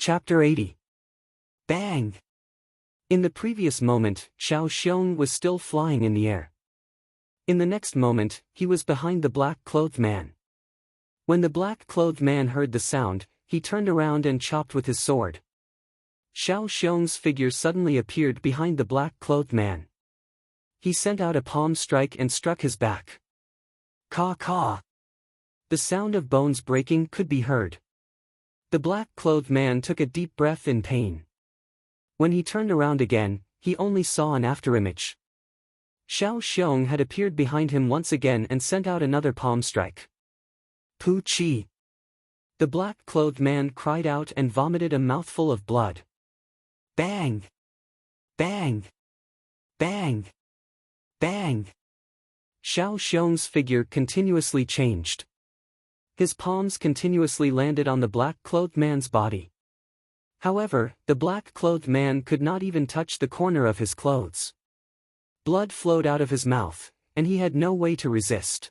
Chapter 80. Bang! In the previous moment, Xiao Xiong was still flying in the air. In the next moment, he was behind the black-clothed man. When the black-clothed man heard the sound, he turned around and chopped with his sword. Xiao Xiong's figure suddenly appeared behind the black-clothed man. He sent out a palm strike and struck his back. Caw-caw! The sound of bones breaking could be heard. The black-clothed man took a deep breath in pain. When he turned around again, he only saw an afterimage. Xiao Xiong had appeared behind him once again and sent out another palm strike. Poochie! The black-clothed man cried out and vomited a mouthful of blood. Bang! Bang! Bang! Bang! Xiao Xiong's figure continuously changed. His palms continuously landed on the black-clothed man's body. However, the black-clothed man could not even touch the corner of his clothes. Blood flowed out of his mouth, and he had no way to resist.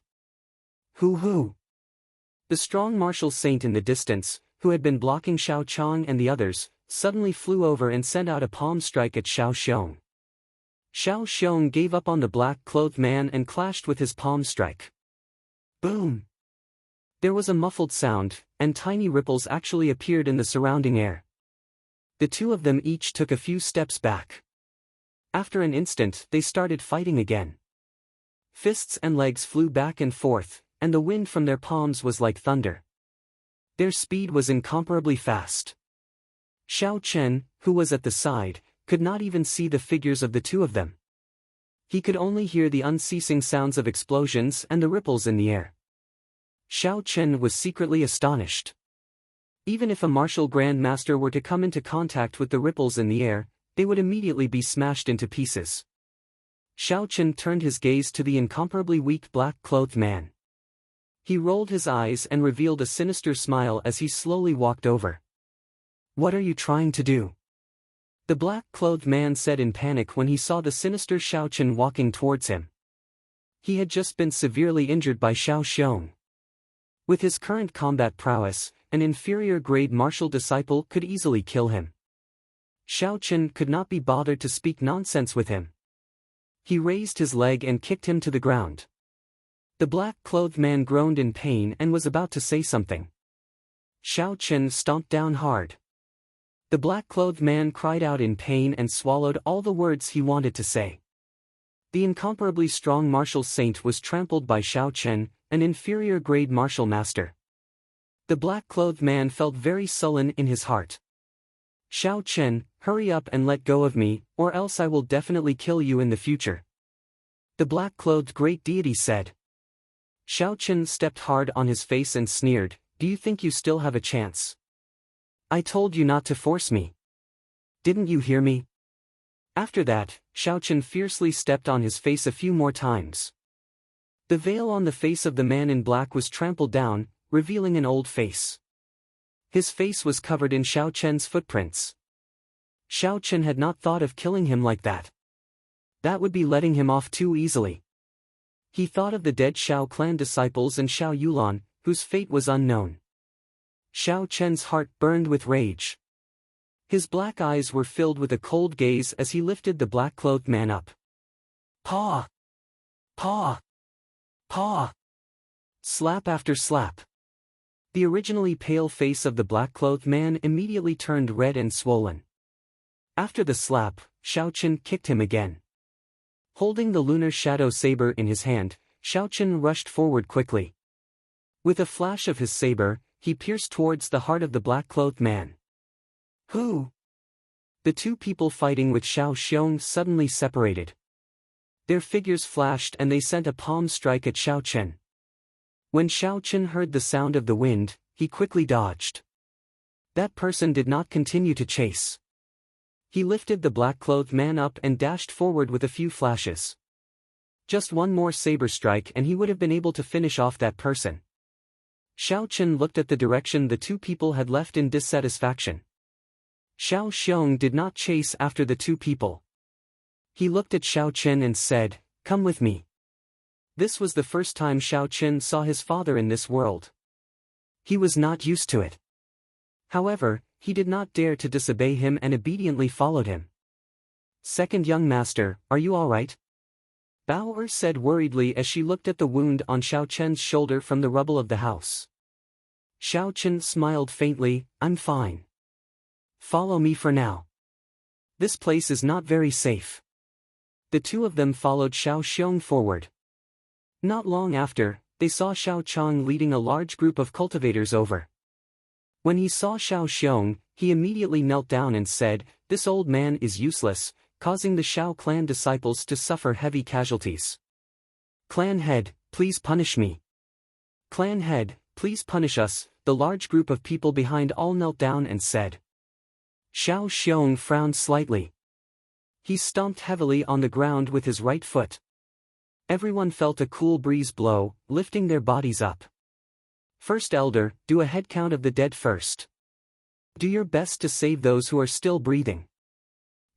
Hoo-hoo! The strong martial saint in the distance, who had been blocking Xiao Chong and the others, suddenly flew over and sent out a palm strike at Xiao Xiong. Xiao Xiong gave up on the black-clothed man and clashed with his palm strike. Boom! There was a muffled sound, and tiny ripples actually appeared in the surrounding air. The two of them each took a few steps back. After an instant, they started fighting again. Fists and legs flew back and forth, and the wind from their palms was like thunder. Their speed was incomparably fast. Xiao Chen, who was at the side, could not even see the figures of the two of them. He could only hear the unceasing sounds of explosions and the ripples in the air. Xiao Chen was secretly astonished. Even if a martial grandmaster were to come into contact with the ripples in the air, they would immediately be smashed into pieces. Xiao Chen turned his gaze to the incomparably weak black-clothed man. He rolled his eyes and revealed a sinister smile as he slowly walked over. "What are you trying to do?" the black-clothed man said in panic when he saw the sinister Xiao Chen walking towards him. He had just been severely injured by Xiao Xiong. With his current combat prowess, an inferior-grade martial disciple could easily kill him. Xiao Chen could not be bothered to speak nonsense with him. He raised his leg and kicked him to the ground. The black-clothed man groaned in pain and was about to say something. Xiao Chen stomped down hard. The black-clothed man cried out in pain and swallowed all the words he wanted to say. The incomparably strong martial saint was trampled by Xiao Chen, an inferior-grade martial master. The black-clothed man felt very sullen in his heart. "Xiao Chen, hurry up and let go of me, or else I will definitely kill you in the future," the black-clothed great deity said. Xiao Chen stepped hard on his face and sneered, "Do you think you still have a chance? I told you not to force me. Didn't you hear me?" After that, Xiao Chen fiercely stepped on his face a few more times. The veil on the face of the man in black was trampled down, revealing an old face. His face was covered in Xiao Chen's footprints. Xiao Chen had not thought of killing him like that. That would be letting him off too easily. He thought of the dead Xiao clan disciples and Xiao Yulan, whose fate was unknown. Xiao Chen's heart burned with rage. His black eyes were filled with a cold gaze as he lifted the black-clothed man up. Paw! Paw! Paw! Slap after slap. The originally pale face of the black-clothed man immediately turned red and swollen. After the slap, Xiao Chen kicked him again. Holding the lunar shadow saber in his hand, Xiao Chen rushed forward quickly. With a flash of his saber, he pierced towards the heart of the black-clothed man. Who? The two people fighting with Xiao Xiong suddenly separated. Their figures flashed and they sent a palm strike at Xiao Chen. When Xiao Chen heard the sound of the wind, he quickly dodged. That person did not continue to chase. He lifted the black-clothed man up and dashed forward with a few flashes. Just one more saber strike and he would have been able to finish off that person. Xiao Chen looked at the direction the two people had left in dissatisfaction. Xiao Xiong did not chase after the two people. He looked at Xiao Chen and said, "Come with me." This was the first time Xiao Chen saw his father in this world. He was not used to it. However, he did not dare to disobey him and obediently followed him. "Second young master, are you all right?" Bao said worriedly as she looked at the wound on Xiao Chen's shoulder from the rubble of the house. Xiao Chen smiled faintly, "I'm fine. Follow me for now. This place is not very safe." The two of them followed Xiao Xiong forward. Not long after, they saw Xiao Chang leading a large group of cultivators over. When he saw Xiao Xiong, he immediately knelt down and said, "This old man is useless, causing the Xiao clan disciples to suffer heavy casualties. Clan head, please punish me. Clan head, please punish us." The large group of people behind all knelt down and said. Xiao Xiong frowned slightly. He stomped heavily on the ground with his right foot. Everyone felt a cool breeze blow, lifting their bodies up. "First elder, do a head count of the dead first. Do your best to save those who are still breathing.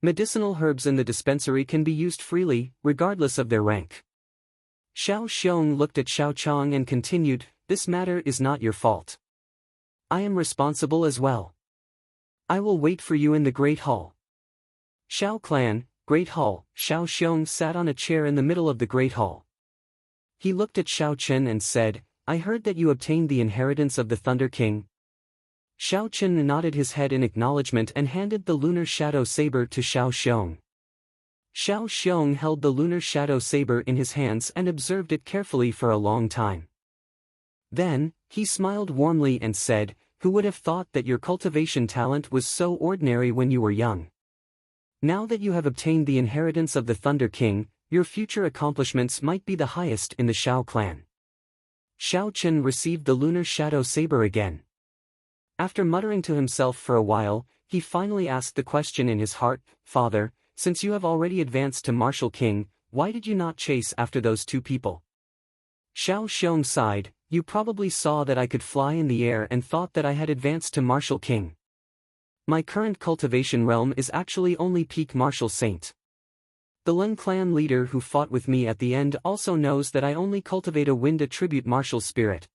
Medicinal herbs in the dispensary can be used freely, regardless of their rank." Xiao Xiong looked at Xiao Chang and continued, "This matter is not your fault. I am responsible as well. I will wait for you in the Great Hall." Xiao Clan, Great Hall. Xiao Xiong sat on a chair in the middle of the Great Hall. He looked at Xiao Chen and said, "I heard that you obtained the inheritance of the Thunder King." Xiao Chen nodded his head in acknowledgement and handed the lunar shadow saber to Xiao Xiong. Xiao Xiong held the lunar shadow saber in his hands and observed it carefully for a long time. Then, he smiled warmly and said, "Who would have thought that your cultivation talent was so ordinary when you were young? Now that you have obtained the inheritance of the Thunder King, your future accomplishments might be the highest in the Xiao clan." Xiao Chen received the lunar shadow saber again. After muttering to himself for a while, he finally asked the question in his heart, "Father, since you have already advanced to Martial King, why did you not chase after those two people?" Xiao Xiong sighed, "You probably saw that I could fly in the air and thought that I had advanced to Martial King. My current cultivation realm is actually only peak Martial Saint. The Lin clan leader who fought with me at the end also knows that I only cultivate a wind attribute martial spirit.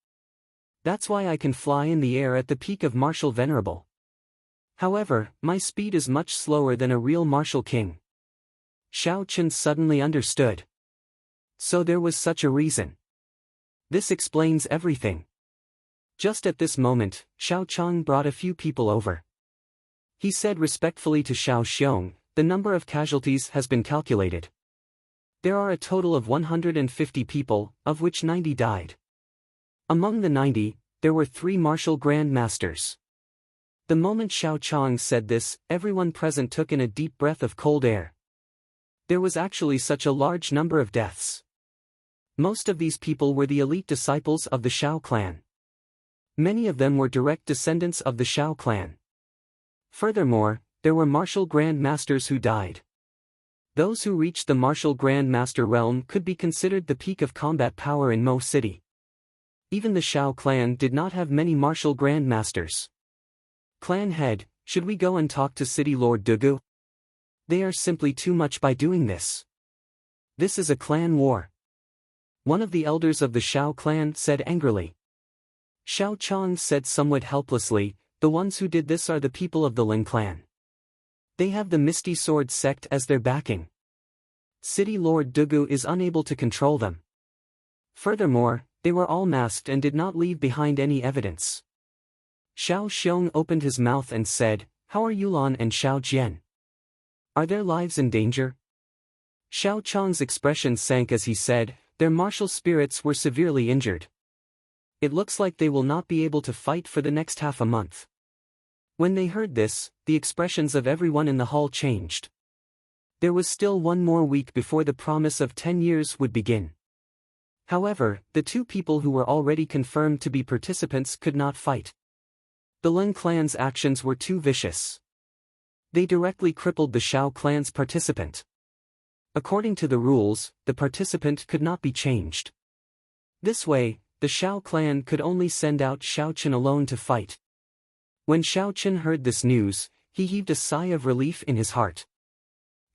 That's why I can fly in the air at the peak of Martial Venerable. However, my speed is much slower than a real Martial King." Xiao Chen suddenly understood. So there was such a reason. This explains everything. Just at this moment, Xiao Chang brought a few people over. He said respectfully to Xiao Xiong, "The number of casualties has been calculated. There are a total of 150 people, of which 90 died. Among the 90, there were 3 martial Grand Masters." The moment Xiao Chang said this, everyone present took in a deep breath of cold air. There was actually such a large number of deaths. Most of these people were the elite disciples of the Xiao clan. Many of them were direct descendants of the Xiao clan. Furthermore, there were martial Grand Masters who died. Those who reached the martial Grand Master realm could be considered the peak of combat power in Mo City. Even the Xiao clan did not have many martial Grand Masters. "Clan head, should we go and talk to City Lord Dugu? They are simply too much by doing this. This is a clan war." One of the elders of the Xiao clan said angrily. Xiao Chang said somewhat helplessly, "The ones who did this are the people of the Lin clan. They have the Misty Sword sect as their backing. City Lord Dugu is unable to control them. Furthermore, they were all masked and did not leave behind any evidence." Xiao Xiong opened his mouth and said, "How are Yulan and Xiao Jian? Are their lives in danger?" Xiao Chang's expression sank as he said, "Their martial spirits were severely injured. It looks like they will not be able to fight for the next half a month." When they heard this, the expressions of everyone in the hall changed. There was still one more week before the promise of 10 years would begin. However, the 2 people who were already confirmed to be participants could not fight. The Lin clan's actions were too vicious. They directly crippled the Xiao clan's participant. According to the rules, the participant could not be changed. This way, the Xiao clan could only send out Xiao Chen alone to fight. When Xiao Chen heard this news, he heaved a sigh of relief in his heart.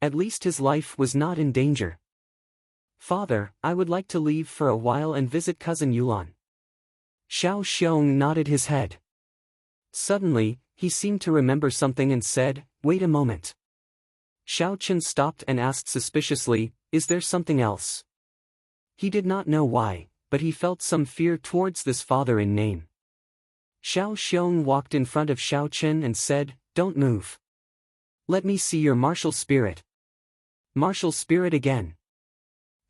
At least his life was not in danger. "Father, I would like to leave for a while and visit cousin Yulan." Xiao Xiong nodded his head. Suddenly, he seemed to remember something and said, "Wait a moment." Xiao Chen stopped and asked suspiciously, "Is there something else?" He did not know why, but he felt some fear towards this father in name. Xiao Xiong walked in front of Xiao Chen and said, "Don't move. Let me see your martial spirit." Martial spirit again.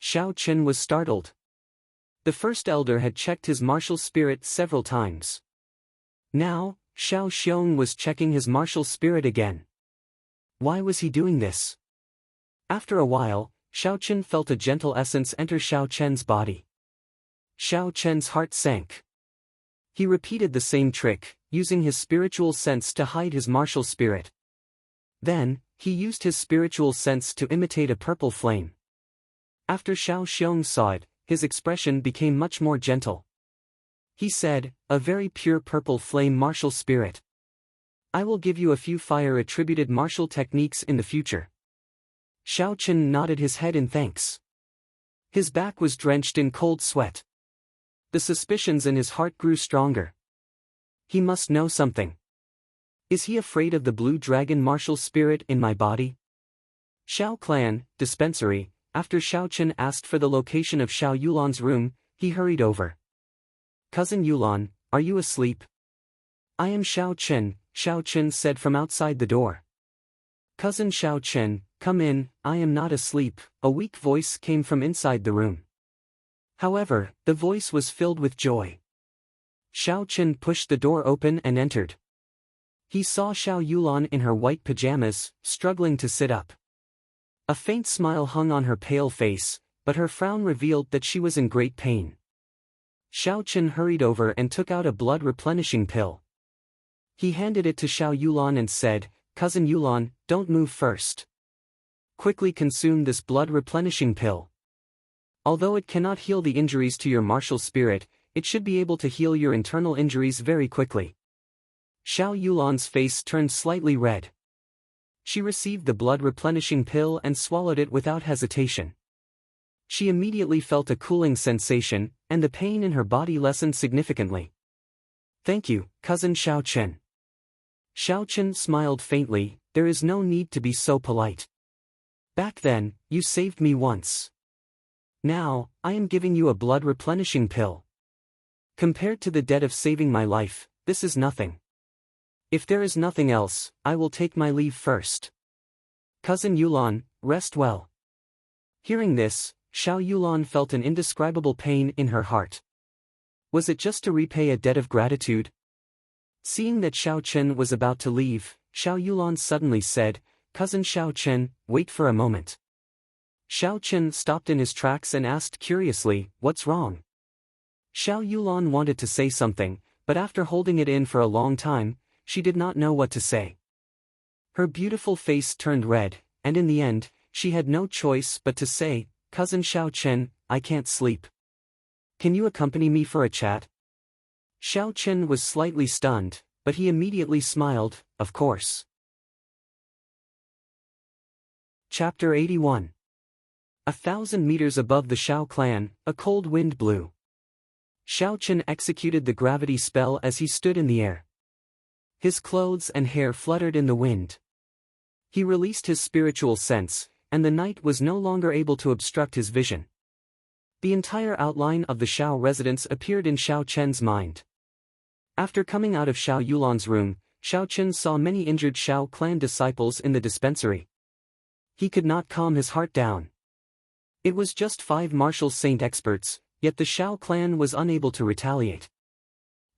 Xiao Chen was startled. The first elder had checked his martial spirit several times. Now, Xiao Xiong was checking his martial spirit again. Why was he doing this? After a while, Xiao Chen felt a gentle essence enter Xiao Chen's body. Xiao Chen's heart sank. He repeated the same trick, using his spiritual sense to hide his martial spirit. Then, he used his spiritual sense to imitate a purple flame. After Xiao Xiong saw it, his expression became much more gentle. He said, "A very pure purple flame martial spirit. I will give you a few fire-attributed martial techniques in the future." Xiao Chen nodded his head in thanks. His back was drenched in cold sweat. The suspicions in his heart grew stronger. He must know something. Is he afraid of the blue dragon martial spirit in my body? Xiao Clan, dispensary. After Xiao Chen asked for the location of Xiao Yulan's room, he hurried over. "Cousin Yulan, are you asleep?" "I am Xiao Chen said from outside the door. "Cousin Xiao Chen, come in, I am not asleep," a weak voice came from inside the room. However, the voice was filled with joy. Xiao Chen pushed the door open and entered. He saw Xiao Yulan in her white pajamas, struggling to sit up. A faint smile hung on her pale face, but her frown revealed that she was in great pain. Xiao Chen hurried over and took out a blood-replenishing pill. He handed it to Xiao Yulan and said, "Cousin Yulan, don't move first. Quickly consume this blood-replenishing pill. Although it cannot heal the injuries to your martial spirit, it should be able to heal your internal injuries very quickly." Xiao Yulan's face turned slightly red. She received the blood-replenishing pill and swallowed it without hesitation. She immediately felt a cooling sensation, and the pain in her body lessened significantly. "Thank you, cousin Xiao Chen." Xiao Chen smiled faintly, "There is no need to be so polite. Back then, you saved me once. Now, I am giving you a blood-replenishing pill. Compared to the debt of saving my life, this is nothing. If there is nothing else, I will take my leave first. Cousin Yulan, rest well." Hearing this, Xiao Yulan felt an indescribable pain in her heart. Was it just to repay a debt of gratitude? Seeing that Xiao Chen was about to leave, Xiao Yulan suddenly said, "Cousin Xiao Chen, wait for a moment." Xiao Chen stopped in his tracks and asked curiously, "What's wrong?" Xiao Yulan wanted to say something, but after holding it in for a long time, she did not know what to say. Her beautiful face turned red, and in the end, she had no choice but to say, "Cousin Xiao Chen, I can't sleep. Can you accompany me for a chat?" Xiao Chen was slightly stunned, but he immediately smiled, "Of course." Chapter 81. 1,000 meters above the Xiao clan, a cold wind blew. Xiao Chen executed the gravity spell as he stood in the air. His clothes and hair fluttered in the wind. He released his spiritual sense, and the night was no longer able to obstruct his vision. The entire outline of the Xiao residence appeared in Xiao Chen's mind. After coming out of Xiao Yulan's room, Xiao Chen saw many injured Xiao clan disciples in the dispensary. He could not calm his heart down. It was just 5 martial saint experts, yet the Xiao clan was unable to retaliate.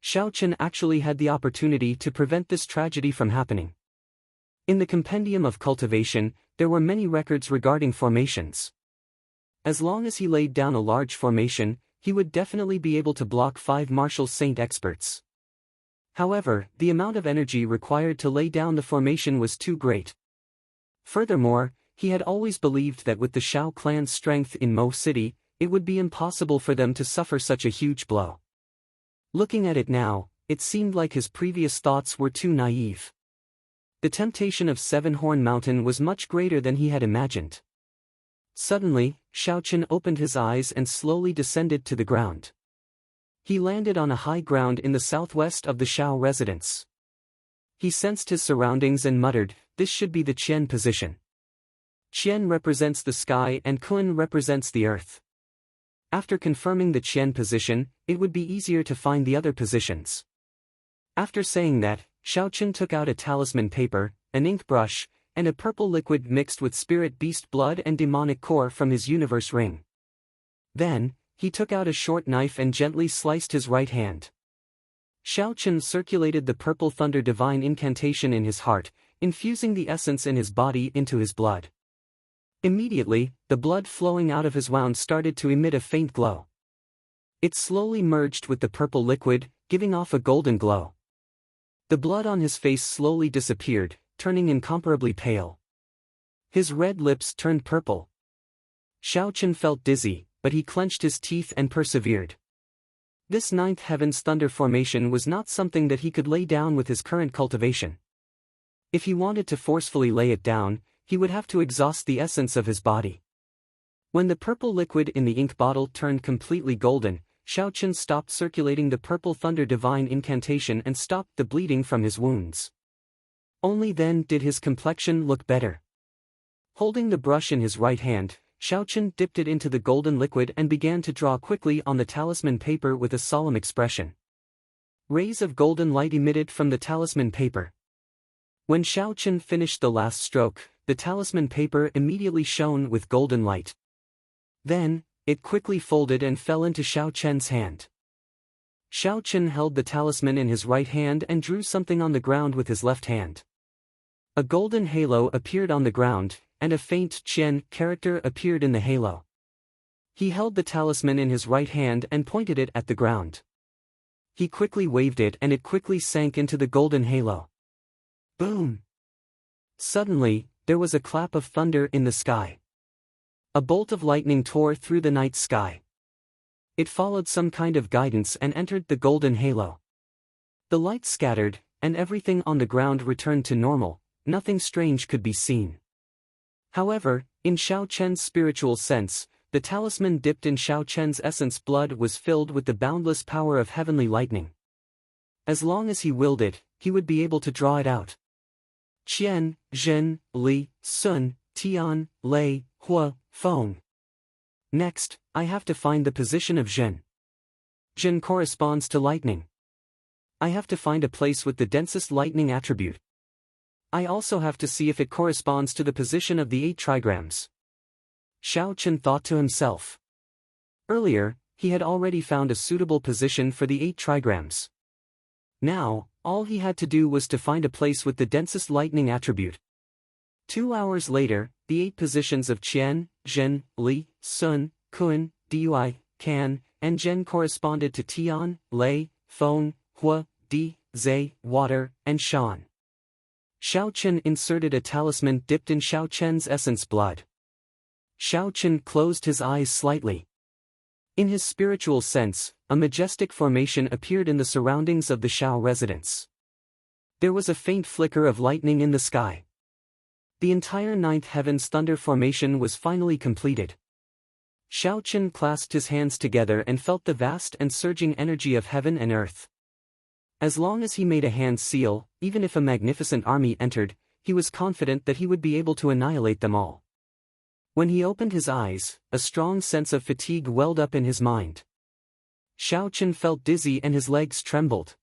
Xiao Chen actually had the opportunity to prevent this tragedy from happening. In the Compendium of Cultivation, there were many records regarding formations. As long as he laid down a large formation, he would definitely be able to block 5 martial saint experts. However, the amount of energy required to lay down the formation was too great. Furthermore, he had always believed that with the Xiao clan's strength in Mo City, it would be impossible for them to suffer such a huge blow. Looking at it now, it seemed like his previous thoughts were too naive. The temptation of Seven-Horn Mountain was much greater than he had imagined. Suddenly, Xiao Chen opened his eyes and slowly descended to the ground. He landed on a high ground in the southwest of the Xiao residence. He sensed his surroundings and muttered, "This should be the Qian position." Qian represents the sky and Kun represents the earth. After confirming the Qian position, it would be easier to find the other positions. After saying that, Xiaochen took out a talisman paper, an ink brush, and a purple liquid mixed with spirit beast blood and demonic core from his universe ring. Then, he took out a short knife and gently sliced his right hand. Xiaochen circulated the purple thunder divine incantation in his heart, infusing the essence in his body into his blood. Immediately, the blood flowing out of his wound started to emit a faint glow. It slowly merged with the purple liquid, giving off a golden glow. The blood on his face slowly disappeared, turning incomparably pale. His red lips turned purple. Xiaochen felt dizzy, but he clenched his teeth and persevered. This ninth heaven's thunder formation was not something that he could lay down with his current cultivation. If he wanted to forcefully lay it down, he would have to exhaust the essence of his body. When the purple liquid in the ink bottle turned completely golden, Xiaochen stopped circulating the purple thunder divine incantation and stopped the bleeding from his wounds. Only then did his complexion look better. Holding the brush in his right hand, Xiaochen dipped it into the golden liquid and began to draw quickly on the talisman paper with a solemn expression. Rays of golden light emitted from the talisman paper. When Xiaochen finished the last stroke, the talisman paper immediately shone with golden light. Then, it quickly folded and fell into Xiaochen's hand. Xiaochen held the talisman in his right hand and drew something on the ground with his left hand. A golden halo appeared on the ground, and a faint Qian character appeared in the halo. He held the talisman in his right hand and pointed it at the ground. He quickly waved it and it quickly sank into the golden halo. Boom! Suddenly, there was a clap of thunder in the sky. A bolt of lightning tore through the night sky. It followed some kind of guidance and entered the golden halo. The light scattered, and everything on the ground returned to normal, nothing strange could be seen. However, in Xiaochen's spiritual sense, the talisman dipped in Xiaochen's essence blood was filled with the boundless power of heavenly lightning. As long as he willed it, he would be able to draw it out. Qian, Zhen, Li, Sun, Tian, Lei, Hua, Feng. Next, I have to find the position of Zhen. Zhen corresponds to lightning. I have to find a place with the densest lightning attribute. I also have to see if it corresponds to the position of the 8 trigrams. Xiaochen thought to himself. Earlier, he had already found a suitable position for the 8 trigrams. Now, all he had to do was to find a place with the densest lightning attribute. 2 hours later, the 8 positions of Qian, Zhen, Li, Sun, Kun, Dui, Can, and Zhen corresponded to Tian, Lei, Feng, Hua, Di, Zai, Water, and Shan. Xiaochen inserted a talisman dipped in Xiaochen's essence blood. Xiaochen closed his eyes slightly. In his spiritual sense, a majestic formation appeared in the surroundings of the Xiao residence. There was a faint flicker of lightning in the sky. The entire ninth heaven's thunder formation was finally completed. Xiaochen clasped his hands together and felt the vast and surging energy of heaven and earth. As long as he made a hand seal, even if a magnificent army entered, he was confident that he would be able to annihilate them all. When he opened his eyes, a strong sense of fatigue welled up in his mind. Xiaochen felt dizzy and his legs trembled.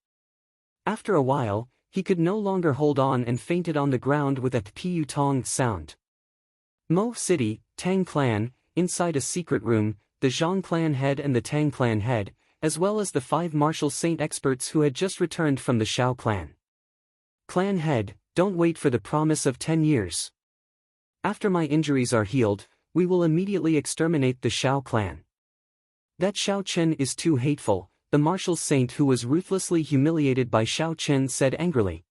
After a while, he could no longer hold on and fainted on the ground with a pu-tong sound. Mo City, Tang Clan, inside a secret room, the Zhang Clan head and the Tang Clan head, as well as the 5 martial saint experts who had just returned from the Xiao clan. Clan head, don't wait for the promise of 10 years. After my injuries are healed, we will immediately exterminate the Xiao clan. That Xiaochen is too hateful, the martial saint who was ruthlessly humiliated by Xiaochen said angrily.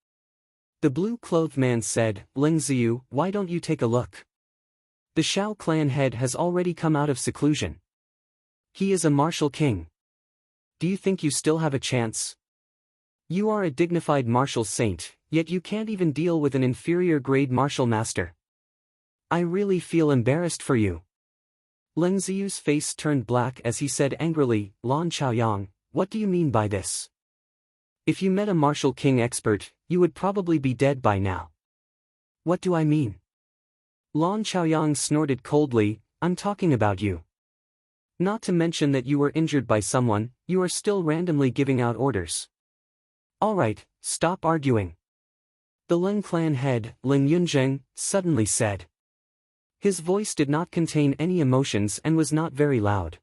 The blue-clothed man said, Ling Ziyu, why don't you take a look? The Xiao clan head has already come out of seclusion. He is a martial king. Do you think you still have a chance? You are a dignified martial saint, yet you can't even deal with an inferior grade martial master. I really feel embarrassed for you. Ling Ziyu's face turned black as he said angrily, Lan Chaoyang, what do you mean by this? If you met a martial king expert, you would probably be dead by now. What do I mean? Lan Chaoyang snorted coldly, I'm talking about you. Not to mention that you were injured by someone, you are still randomly giving out orders. Alright, stop arguing. The Ling clan head, Ling Yunzheng, suddenly said. His voice did not contain any emotions and was not very loud.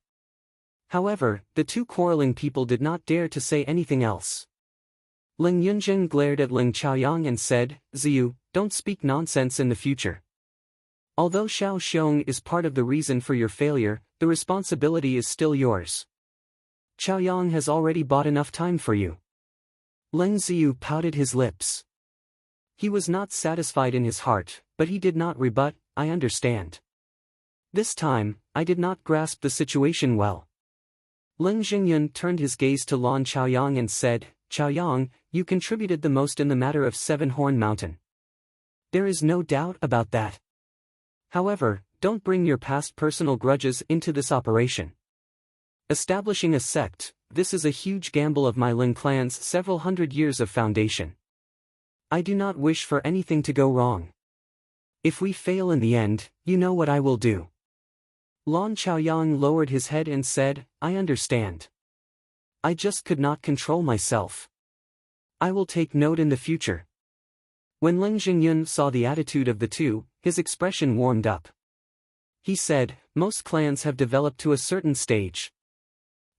However, the two quarreling people did not dare to say anything else. Ling Yunzheng glared at Ling Chaoyang and said, Ziyu, don't speak nonsense in the future. Although Xiao Xiong is part of the reason for your failure, the responsibility is still yours. Chaoyang has already bought enough time for you. Leng Ziyu pouted his lips. He was not satisfied in his heart, but he did not rebut, I understand. This time, I did not grasp the situation well. Leng Xingyun turned his gaze to Lan Chaoyang and said, Chaoyang, you contributed the most in the matter of Seven Horn Mountain. There is no doubt about that. However, don't bring your past personal grudges into this operation. Establishing a sect, this is a huge gamble of my Ling clan's several hundred years of foundation. I do not wish for anything to go wrong. If we fail in the end, you know what I will do. Lan Chaoyang lowered his head and said, I understand. I just could not control myself. I will take note in the future. When Ling Xingyun saw the attitude of the two, his expression warmed up. He said, most clans have developed to a certain stage.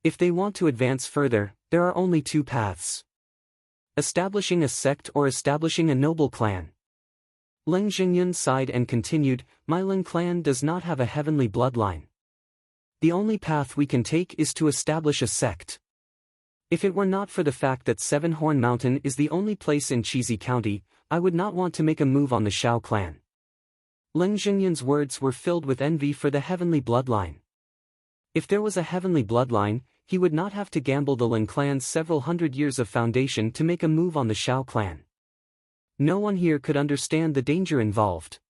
If they want to advance further, there are only two paths. Establishing a sect or establishing a noble clan. Ling Xingyun sighed and continued, my Ling clan does not have a heavenly bloodline. The only path we can take is to establish a sect. If it were not for the fact that Seven Horn Mountain is the only place in Chizi County, I would not want to make a move on the Shao clan. Ling Xingyun's words were filled with envy for the heavenly bloodline. If there was a heavenly bloodline, he would not have to gamble the Ling clan's several hundred years of foundation to make a move on the Shao clan. No one here could understand the danger involved.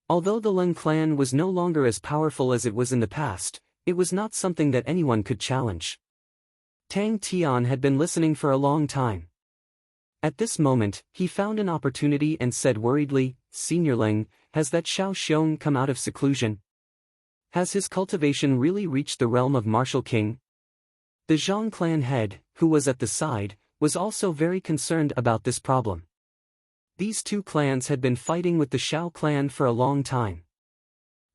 Although the Ling clan was no longer as powerful as it was in the past, it was not something that anyone could challenge. Tang Tian had been listening for a long time. At this moment, he found an opportunity and said worriedly, Senior Ling, has that Xiao Xiong come out of seclusion? Has his cultivation really reached the realm of Martial King? The Zhang clan head, who was at the side, was also very concerned about this problem. These two clans had been fighting with the Shao clan for a long time.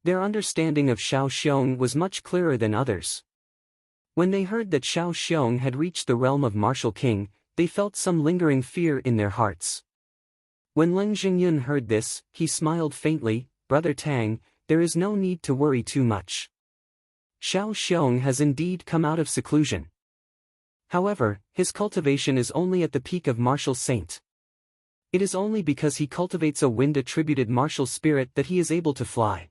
Their understanding of Xiao Xiong was much clearer than others. When they heard that Xiao Xiong had reached the realm of Martial King, they felt some lingering fear in their hearts. When Ling Xingyun heard this, he smiled faintly, Brother Tang, there is no need to worry too much. Xiao Xiong has indeed come out of seclusion. However, his cultivation is only at the peak of martial saint. It is only because he cultivates a wind-attributed martial spirit that he is able to fly.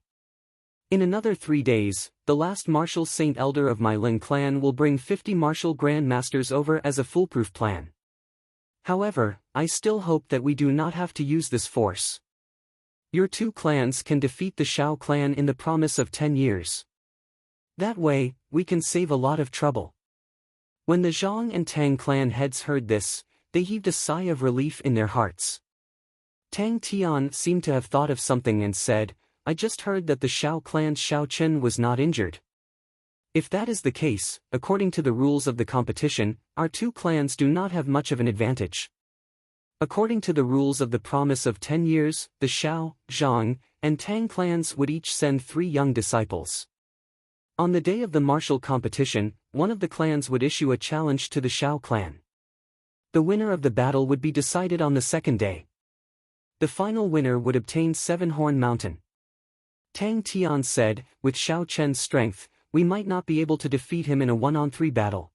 In another 3 days, the last martial saint elder of my Ling clan will bring 50 martial grand masters over as a foolproof plan. However, I still hope that we do not have to use this force. Your two clans can defeat the Shao clan in the promise of 10 years. That way, we can save a lot of trouble. When the Zhang and Tang clan heads heard this, they heaved a sigh of relief in their hearts. Tang Tian seemed to have thought of something and said, I just heard that the Shao clan's Shao Chen was not injured. If that is the case, according to the rules of the competition, our two clans do not have much of an advantage. According to the rules of the promise of 10 years, the Shao, Zhang, and Tang clans would each send 3 young disciples. On the day of the martial competition, one of the clans would issue a challenge to the Shao clan. The winner of the battle would be decided on the second day. The final winner would obtain Seven Horn Mountain. Tang Tian said, with Xiao Chen's strength, we might not be able to defeat him in a 1-on-3 battle.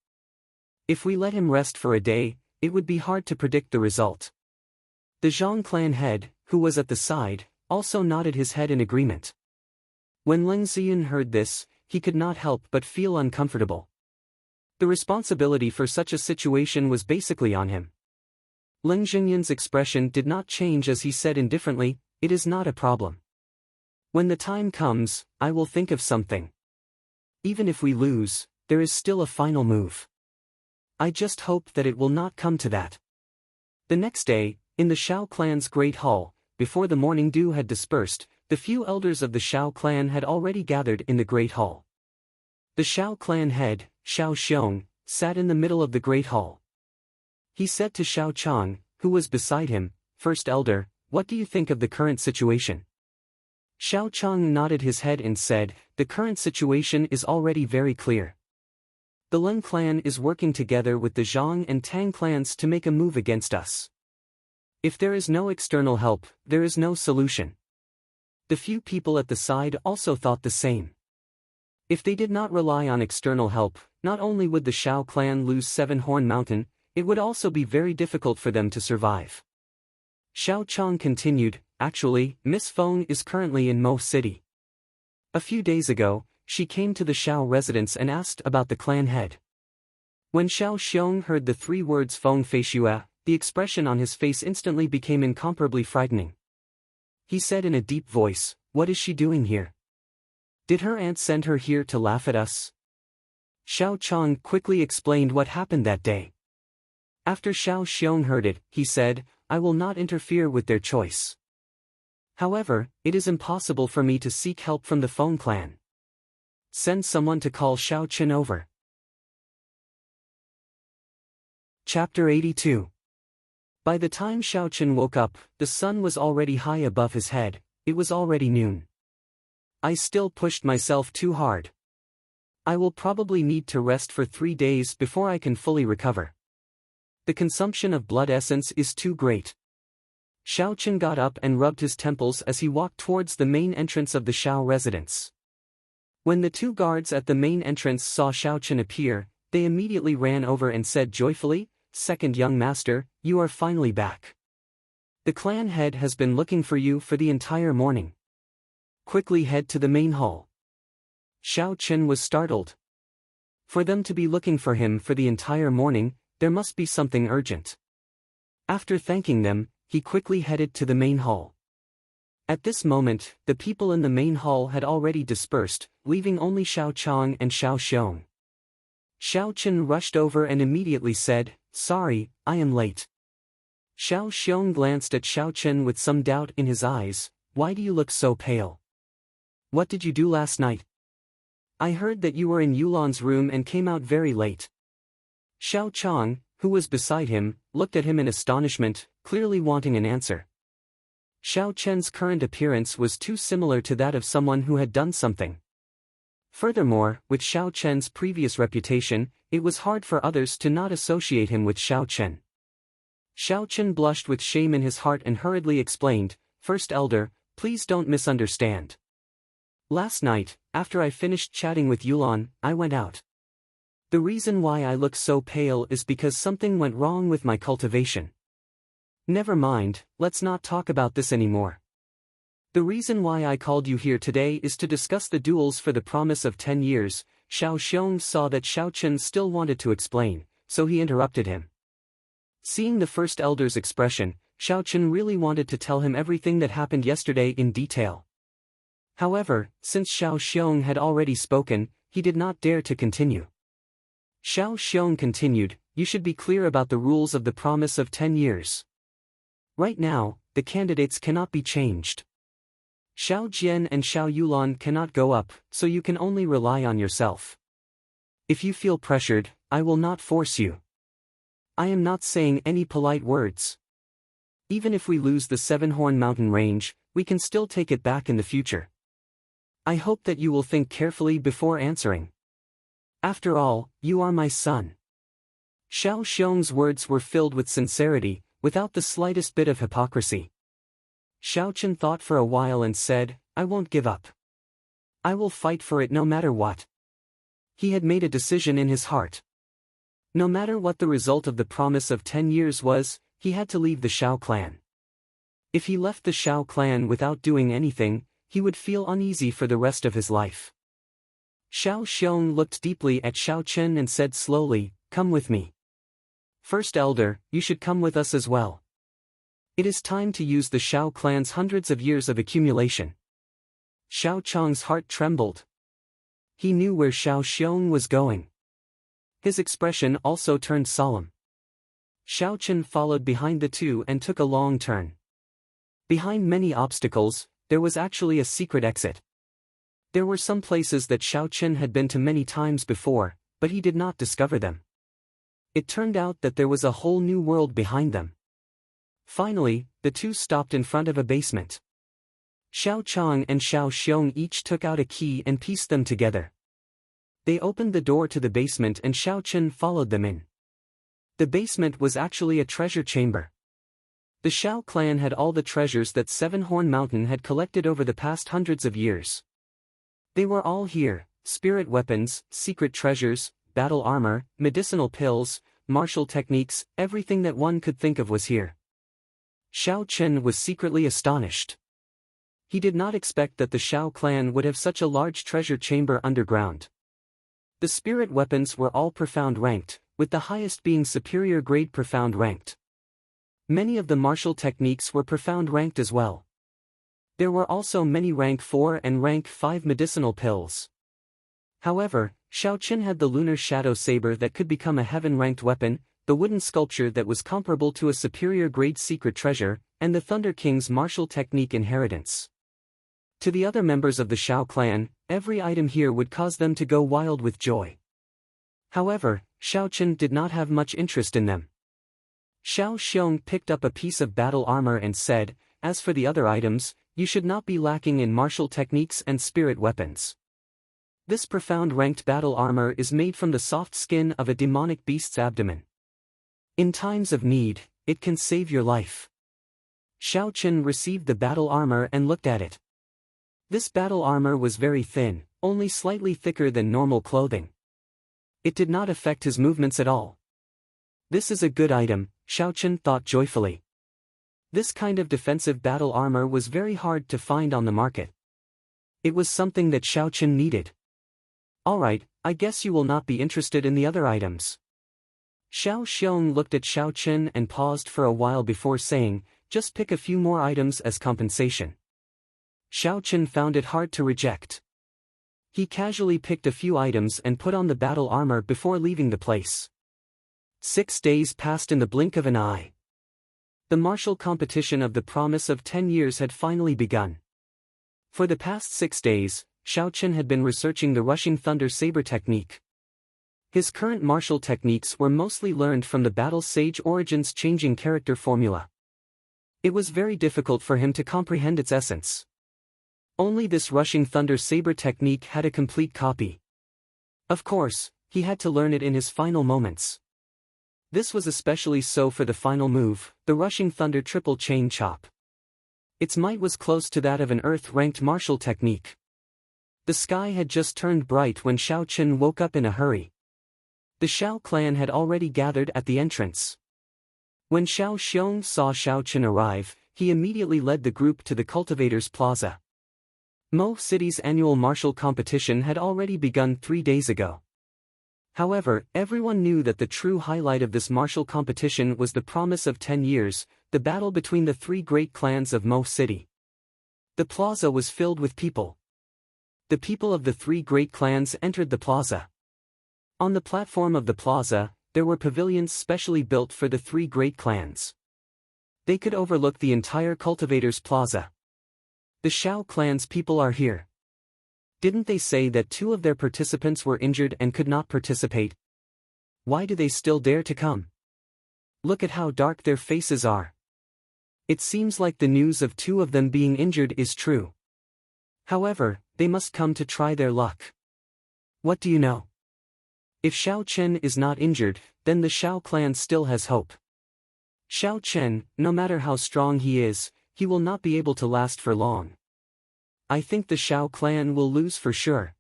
If we let him rest for a day, it would be hard to predict the result. The Zhang clan head, who was at the side, also nodded his head in agreement. When Ling Xiyun heard this, he could not help but feel uncomfortable. The responsibility for such a situation was basically on him. Ling Xingyun's expression did not change as he said indifferently, it is not a problem. When the time comes, I will think of something. Even if we lose, there is still a final move. I just hope that it will not come to that. The next day, in the Shao clan's great hall, before the morning dew had dispersed, the few elders of the Shao clan had already gathered in the great hall. The Shao clan head, Shao Xiong, sat in the middle of the great hall. He said to Shao Chang, who was beside him, "First elder, what do you think of the current situation?" Shao Chang nodded his head and said, "The current situation is already very clear. The Lin clan is working together with the Zhang and Tang clans to make a move against us. If there is no external help, there is no solution." The few people at the side also thought the same. If they did not rely on external help, not only would the Shao clan lose Seven Horn Mountain, it would also be very difficult for them to survive. Shao Chang continued, "Actually, Miss Feng is currently in Mo City. A few days ago, she came to the Shao residence and asked about the clan head." When Shao Xiong heard the three words Feng Feishue, the expression on his face instantly became incomparably frightening. He said in a deep voice, "What is she doing here? Did her aunt send her here to laugh at us?" Shao Chang quickly explained what happened that day. After Shao Xiong heard it, he said, "I will not interfere with their choice. However, it is impossible for me to seek help from the Feng clan. Send someone to call Shao Chen over." Chapter 82. By the time Shao Chen woke up, the sun was already high above his head. It was already noon. "I still pushed myself too hard. I will probably need to rest for 3 days before I can fully recover. The consumption of blood essence is too great." Shao Chen got up and rubbed his temples as he walked towards the main entrance of the Shao residence. When the two guards at the main entrance saw Shao Chen appear, they immediately ran over and said joyfully, "Second young master, you are finally back. The clan head has been looking for you for the entire morning. Quickly head to the main hall." Shao Chen was startled. For them to be looking for him for the entire morning, there must be something urgent. After thanking them, he quickly headed to the main hall. At this moment, the people in the main hall had already dispersed, leaving only Shao Chang and Shao Xiong. Shao Chen rushed over and immediately said, "Sorry, I am late." Shao Xiong glanced at Shao Chen with some doubt in his eyes. "Why do you look so pale? What did you do last night? I heard that you were in Yulan's room and came out very late." Shao Chang, who was beside him, looked at him in astonishment, clearly wanting an answer. Shao Chen's current appearance was too similar to that of someone who had done something. Furthermore, with Shao Chen's previous reputation, it was hard for others to not associate him with Shao Chen. Shao Chen blushed with shame in his heart and hurriedly explained, "First elder, please don't misunderstand. Last night, after I finished chatting with Yulan, I went out. The reason why I look so pale is because something went wrong with my cultivation. Never mind, let's not talk about this anymore. The reason why I called you here today is to discuss the duels for the promise of 10 years, Shao Xiong saw that Shao Chen still wanted to explain, so he interrupted him. Seeing the first elder's expression, Shao Chen really wanted to tell him everything that happened yesterday in detail. However, since Shao Xiong had already spoken, he did not dare to continue. Shao Xiong continued, "You should be clear about the rules of the promise of 10 years. Right now, the candidates cannot be changed. Shao Jian and Shao Yulan cannot go up, so you can only rely on yourself. If you feel pressured, I will not force you. I am not saying any polite words. Even if we lose the Seven Horn Mountain range, we can still take it back in the future. I hope that you will think carefully before answering. After all, you are my son." Shao Xiong's words were filled with sincerity, without the slightest bit of hypocrisy. Shao Chen thought for a while and said, "I won't give up. I will fight for it no matter what." He had made a decision in his heart. No matter what the result of the promise of 10 years was, he had to leave the Shao clan. If he left the Shao clan without doing anything, he would feel uneasy for the rest of his life. Shao Xiong looked deeply at Shao Chen and said slowly, "Come with me. First elder, you should come with us as well. It is time to use the Shao clan's hundreds of years of accumulation." Shao Chang's heart trembled. He knew where Shao Xiong was going. His expression also turned solemn. Xiao Chen followed behind the two and took a long turn. Behind many obstacles, there was actually a secret exit. There were some places that Xiao Chen had been to many times before, but he did not discover them. It turned out that there was a whole new world behind them. Finally, the two stopped in front of a basement. Xiao Chang and Xiao Xiong each took out a key and pieced them together. They opened the door to the basement and Xiao Chen followed them in. The basement was actually a treasure chamber. The Xiao clan had all the treasures that Seven Horn Mountain had collected over the past hundreds of years. They were all here: spirit weapons, secret treasures, battle armor, medicinal pills, martial techniques, everything that one could think of was here. Xiao Chen was secretly astonished. He did not expect that the Xiao clan would have such a large treasure chamber underground. The spirit weapons were all profound ranked, with the highest being superior grade profound ranked. Many of the martial techniques were profound ranked as well. There were also many rank 4 and rank 5 medicinal pills. However, Xiao Chen had the lunar shadow saber that could become a heaven-ranked weapon, the wooden sculpture that was comparable to a superior grade secret treasure, and the Thunder King's martial technique inheritance. To the other members of the Xiao clan, every item here would cause them to go wild with joy. However, Xiao Chen did not have much interest in them. Xiao Xiong picked up a piece of battle armor and said, "As for the other items, you should not be lacking in martial techniques and spirit weapons. This profound ranked battle armor is made from the soft skin of a demonic beast's abdomen. In times of need, it can save your life." Xiao Chen received the battle armor and looked at it. This battle armor was very thin, only slightly thicker than normal clothing. It did not affect his movements at all. This is a good item, Xiao Chen thought joyfully. This kind of defensive battle armor was very hard to find on the market. It was something that Xiao Chen needed. "Alright, I guess you will not be interested in the other items." Xiao Xiong looked at Xiao Chen and paused for a while before saying, "Just pick a few more items as compensation." Xiao Chen found it hard to reject. He casually picked a few items and put on the battle armor before leaving the place. 6 days passed in the blink of an eye. The martial competition of the promise of 10 years had finally begun. For the past 6 days, Xiao Chen had been researching the rushing thunder saber technique. His current martial techniques were mostly learned from the Battle Sage Origins changing character formula. It was very difficult for him to comprehend its essence. Only this rushing thunder saber technique had a complete copy. Of course, he had to learn it in his final moments. This was especially so for the final move, the rushing thunder triple chain chop. Its might was close to that of an earth-ranked martial technique. The sky had just turned bright when Xiao Chen woke up in a hurry. The Xiao clan had already gathered at the entrance. When Xiao Xiong saw Xiao Chen arrive, he immediately led the group to the Cultivators Plaza. Mo City's annual martial competition had already begun 3 days ago. However, everyone knew that the true highlight of this martial competition was the promise of 10 years, the battle between the 3 great clans of Mo City. The plaza was filled with people. The people of the 3 great clans entered the plaza. On the platform of the plaza, there were pavilions specially built for the 3 great clans. They could overlook the entire Cultivators Plaza. "The Xiao clan's people are here. Didn't they say that 2 of their participants were injured and could not participate? Why do they still dare to come? Look at how dark their faces are. It seems like the news of 2 of them being injured is true. However, they must come to try their luck. What do you know? If Xiao Chen is not injured, then the Xiao clan still has hope. Xiao Chen, no matter how strong he is, he will not be able to last for long. I think the Xiao clan will lose for sure."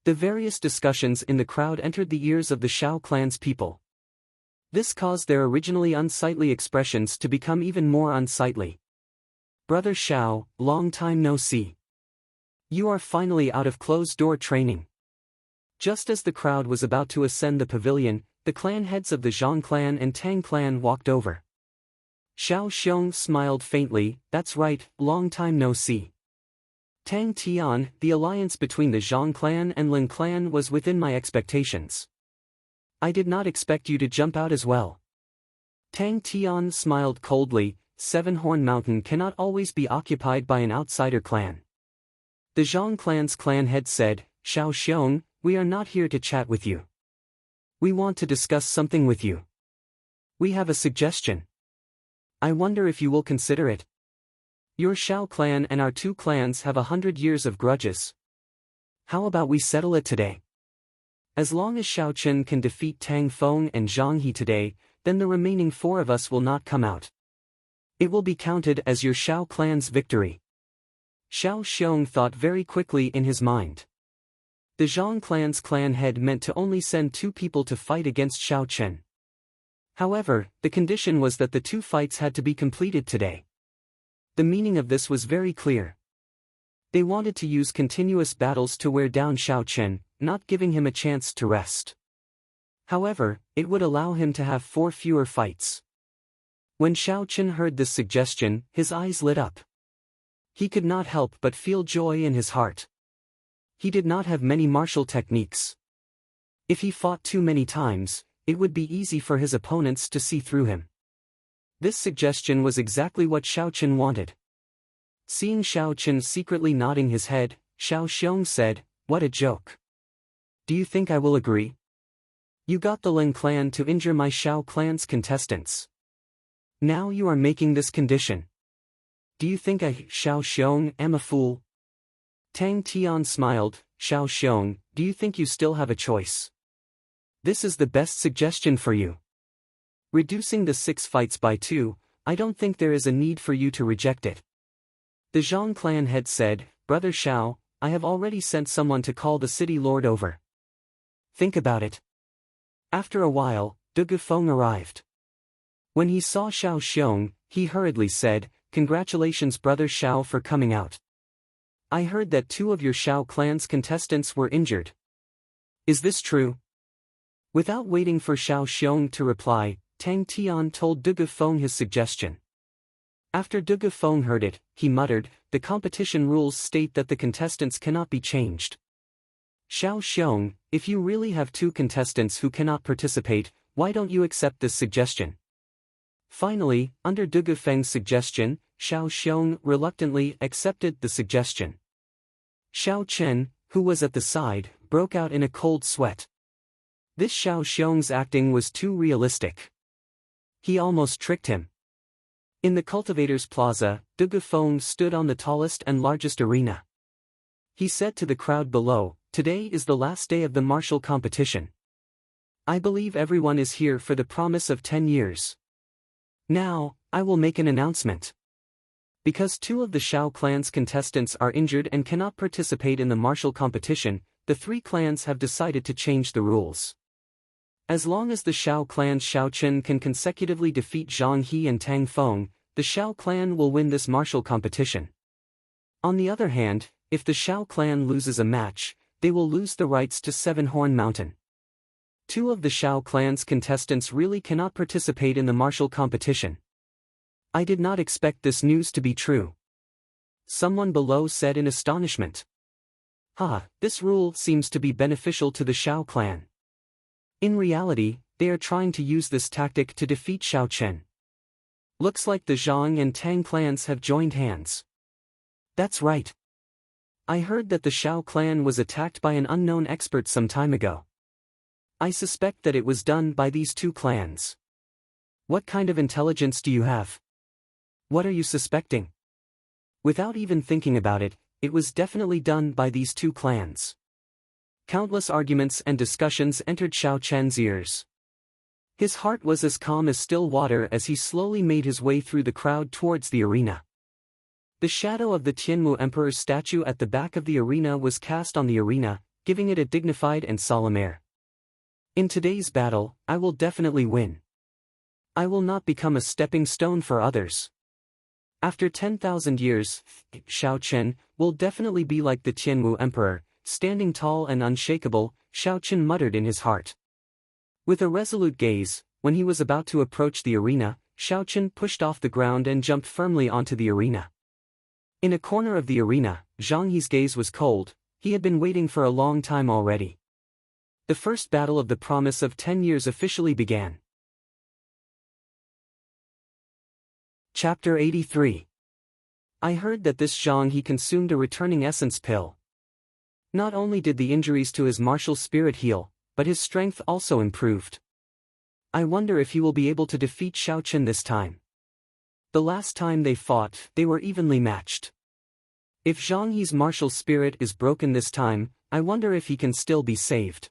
The various discussions in the crowd entered the ears of the Xiao clan's people. This caused their originally unsightly expressions to become even more unsightly. "Brother Xiao, long time no see. You are finally out of closed-door training." Just as the crowd was about to ascend the pavilion, the clan heads of the Zhang clan and Tang clan walked over. Xiao Xiong smiled faintly, "That's right, long time no see. Tang Tian, the alliance between the Zhang clan and Lin clan was within my expectations. I did not expect you to jump out as well. Tang Tian smiled coldly. Seven-Horn Mountain cannot always be occupied by an outsider clan. The Zhang clan's clan head said, Xiao Xiong, we are not here to chat with you. We want to discuss something with you. We have a suggestion. I wonder if you will consider it. Your Xiao clan and our two clans have 100 years of grudges. How about we settle it today? As long as Xiao Chen can defeat Tang Feng and Zhang He today, then the remaining 4 of us will not come out. It will be counted as your Xiao clan's victory. Xiao Xiong thought very quickly in his mind. The Zhang clan's clan head meant to only send 2 people to fight against Xiao Chen. However, the condition was that the 2 fights had to be completed today. The meaning of this was very clear. They wanted to use continuous battles to wear down Xiao Chen, not giving him a chance to rest. However, it would allow him to have 4 fewer fights. When Xiao Chen heard this suggestion, his eyes lit up. He could not help but feel joy in his heart. He did not have many martial techniques. If he fought too many times, it would be easy for his opponents to see through him. This suggestion was exactly what Xiao Chen wanted. Seeing Xiao Chen secretly nodding his head, Xiao Xiong said, "What a joke. Do you think I will agree? You got the Lin clan to injure my Xiao clan's contestants. Now you are making this condition. Do you think I, Xiao Xiong, am a fool?" Tang Tian smiled. "Xiao Xiong, do you think you still have a choice? This is the best suggestion for you. Reducing the 6 fights by 2, I don't think there is a need for you to reject it." The Zhang clan head said, "Brother Xiao, I have already sent someone to call the city lord over. Think about it." After a while, De Gufeng arrived. When he saw Xiao Xiong, he hurriedly said, "Congratulations Brother Xiao for coming out. I heard that 2 of your Xiao clan's contestants were injured. Is this true?" Without waiting for Xiao Xiong to reply, Tang Tian told De Gufeng his suggestion. After De Gufeng heard it, he muttered, "The competition rules state that the contestants cannot be changed. Xiao Xiong, if you really have 2 contestants who cannot participate, why don't you accept this suggestion?" Finally, under De Gufeng's suggestion, Xiao Xiong reluctantly accepted the suggestion. Xiao Chen, who was at the side, broke out in a cold sweat. This Xiao Xiong's acting was too realistic. He almost tricked him. In the Cultivators' Plaza, De Gufeng stood on the tallest and largest arena. He said to the crowd below, "Today is the last day of the martial competition. I believe everyone is here for the promise of 10 years. Now, I will make an announcement. Because 2 of the Xiao clan's contestants are injured and cannot participate in the martial competition, the 3 clans have decided to change the rules. As long as the Xiao clan's Xiao Chen can consecutively defeat Zhang He and Tang Feng, the Xiao clan will win this martial competition. On the other hand, if the Xiao clan loses a match, they will lose the rights to Seven-Horn Mountain. 2 of the Xiao clan's contestants really cannot participate in the martial competition. I did not expect this news to be true." Someone below said in astonishment. This rule seems to be beneficial to the Xiao clan. In reality, they are trying to use this tactic to defeat Xiao Chen. Looks like the Zhang and Tang clans have joined hands. That's right. I heard that the Xiao clan was attacked by an unknown expert some time ago. I suspect that it was done by these 2 clans. What kind of intelligence do you have? What are you suspecting? Without even thinking about it, it was definitely done by these 2 clans. Countless arguments and discussions entered Xiao Chen's ears. His heart was as calm as still water as he slowly made his way through the crowd towards the arena. The shadow of the Tianmu Emperor's statue at the back of the arena was cast on the arena, giving it a dignified and solemn air. In today's battle, I will definitely win. I will not become a stepping stone for others. After 10,000 years, Xiao Chen will definitely be like the Tianmu Emperor, standing tall and unshakable, Xiao Chen muttered in his heart. With a resolute gaze, when he was about to approach the arena, Xiao Chen pushed off the ground and jumped firmly onto the arena. In a corner of the arena, Zhang He's gaze was cold. He had been waiting for a long time already. The first battle of the promise of 10 years officially began. Chapter 83. I heard that this Zhang He consumed a returning essence pill. Not only did the injuries to his martial spirit heal, but his strength also improved. I wonder if he will be able to defeat Xiao Chen this time. The last time they fought, they were evenly matched. If Zhang He's martial spirit is broken this time, I wonder if he can still be saved.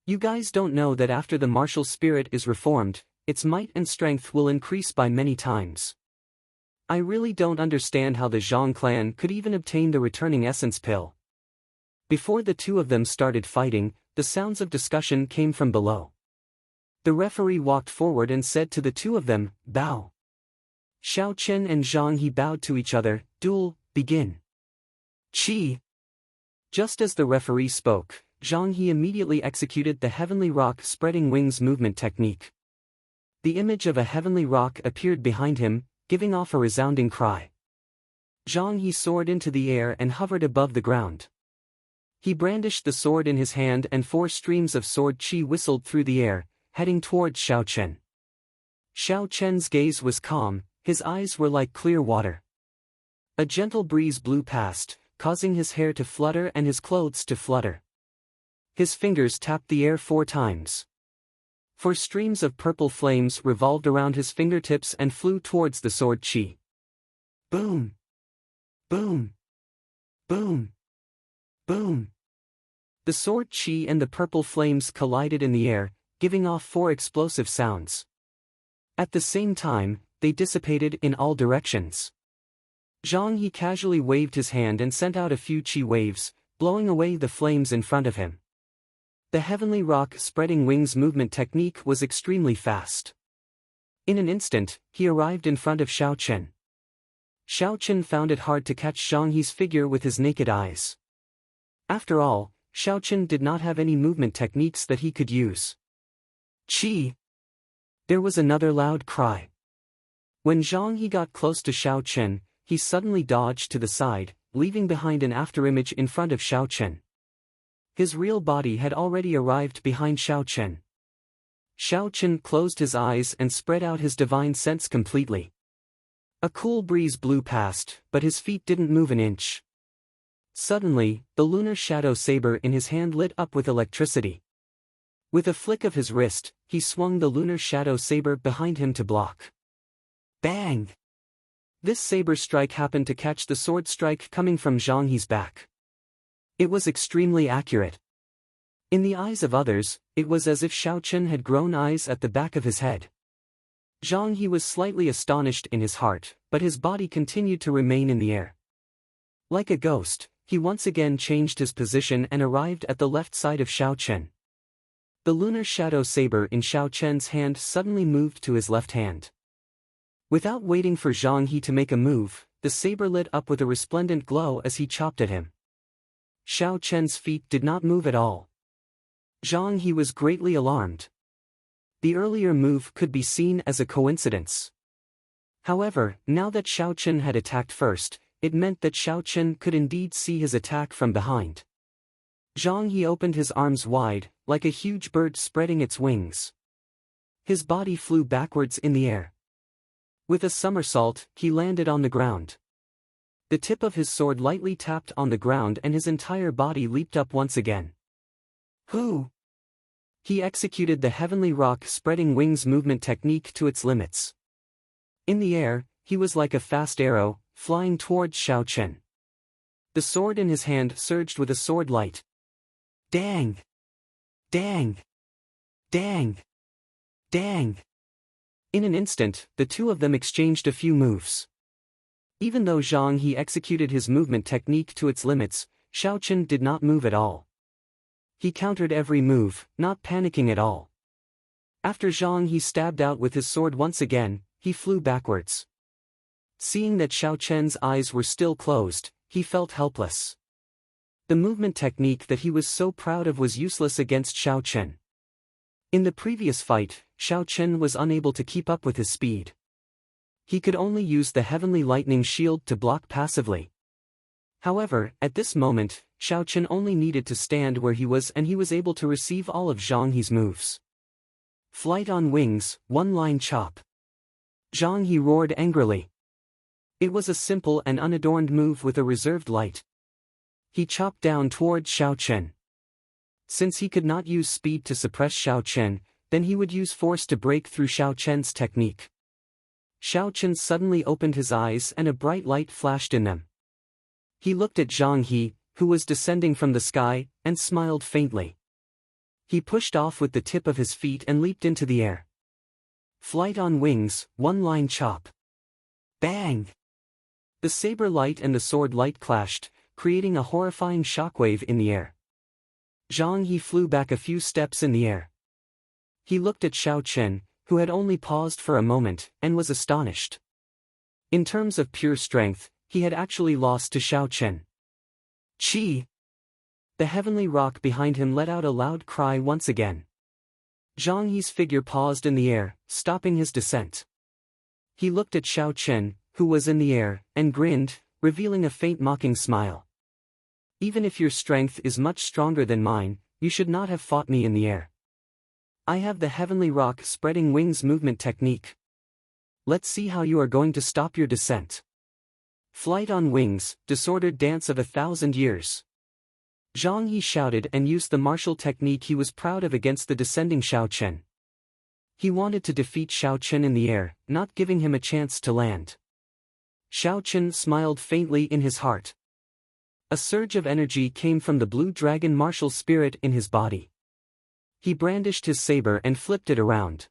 You guys don't know that after the martial spirit is reformed, its might and strength will increase by many times. I really don't understand how the Zhang clan could even obtain the returning essence pill. Before the two of them started fighting, the sounds of discussion came from below. The referee walked forward and said to the two of them, "Bow." Xiao Chen and Zhang He bowed to each other. "Duel, begin." Chi. Just as the referee spoke, Zhang He immediately executed the heavenly rock spreading wings movement technique. The image of a heavenly rock appeared behind him, giving off a resounding cry. Zhang He soared into the air and hovered above the ground. He brandished the sword in his hand and 4 streams of sword chi whistled through the air, heading towards Xiao Chen. Xiao Chen's gaze was calm, his eyes were like clear water. A gentle breeze blew past, causing his hair to flutter and his clothes to flutter. His fingers tapped the air 4 times. 4 streams of purple flames revolved around his fingertips and flew towards the sword chi. Boom! Boom! Boom! Boom! The sword chi and the purple flames collided in the air, giving off 4 explosive sounds. At the same time, they dissipated in all directions. Zhang He casually waved his hand and sent out a few chi waves, blowing away the flames in front of him. The heavenly rock spreading wings movement technique was extremely fast. In an instant, he arrived in front of Xiao Chen. Xiao Chen found it hard to catch Zhang He's figure with his naked eyes. After all, Xiao Chen did not have any movement techniques that he could use. Chi! There was another loud cry. When Zhang He got close to Xiao Chen, he suddenly dodged to the side, leaving behind an afterimage in front of Xiao Chen. His real body had already arrived behind Xiao Chen. Xiao Chen closed his eyes and spread out his divine sense completely. A cool breeze blew past, but his feet didn't move an inch. Suddenly, the lunar shadow saber in his hand lit up with electricity. With a flick of his wrist, he swung the lunar shadow saber behind him to block. Bang! This saber strike happened to catch the sword strike coming from Zhang He's back. It was extremely accurate. In the eyes of others, it was as if Xiao Chen had grown eyes at the back of his head. Zhang He was slightly astonished in his heart, but his body continued to remain in the air. Like a ghost, he once again changed his position and arrived at the left side of Xiao Chen. The lunar shadow saber in Xiao Chen's hand suddenly moved to his left hand. Without waiting for Zhang He to make a move, the saber lit up with a resplendent glow as he chopped at him. Xiao Chen's feet did not move at all. Zhang He was greatly alarmed. The earlier move could be seen as a coincidence. However, now that Xiao Chen had attacked first, it meant that Xiao Chen could indeed see his attack from behind. Zhang He opened his arms wide, like a huge bird spreading its wings. His body flew backwards in the air. With a somersault, he landed on the ground. The tip of his sword lightly tapped on the ground and his entire body leaped up once again. Whoo! He executed the heavenly rock spreading wings movement technique to its limits. In the air, he was like a fast arrow, flying towards Xiao Chen. The sword in his hand surged with a sword light. Dang! Dang! Dang! Dang! In an instant, the two of them exchanged a few moves. Even though Zhang He executed his movement technique to its limits, Xiao Chen did not move at all. He countered every move, not panicking at all. After Zhang He stabbed out with his sword once again, he flew backwards. Seeing that Xiao Chen's eyes were still closed, he felt helpless. The movement technique that he was so proud of was useless against Xiao Chen. In the previous fight, Xiao Chen was unable to keep up with his speed. He could only use the heavenly lightning shield to block passively. However, at this moment, Xiao Chen only needed to stand where he was and he was able to receive all of Zhang He's moves. Flight on wings, one-line chop. Zhang He roared angrily. It was a simple and unadorned move with a reserved light. He chopped down toward Xiao Chen. Since he could not use speed to suppress Xiao Chen, then he would use force to break through Xiao Chen's technique. Xiao Chen suddenly opened his eyes and a bright light flashed in them. He looked at Zhang He, who was descending from the sky, and smiled faintly. He pushed off with the tip of his feet and leaped into the air. Flight on wings, one-line chop. Bang! The saber light and the sword light clashed, creating a horrifying shockwave in the air. Zhang He flew back a few steps in the air. He looked at Xiao Chen, who had only paused for a moment, and was astonished. In terms of pure strength, he had actually lost to Xiao Chen. Chi! The heavenly rock behind him let out a loud cry once again. Zhang He's figure paused in the air, stopping his descent. He looked at Xiao Chen, who was in the air, and grinned, revealing a faint mocking smile. Even if your strength is much stronger than mine, you should not have fought me in the air. I have the heavenly rock spreading wings movement technique. Let's see how you are going to stop your descent. Flight on wings, disordered dance of 1,000 years. Zhang He shouted and used the martial technique he was proud of against the descending Xiao Chen. He wanted to defeat Xiao Chen in the air, not giving him a chance to land. Xiao Chen smiled faintly in his heart. A surge of energy came from the blue dragon martial spirit in his body. He brandished his saber and flipped it around.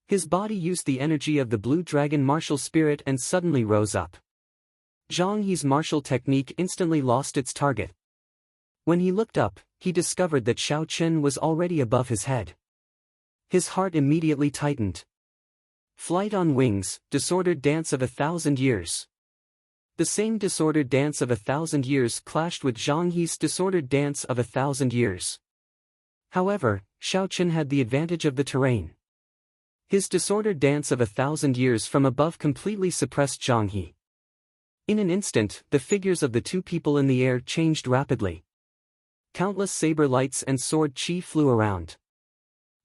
His body used the energy of the blue dragon martial spirit and suddenly rose up. Zhang He's martial technique instantly lost its target. When he looked up, he discovered that Xiao Chen was already above his head. His heart immediately tightened. Flight on wings, disordered dance of 1,000 years. The same disordered dance of 1,000 years clashed with Zhang He's disordered dance of 1,000 years. However, Xiao Chen had the advantage of the terrain. His disordered dance of 1,000 years from above completely suppressed Zhang He. In an instant, the figures of the two people in the air changed rapidly. Countless saber lights and sword chi flew around.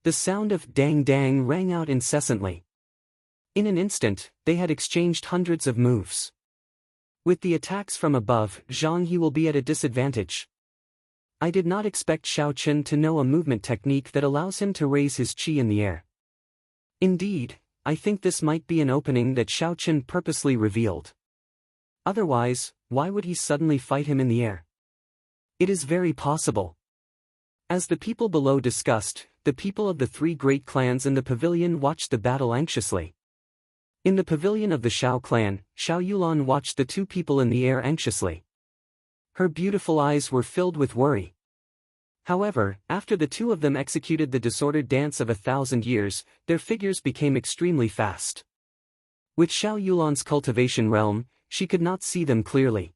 The sound of dang dang rang out incessantly. In an instant, they had exchanged hundreds of moves. With the attacks from above, Zhang He will be at a disadvantage. I did not expect Xiao Chen to know a movement technique that allows him to raise his chi in the air. Indeed, I think this might be an opening that Xiao Chen purposely revealed. Otherwise, why would he suddenly fight him in the air? It is very possible. As the people below discussed, the people of the three great clans in the pavilion watched the battle anxiously. In the pavilion of the Shao clan, Xiao Yulan watched the two people in the air anxiously. Her beautiful eyes were filled with worry. However, after the two of them executed the disordered dance of 1,000 years, their figures became extremely fast. With Xiao Yulan's cultivation realm, she could not see them clearly.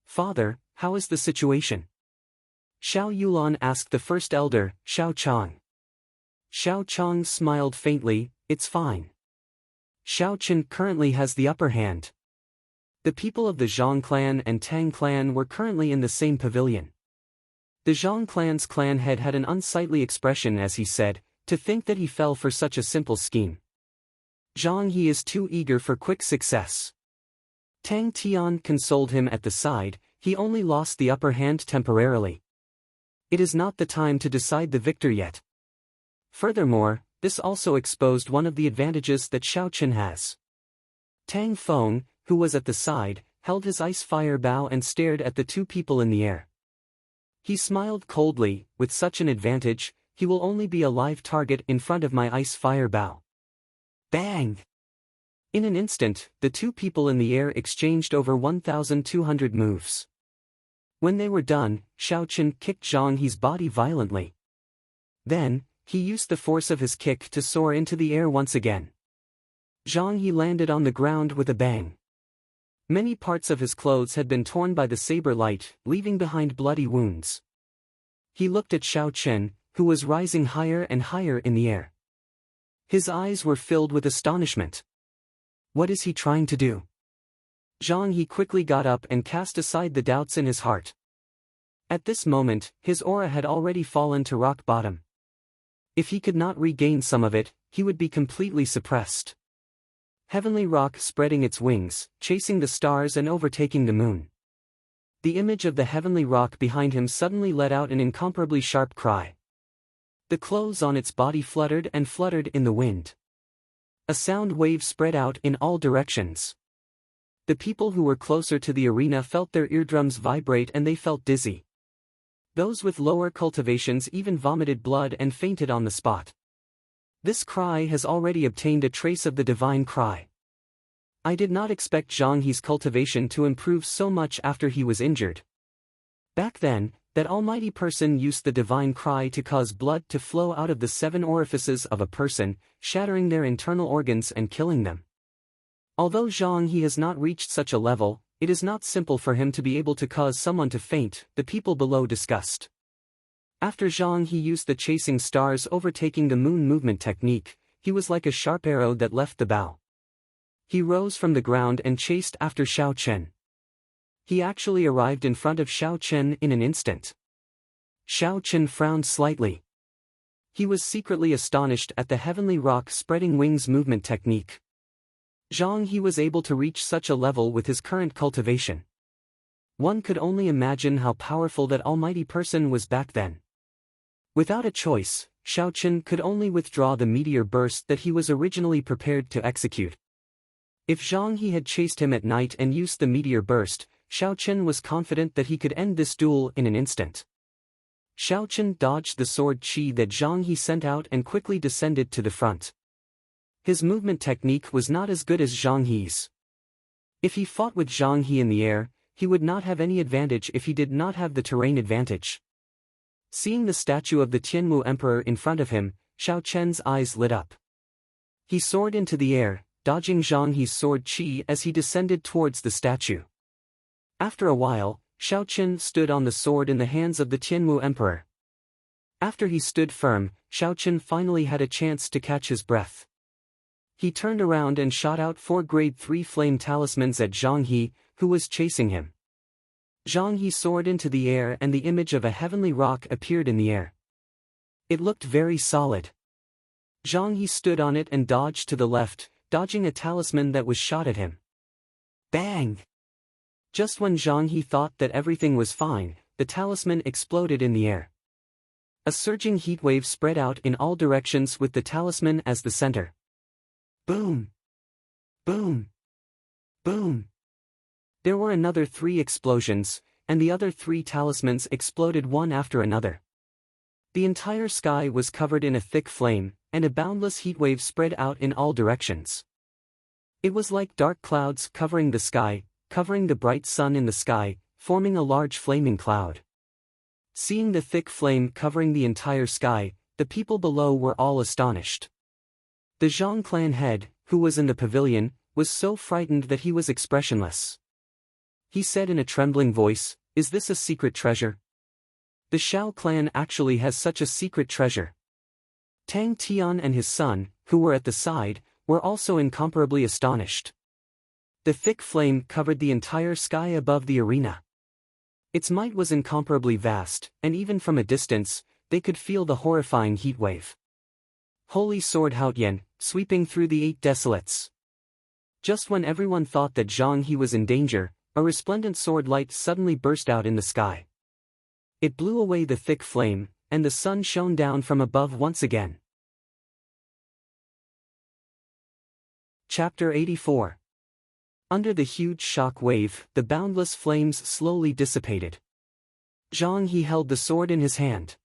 Father, how is the situation? Xiao Yulan asked the first elder, Xiao Chang. Xiao Chang smiled faintly, it's fine. Xiao Chen currently has the upper hand. The people of the Zhang clan and Tang clan were currently in the same pavilion. The Zhang clan's clan head had an unsightly expression as he said, to think that he fell for such a simple scheme. Zhang He is too eager for quick success. Tang Tian consoled him at the side, he only lost the upper hand temporarily. It is not the time to decide the victor yet. Furthermore, this also exposed one of the advantages that Xiao Chen has. Tang Feng, who was at the side, held his ice fire bow and stared at the two people in the air. He smiled coldly, with such an advantage, he will only be a live target in front of my ice fire bow. Bang! In an instant, the two people in the air exchanged over 1,200 moves. When they were done, Xiao Chen kicked Zhang He's body violently. Then, he used the force of his kick to soar into the air once again. Zhang He landed on the ground with a bang. Many parts of his clothes had been torn by the saber light, leaving behind bloody wounds. He looked at Xiao Chen, who was rising higher and higher in the air. His eyes were filled with astonishment. What is he trying to do? Zhang He quickly got up and cast aside the doubts in his heart. At this moment, his aura had already fallen to rock bottom. If he could not regain some of it, he would be completely suppressed. Heavenly rock spreading its wings, chasing the stars and overtaking the moon. The image of the heavenly rock behind him suddenly let out an incomparably sharp cry. The clothes on its body fluttered and fluttered in the wind. A sound wave spread out in all directions. The people who were closer to the arena felt their eardrums vibrate and they felt dizzy. Those with lower cultivations even vomited blood and fainted on the spot. This cry has already obtained a trace of the divine cry. I did not expect Zhang He's cultivation to improve so much after he was injured. Back then, that almighty person used the divine cry to cause blood to flow out of the 7 orifices of a person, shattering their internal organs and killing them. Although Zhang He has not reached such a level, it is not simple for him to be able to cause someone to faint, the people below discussed. After Zhang He used the chasing stars overtaking the moon movement technique, he was like a sharp arrow that left the bow. He rose from the ground and chased after Xiao Chen. He actually arrived in front of Xiao Chen in an instant. Xiao Chen frowned slightly. He was secretly astonished at the heavenly rock spreading wings movement technique. Zhang He was able to reach such a level with his current cultivation. One could only imagine how powerful that almighty person was back then. Without a choice, Xiao Chen could only withdraw the meteor burst that he was originally prepared to execute. If Zhang He had chased him at night and used the meteor burst, Xiao Chen was confident that he could end this duel in an instant. Xiao Chen dodged the sword qi that Zhang He sent out and quickly descended to the front. His movement technique was not as good as Zhang He's. If he fought with Zhang He in the air, he would not have any advantage if he did not have the terrain advantage. Seeing the statue of the Tianmu Emperor in front of him, Xiao Chen's eyes lit up. He soared into the air, dodging Zhang He's sword qi as he descended towards the statue. After a while, Xiao Chen stood on the sword in the hands of the Tianmu Emperor. After he stood firm, Xiao Chen finally had a chance to catch his breath. He turned around and shot out 4 grade 3 flame talismans at Zhang He, who was chasing him. Zhang He soared into the air and the image of a heavenly rock appeared in the air. It looked very solid. Zhang He stood on it and dodged to the left, dodging a talisman that was shot at him. Bang! Just when Zhang He thought that everything was fine, the talisman exploded in the air. A surging heatwave spread out in all directions with the talisman as the center. Boom! Boom! Boom! There were another 3 explosions, and the other 3 talismans exploded one after another. The entire sky was covered in a thick flame, and a boundless heatwave spread out in all directions. It was like dark clouds covering the sky, covering the bright sun in the sky, forming a large flaming cloud. Seeing the thick flame covering the entire sky, the people below were all astonished. The Zhang clan head, who was in the pavilion, was so frightened that he was expressionless. He said in a trembling voice, "Is this a secret treasure? The Shao clan actually has such a secret treasure." Tang Tian and his son, who were at the side, were also incomparably astonished. The thick flame covered the entire sky above the arena. Its might was incomparably vast, and even from a distance, they could feel the horrifying heatwave. Holy sword Haotian, sweeping through the 8 desolates. Just when everyone thought that Zhang He was in danger, a resplendent sword light suddenly burst out in the sky. It blew away the thick flame, and the sun shone down from above once again. Chapter 84. Under the huge shock wave, the boundless flames slowly dissipated. Zhang He held the sword in his hand.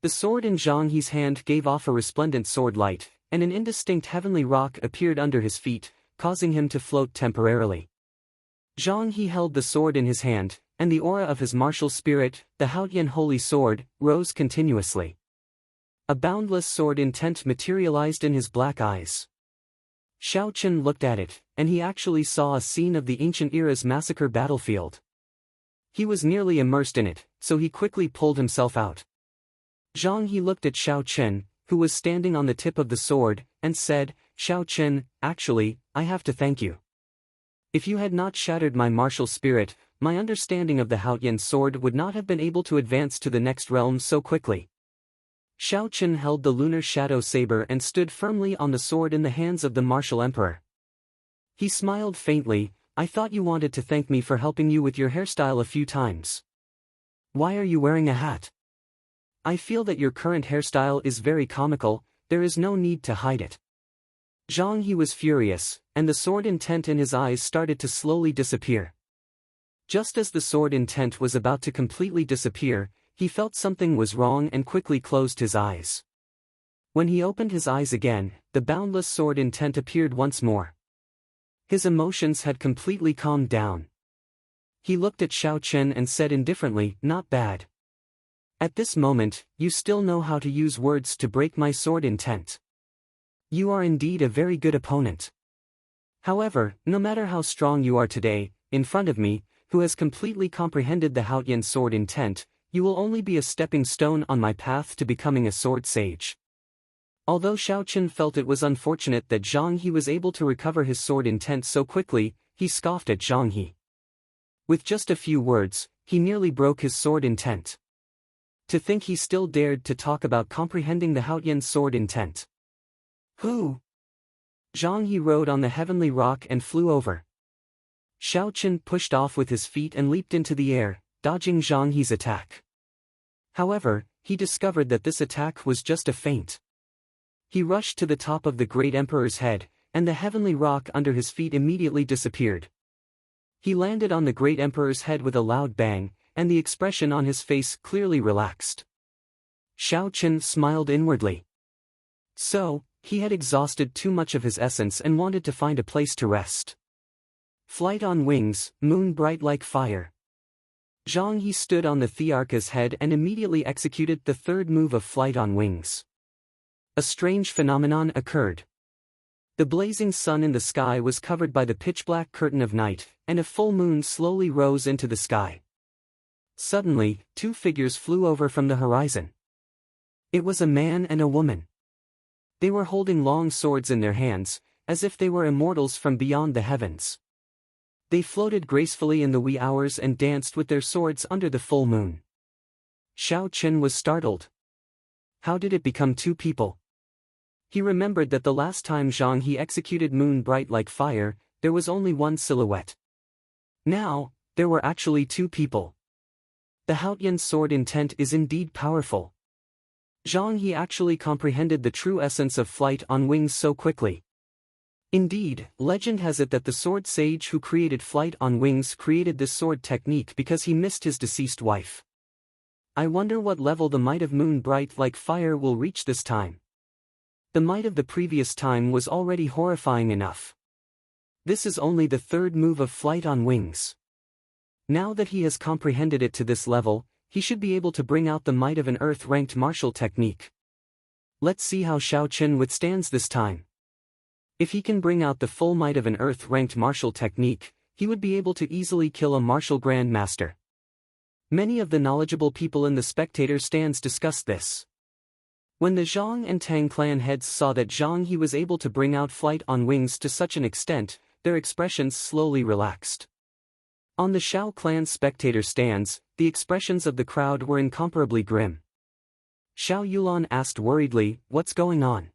The sword in Zhang He's hand gave off a resplendent sword light, and an indistinct heavenly rock appeared under his feet, causing him to float temporarily. Zhang He held the sword in his hand, and the aura of his martial spirit, the Haotian holy sword, rose continuously. A boundless sword intent materialized in his black eyes. Xiao Chen looked at it, and he actually saw a scene of the ancient era's massacre battlefield. He was nearly immersed in it, so he quickly pulled himself out. Zhang He looked at Xiao Chen, who was standing on the tip of the sword, and said, "Xiao Chen, actually, I have to thank you. If you had not shattered my martial spirit, my understanding of the Haotian sword would not have been able to advance to the next realm so quickly. Xiao Chen held the lunar shadow saber and stood firmly on the sword in the hands of the martial emperor. He smiled faintly. I thought you wanted to thank me for helping you with your hairstyle a few times. Why are you wearing a hat? I feel that your current hairstyle is very comical, there is no need to hide it. Zhang He was furious, and the sword intent in his eyes started to slowly disappear. Just as the sword intent was about to completely disappear, he felt something was wrong and quickly closed his eyes. When he opened his eyes again, the boundless sword intent appeared once more. His emotions had completely calmed down. He looked at Xiao Chen and said indifferently, "Not bad. At this moment, you still know how to use words to break my sword intent. You are indeed a very good opponent. However, no matter how strong you are today, in front of me, who has completely comprehended the Haotian sword intent, you will only be a stepping stone on my path to becoming a sword sage." Although Xiao Chen felt it was unfortunate that Zhang He was able to recover his sword intent so quickly, he scoffed at Zhang He. With just a few words, he nearly broke his sword intent. To think he still dared to talk about comprehending the Haotian sword intent. Who? Zhang He rode on the heavenly rock and flew over. Xiao Chen pushed off with his feet and leaped into the air, dodging Zhang He's attack. However, he discovered that this attack was just a feint. He rushed to the top of the great emperor's head, and the heavenly rock under his feet immediately disappeared. He landed on the great emperor's head with a loud bang, and the expression on his face clearly relaxed. Xiao Chen smiled inwardly. So, he had exhausted too much of his essence and wanted to find a place to rest. Flight on wings, moon bright like fire. Zhang He stood on the Thearcha's head and immediately executed the third move of flight on wings. A strange phenomenon occurred. The blazing sun in the sky was covered by the pitch-black curtain of night, and a full moon slowly rose into the sky. Suddenly, two figures flew over from the horizon. It was a man and a woman. They were holding long swords in their hands, as if they were immortals from beyond the heavens. They floated gracefully in the wee hours and danced with their swords under the full moon. Xiao Chen was startled. How did it become two people? He remembered that the last time Zhang He executed moon bright like fire, there was only one silhouette. Now, there were actually two people. The Haotian sword intent is indeed powerful. Zhang He actually comprehended the true essence of flight on wings so quickly. Indeed, legend has it that the sword sage who created flight on wings created this sword technique because he missed his deceased wife. I wonder what level the might of moon bright like fire will reach this time. The might of the previous time was already horrifying enough. This is only the third move of flight on wings. Now that he has comprehended it to this level, he should be able to bring out the might of an earth-ranked martial technique. Let's see how Xiao Chen withstands this time. If he can bring out the full might of an earth-ranked martial technique, he would be able to easily kill a martial grandmaster. Many of the knowledgeable people in the spectator stands discussed this. When the Zhang and Tang clan heads saw that Zhang He was able to bring out flight on wings to such an extent, their expressions slowly relaxed. On the Shao clan spectator stands, the expressions of the crowd were incomparably grim. Xiao Yulan asked worriedly, "What's going on?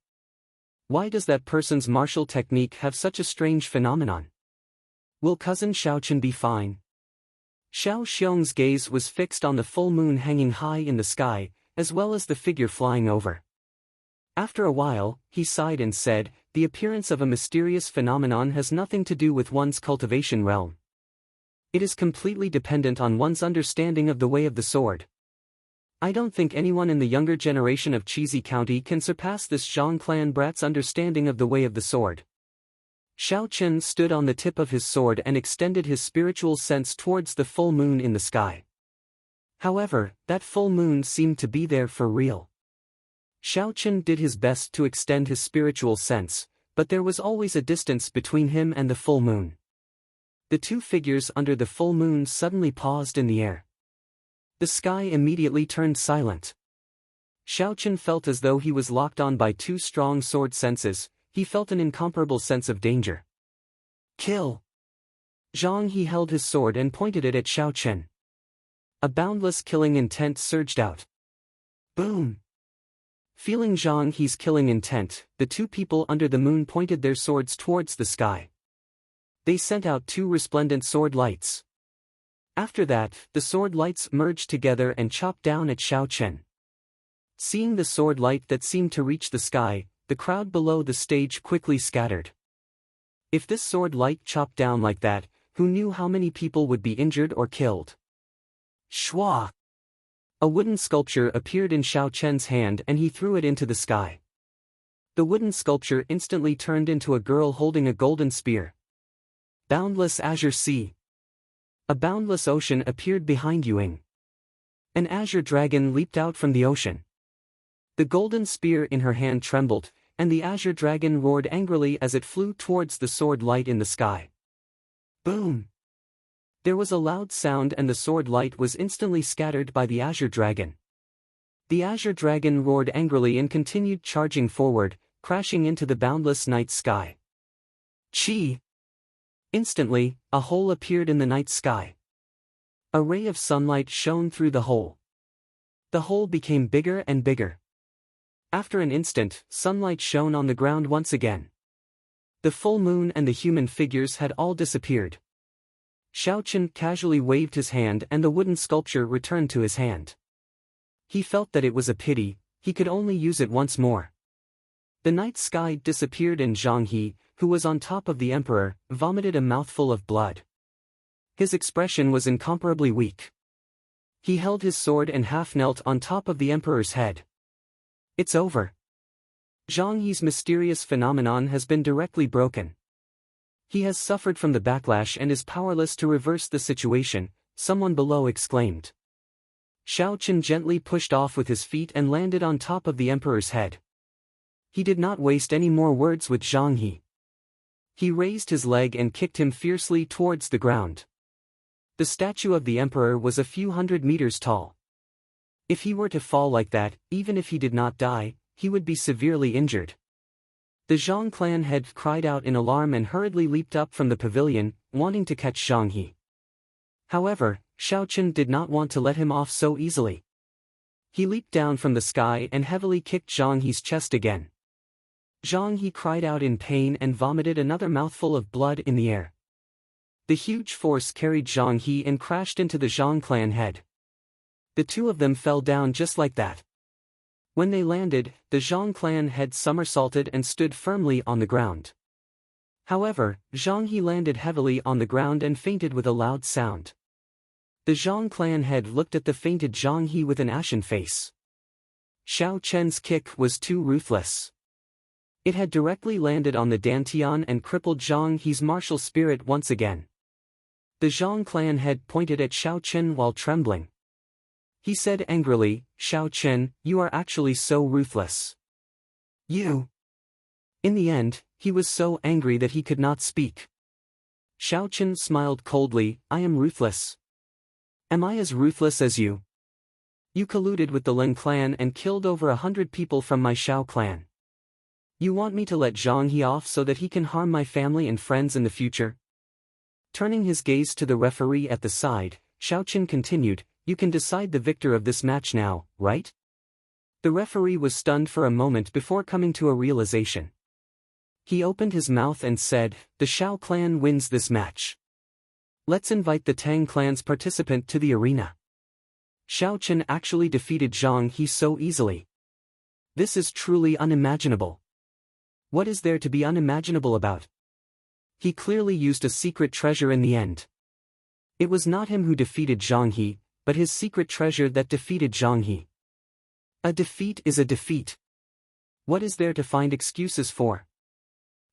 Why does that person's martial technique have such a strange phenomenon? Will cousin Xiao Chen be fine?" Xiao Xiong's gaze was fixed on the full moon hanging high in the sky, as well as the figure flying over. After a while, he sighed and said, "The appearance of a mysterious phenomenon has nothing to do with one's cultivation realm. It is completely dependent on one's understanding of the way of the sword. I don't think anyone in the younger generation of Chizi County can surpass this Zhang clan brat's understanding of the way of the sword." Xiao Chen stood on the tip of his sword and extended his spiritual sense towards the full moon in the sky. However, that full moon seemed to be there for real. Xiao Chen did his best to extend his spiritual sense, but there was always a distance between him and the full moon. The two figures under the full moon suddenly paused in the air. The sky immediately turned silent. Xiao Chen felt as though he was locked on by two strong sword senses. He felt an incomparable sense of danger. Kill! Zhang He held his sword and pointed it at Xiao Chen. A boundless killing intent surged out. Boom! Feeling Zhang He's killing intent, the two people under the moon pointed their swords towards the sky. They sent out two resplendent sword lights. After that, the sword lights merged together and chopped down at Xiao Chen. Seeing the sword light that seemed to reach the sky, the crowd below the stage quickly scattered. If this sword light chopped down like that, who knew how many people would be injured or killed? Shwa! A wooden sculpture appeared in Xiao Chen's hand and he threw it into the sky. The wooden sculpture instantly turned into a girl holding a golden spear. Boundless azure sea. A boundless ocean appeared behind Yuing. An azure dragon leaped out from the ocean. The golden spear in her hand trembled, and the azure dragon roared angrily as it flew towards the sword light in the sky. Boom! There was a loud sound and the sword light was instantly scattered by the azure dragon. The azure dragon roared angrily and continued charging forward, crashing into the boundless night sky. Chi! Instantly, a hole appeared in the night sky. A ray of sunlight shone through the hole. The hole became bigger and bigger. After an instant, sunlight shone on the ground once again. The full moon and the human figures had all disappeared. Xiao Chen casually waved his hand and the wooden sculpture returned to his hand. He felt that it was a pity, he could only use it once more. The night sky disappeared and Zhang He, who was on top of the emperor, vomited a mouthful of blood. His expression was incomparably weak. He held his sword and half knelt on top of the emperor's head. It's over. Zhang He's mysterious phenomenon has been directly broken. He has suffered from the backlash and is powerless to reverse the situation, someone below exclaimed. Xiao Chen gently pushed off with his feet and landed on top of the emperor's head. He did not waste any more words with Zhang He. He raised his leg and kicked him fiercely towards the ground. The statue of the emperor was a few hundred meters tall. If he were to fall like that, even if he did not die, he would be severely injured. The Zhang clan head cried out in alarm and hurriedly leaped up from the pavilion, wanting to catch Zhang He. However, Xiao Chen did not want to let him off so easily. He leaped down from the sky and heavily kicked Zhang He's chest again. Zhang He cried out in pain and vomited another mouthful of blood in the air. The huge force carried Zhang He and crashed into the Zhang clan head. The two of them fell down just like that. When they landed, the Zhang clan head somersaulted and stood firmly on the ground. However, Zhang He landed heavily on the ground and fainted with a loud sound. The Zhang clan head looked at the fainted Zhang He with an ashen face. Xiao Chen's kick was too ruthless. It had directly landed on the dantian and crippled Zhang He's martial spirit once again. The Zhang clan head pointed at Xiao Chen while trembling. He said angrily, "Xiao Chen, you are actually so ruthless. You." In the end, he was so angry that he could not speak. Xiao Chen smiled coldly, "I am ruthless. Am I as ruthless as you? You colluded with the Lin clan and killed over 100 people from my Xiao clan. You want me to let Zhang He off so that he can harm my family and friends in the future?" Turning his gaze to the referee at the side, Xiao Chen continued, "You can decide the victor of this match now, right?" The referee was stunned for a moment before coming to a realization. He opened his mouth and said, "The Xiao clan wins this match. Let's invite the Tang clan's participant to the arena." Xiao Chen actually defeated Zhang He so easily. This is truly unimaginable. What is there to be unimaginable about? He clearly used a secret treasure in the end. It was not him who defeated Zhang He, but his secret treasure that defeated Zhang He. A defeat is a defeat. What is there to find excuses for?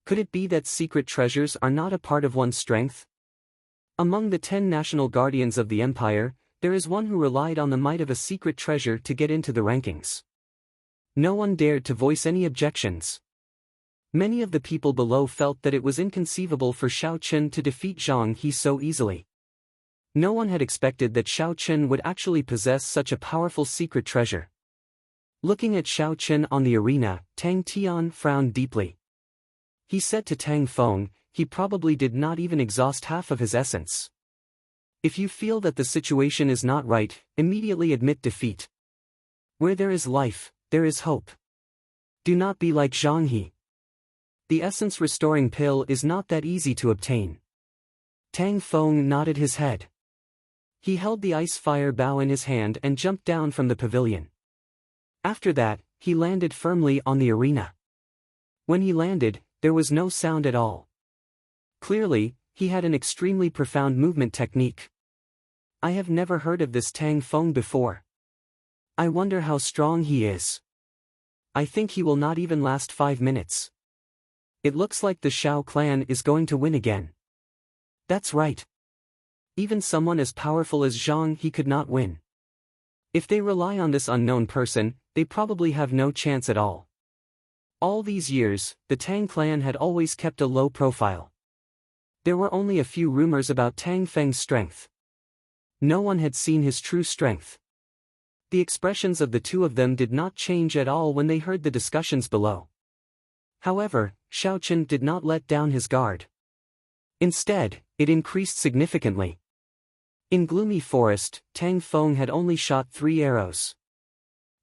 Could it be that secret treasures are not a part of one's strength? Among the 10 national guardians of the empire, there is one who relied on the might of a secret treasure to get into the rankings. No one dared to voice any objections. Many of the people below felt that it was inconceivable for Xiao Chen to defeat Zhang He so easily. No one had expected that Xiao Chen would actually possess such a powerful secret treasure. Looking at Xiao Chen on the arena, Tang Tian frowned deeply. He said to Tang Feng, he probably did not even exhaust half of his essence. If you feel that the situation is not right, immediately admit defeat. Where there is life, there is hope. Do not be like Zhang He. The essence-restoring pill is not that easy to obtain. Tang Feng nodded his head. He held the ice fire bow in his hand and jumped down from the pavilion. After that, he landed firmly on the arena. When he landed, there was no sound at all. Clearly, he had an extremely profound movement technique. I have never heard of this Tang Feng before. I wonder how strong he is. I think he will not even last 5 minutes. It looks like the Shao clan is going to win again. That's right. Even someone as powerful as Zhang He could not win. If they rely on this unknown person, they probably have no chance at all. All these years, the Tang clan had always kept a low profile. There were only a few rumors about Tang Feng's strength. No one had seen his true strength. The expressions of the two of them did not change at all when they heard the discussions below. However, Xiaochen did not let down his guard. Instead, it increased significantly. In Gloomy Forest, Tang Feng had only shot 3 arrows.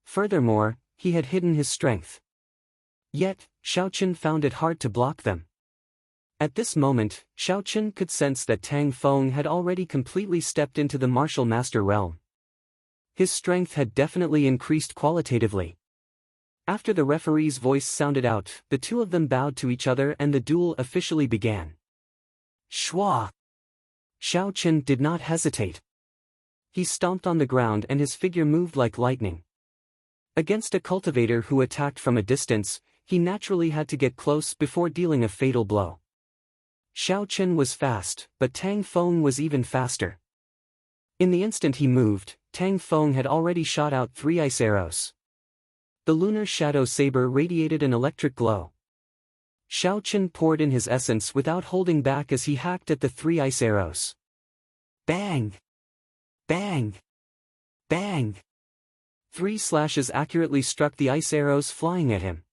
Furthermore, he had hidden his strength. Yet, Xiaochen found it hard to block them. At this moment, Xiaochen could sense that Tang Feng had already completely stepped into the martial master realm. His strength had definitely increased qualitatively. After the referee's voice sounded out, the two of them bowed to each other and the duel officially began. Shua! Xiaochen did not hesitate. He stomped on the ground and his figure moved like lightning. Against a cultivator who attacked from a distance, he naturally had to get close before dealing a fatal blow. Xiaochen was fast, but Tang Feng was even faster. In the instant he moved, Tang Feng had already shot out 3 ice arrows. The lunar shadow saber radiated an electric glow. Xiaochen poured in his essence without holding back as he hacked at the 3 ice arrows. Bang! Bang! Bang! 3 slashes accurately struck the ice arrows flying at him.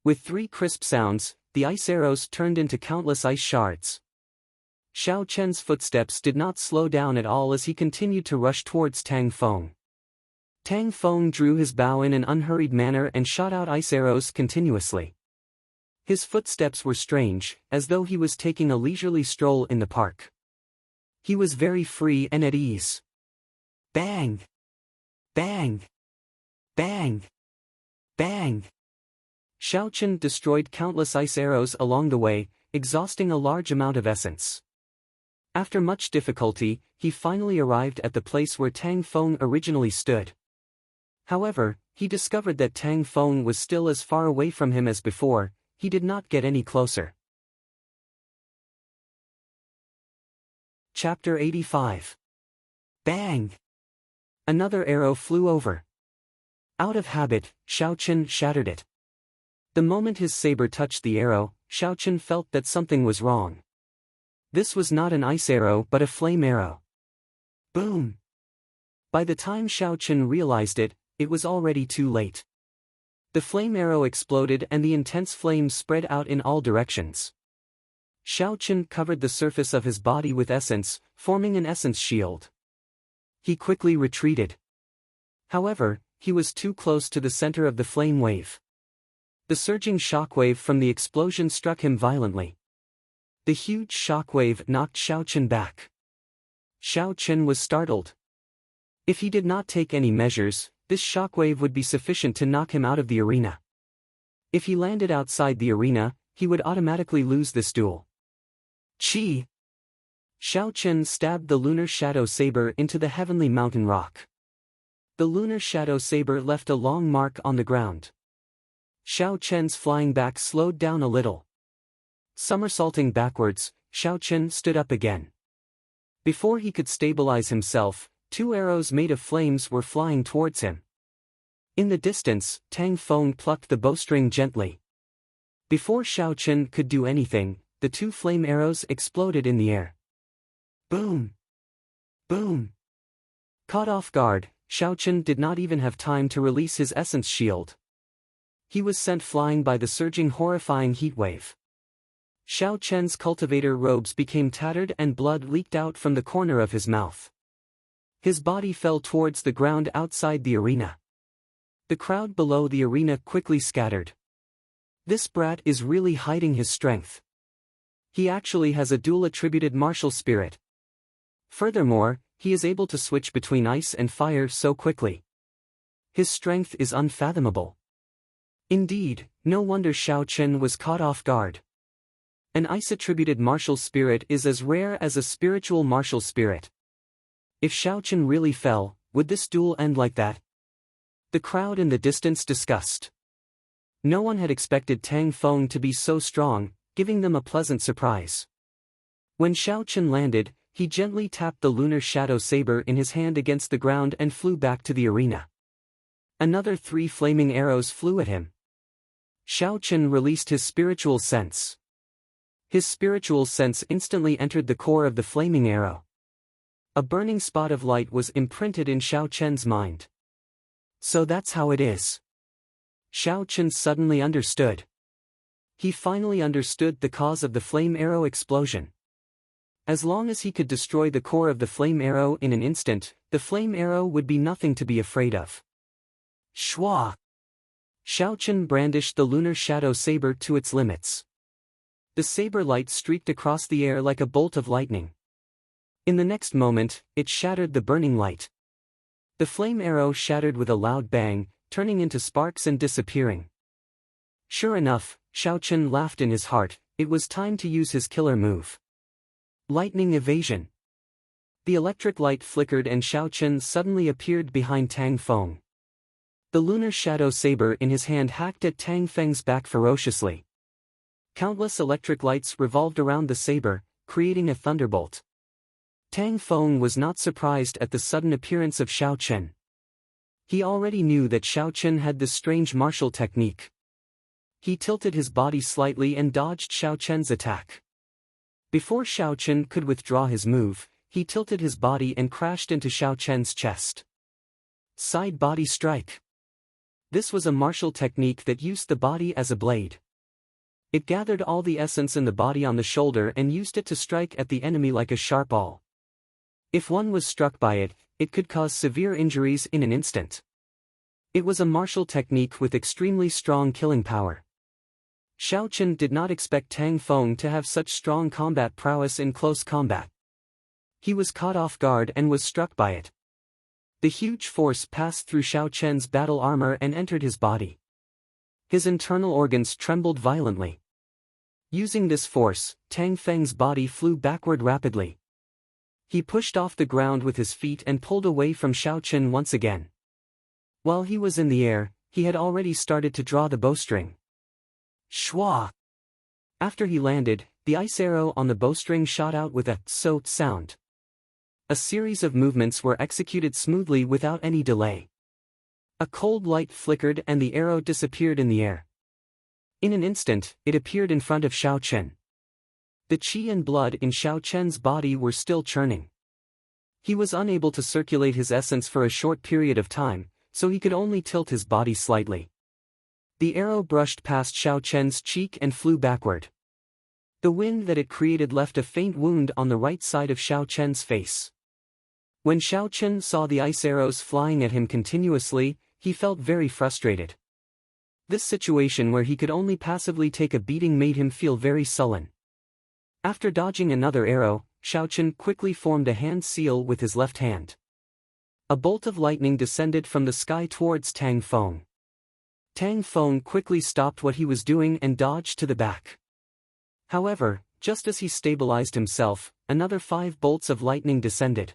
With 3 crisp sounds, the ice arrows turned into countless ice shards. Xiaochen's footsteps did not slow down at all as he continued to rush towards Tang Feng. Tang Feng drew his bow in an unhurried manner and shot out ice arrows continuously. His footsteps were strange, as though he was taking a leisurely stroll in the park. He was very free and at ease. Bang! Bang! Bang! Bang! Xiaochen destroyed countless ice arrows along the way, exhausting a large amount of essence. After much difficulty, he finally arrived at the place where Tang Feng originally stood. However, he discovered that Tang Feng was still as far away from him as before. He did not get any closer. Chapter 85. Bang! Another arrow flew over. Out of habit, Xiaochen shattered it. The moment his saber touched the arrow, Xiaochen felt that something was wrong. This was not an ice arrow but a flame arrow. Boom! By the time Xiaochen realized it, it was already too late. The flame arrow exploded and the intense flames spread out in all directions. Xiaochen covered the surface of his body with essence, forming an essence shield. He quickly retreated. However, he was too close to the center of the flame wave. The surging shockwave from the explosion struck him violently. The huge shockwave knocked Xiaochen back. Xiaochen was startled. If he did not take any measures, this shockwave would be sufficient to knock him out of the arena. If he landed outside the arena, he would automatically lose this duel. Chi! Xiaochen stabbed the lunar shadow saber into the heavenly mountain rock. The lunar shadow saber left a long mark on the ground. Xiaochen's flying back slowed down a little. Somersaulting backwards, Xiaochen stood up again. Before he could stabilize himself, 2 arrows made of flames were flying towards him. In the distance, Tang Feng plucked the bowstring gently. Before Xiaochen could do anything, the 2 flame arrows exploded in the air. Boom! Boom! Caught off guard, Xiaochen did not even have time to release his essence shield. He was sent flying by the surging horrifying heat wave. Xiao Chen's cultivator robes became tattered and blood leaked out from the corner of his mouth. His body fell towards the ground outside the arena. The crowd below the arena quickly scattered. This brat is really hiding his strength. He actually has a dual-attributed martial spirit. Furthermore, he is able to switch between ice and fire so quickly. His strength is unfathomable. Indeed, no wonder Xiao Chen was caught off guard. An ice-attributed martial spirit is as rare as a spiritual martial spirit. If Xiao Chen really fell, would this duel end like that? The crowd in the distance discussed. No one had expected Tang Feng to be so strong, giving them a pleasant surprise. When Xiao Chen landed, he gently tapped the lunar shadow saber in his hand against the ground and flew back to the arena. Another 3 flaming arrows flew at him. Xiao Chen released his spiritual sense. His spiritual sense instantly entered the core of the flaming arrow. A burning spot of light was imprinted in Xiao Chen's mind. So that's how it is. Xiao Chen suddenly understood. He finally understood the cause of the flame arrow explosion. As long as he could destroy the core of the flame arrow in an instant, the flame arrow would be nothing to be afraid of. Shwa! Xiao Chen brandished the lunar shadow saber to its limits. The saber light streaked across the air like a bolt of lightning. In the next moment, it shattered the burning light. The flame arrow shattered with a loud bang, turning into sparks and disappearing. Sure enough, Xiao Chen laughed in his heart. It was time to use his killer move. Lightning evasion. The electric light flickered and Xiao Chen suddenly appeared behind Tang Feng. The lunar shadow saber in his hand hacked at Tang Feng's back ferociously. Countless electric lights revolved around the saber, creating a thunderbolt. Tang Feng was not surprised at the sudden appearance of Xiao Chen. He already knew that Xiao Chen had this strange martial technique. He tilted his body slightly and dodged Xiao Chen's attack. Before Xiao Chen could withdraw his move, he tilted his body and crashed into Xiao Chen's chest. Side body strike. This was a martial technique that used the body as a blade. It gathered all the essence in the body on the shoulder and used it to strike at the enemy like a sharp awl. If one was struck by it, it could cause severe injuries in an instant. It was a martial technique with extremely strong killing power. Xiao Chen did not expect Tang Feng to have such strong combat prowess in close combat. He was caught off guard and was struck by it. The huge force passed through Xiao Chen's battle armor and entered his body. His internal organs trembled violently. Using this force, Tang Feng's body flew backward rapidly. He pushed off the ground with his feet and pulled away from Xiao Chen once again. While he was in the air, he had already started to draw the bowstring. Shwa! After he landed, the ice arrow on the bowstring shot out with a so sound. A series of movements were executed smoothly without any delay. A cold light flickered and the arrow disappeared in the air. In an instant, it appeared in front of Xiao Chen. The qi and blood in Xiao Chen's body were still churning. He was unable to circulate his essence for a short period of time, so he could only tilt his body slightly. The arrow brushed past Xiao Chen's cheek and flew backward. The wind that it created left a faint wound on the right side of Xiao Chen's face. When Xiao Chen saw the ice arrows flying at him continuously, he felt very frustrated. This situation where he could only passively take a beating made him feel very sullen. After dodging another arrow, Xiao Chen quickly formed a hand seal with his left hand. A bolt of lightning descended from the sky towards Tang Feng. Tang Feng quickly stopped what he was doing and dodged to the back. However, just as he stabilized himself, another 5 bolts of lightning descended.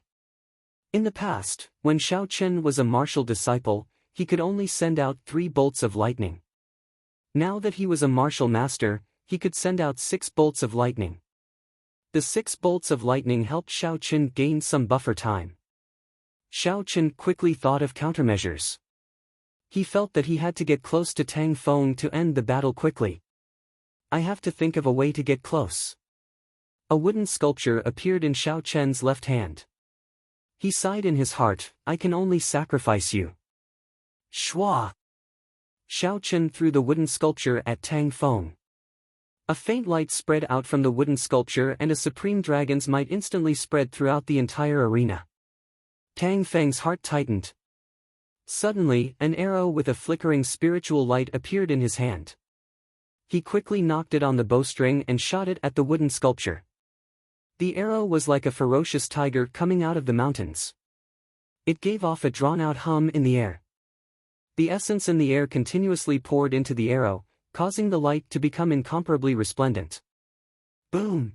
In the past, when Xiao Chen was a martial disciple, he could only send out 3 bolts of lightning. Now that he was a martial master, he could send out 6 bolts of lightning. The 6 bolts of lightning helped Xiao Chen gain some buffer time. Xiao Chen quickly thought of countermeasures. He felt that he had to get close to Tang Feng to end the battle quickly. I have to think of a way to get close. A wooden sculpture appeared in Xiao Chen's left hand. He sighed in his heart, I can only sacrifice you. Shwa! Xiao Chen threw the wooden sculpture at Tang Feng. A faint light spread out from the wooden sculpture and a supreme dragon's might instantly spread throughout the entire arena. Tang Feng's heart tightened. Suddenly, an arrow with a flickering spiritual light appeared in his hand. He quickly knocked it on the bowstring and shot it at the wooden sculpture. The arrow was like a ferocious tiger coming out of the mountains. It gave off a drawn-out hum in the air. The essence in the air continuously poured into the arrow, causing the light to become incomparably resplendent. Boom!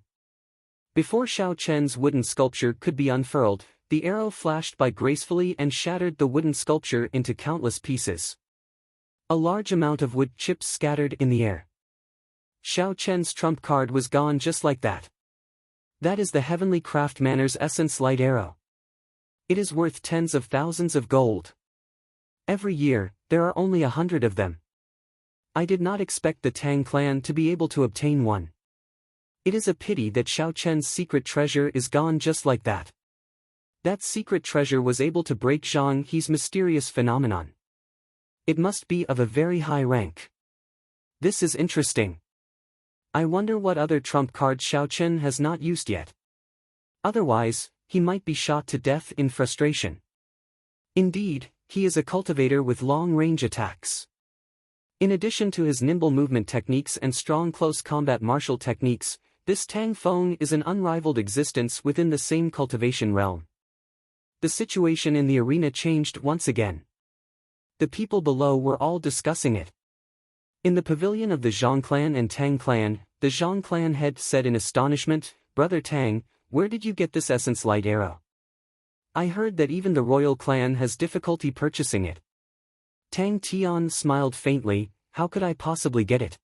Before Xiao Chen's wooden sculpture could be unfurled, the arrow flashed by gracefully and shattered the wooden sculpture into countless pieces. A large amount of wood chips scattered in the air. Xiao Chen's trump card was gone just like that. That is the Heavenly Craftmaner's Essence Light Arrow. It is worth tens of thousands of gold. Every year, there are only 100 of them. I did not expect the Tang clan to be able to obtain one. It is a pity that Xiao Chen's secret treasure is gone just like that. That secret treasure was able to break Zhang He's mysterious phenomenon. It must be of a very high rank. This is interesting. I wonder what other trump card Xiao Chen has not used yet. Otherwise, he might be shot to death in frustration. Indeed, he is a cultivator with long-range attacks. In addition to his nimble movement techniques and strong close combat martial techniques, this Tang Feng is an unrivaled existence within the same cultivation realm. The situation in the arena changed once again. The people below were all discussing it. In the pavilion of the Zhang clan and Tang clan, the Zhang clan head said in astonishment, "Brother Tang, where did you get this essence light arrow? I heard that even the royal clan has difficulty purchasing it." Tang Tian smiled faintly, "How could I possibly get it?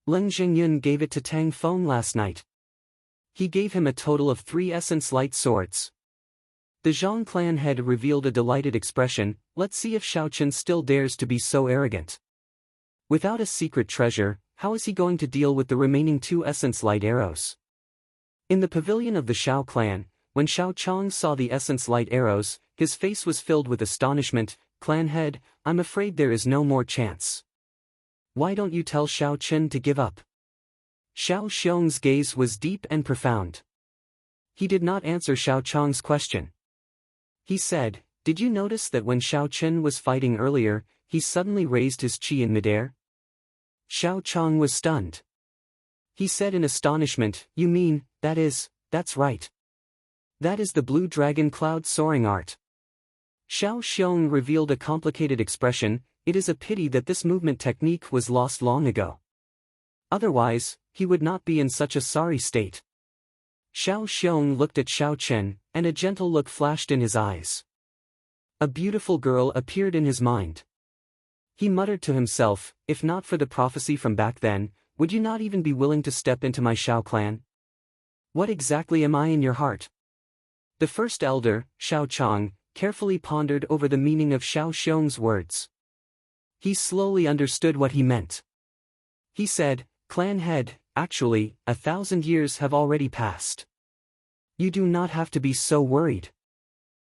Leng Zhengyun gave it to Tang Feng last night. He gave him a total of 3 essence light swords." The Zhang clan head revealed a delighted expression. Let's see if Xiao Chen still dares to be so arrogant. Without a secret treasure, how is he going to deal with the remaining 2 essence light arrows? In the pavilion of the Xiao clan, when Xiao Chang saw the essence light arrows, his face was filled with astonishment. "Clan head, I'm afraid there is no more chance. Why don't you tell Xiao Chen to give up?" Xiao Xiong's gaze was deep and profound. He did not answer Xiao Chang's question. He said, "Did you notice that when Xiao Chen was fighting earlier, he suddenly raised his qi in midair?" Xiao Chang was stunned. He said in astonishment, "You mean, that's right. That is the blue dragon cloud soaring art." Xiao Xiong revealed a complicated expression. It is a pity that this movement technique was lost long ago. Otherwise, he would not be in such a sorry state. Xiao Xiong looked at Xiao Chen, and a gentle look flashed in his eyes. A beautiful girl appeared in his mind. He muttered to himself, "If not for the prophecy from back then, would you not even be willing to step into my Xiao clan? What exactly am I in your heart?" The first elder, Xiao Chang, carefully pondered over the meaning of Xiao Xiong's words. He slowly understood what he meant. He said, "Clan head, actually, 1,000 years have already passed. You do not have to be so worried.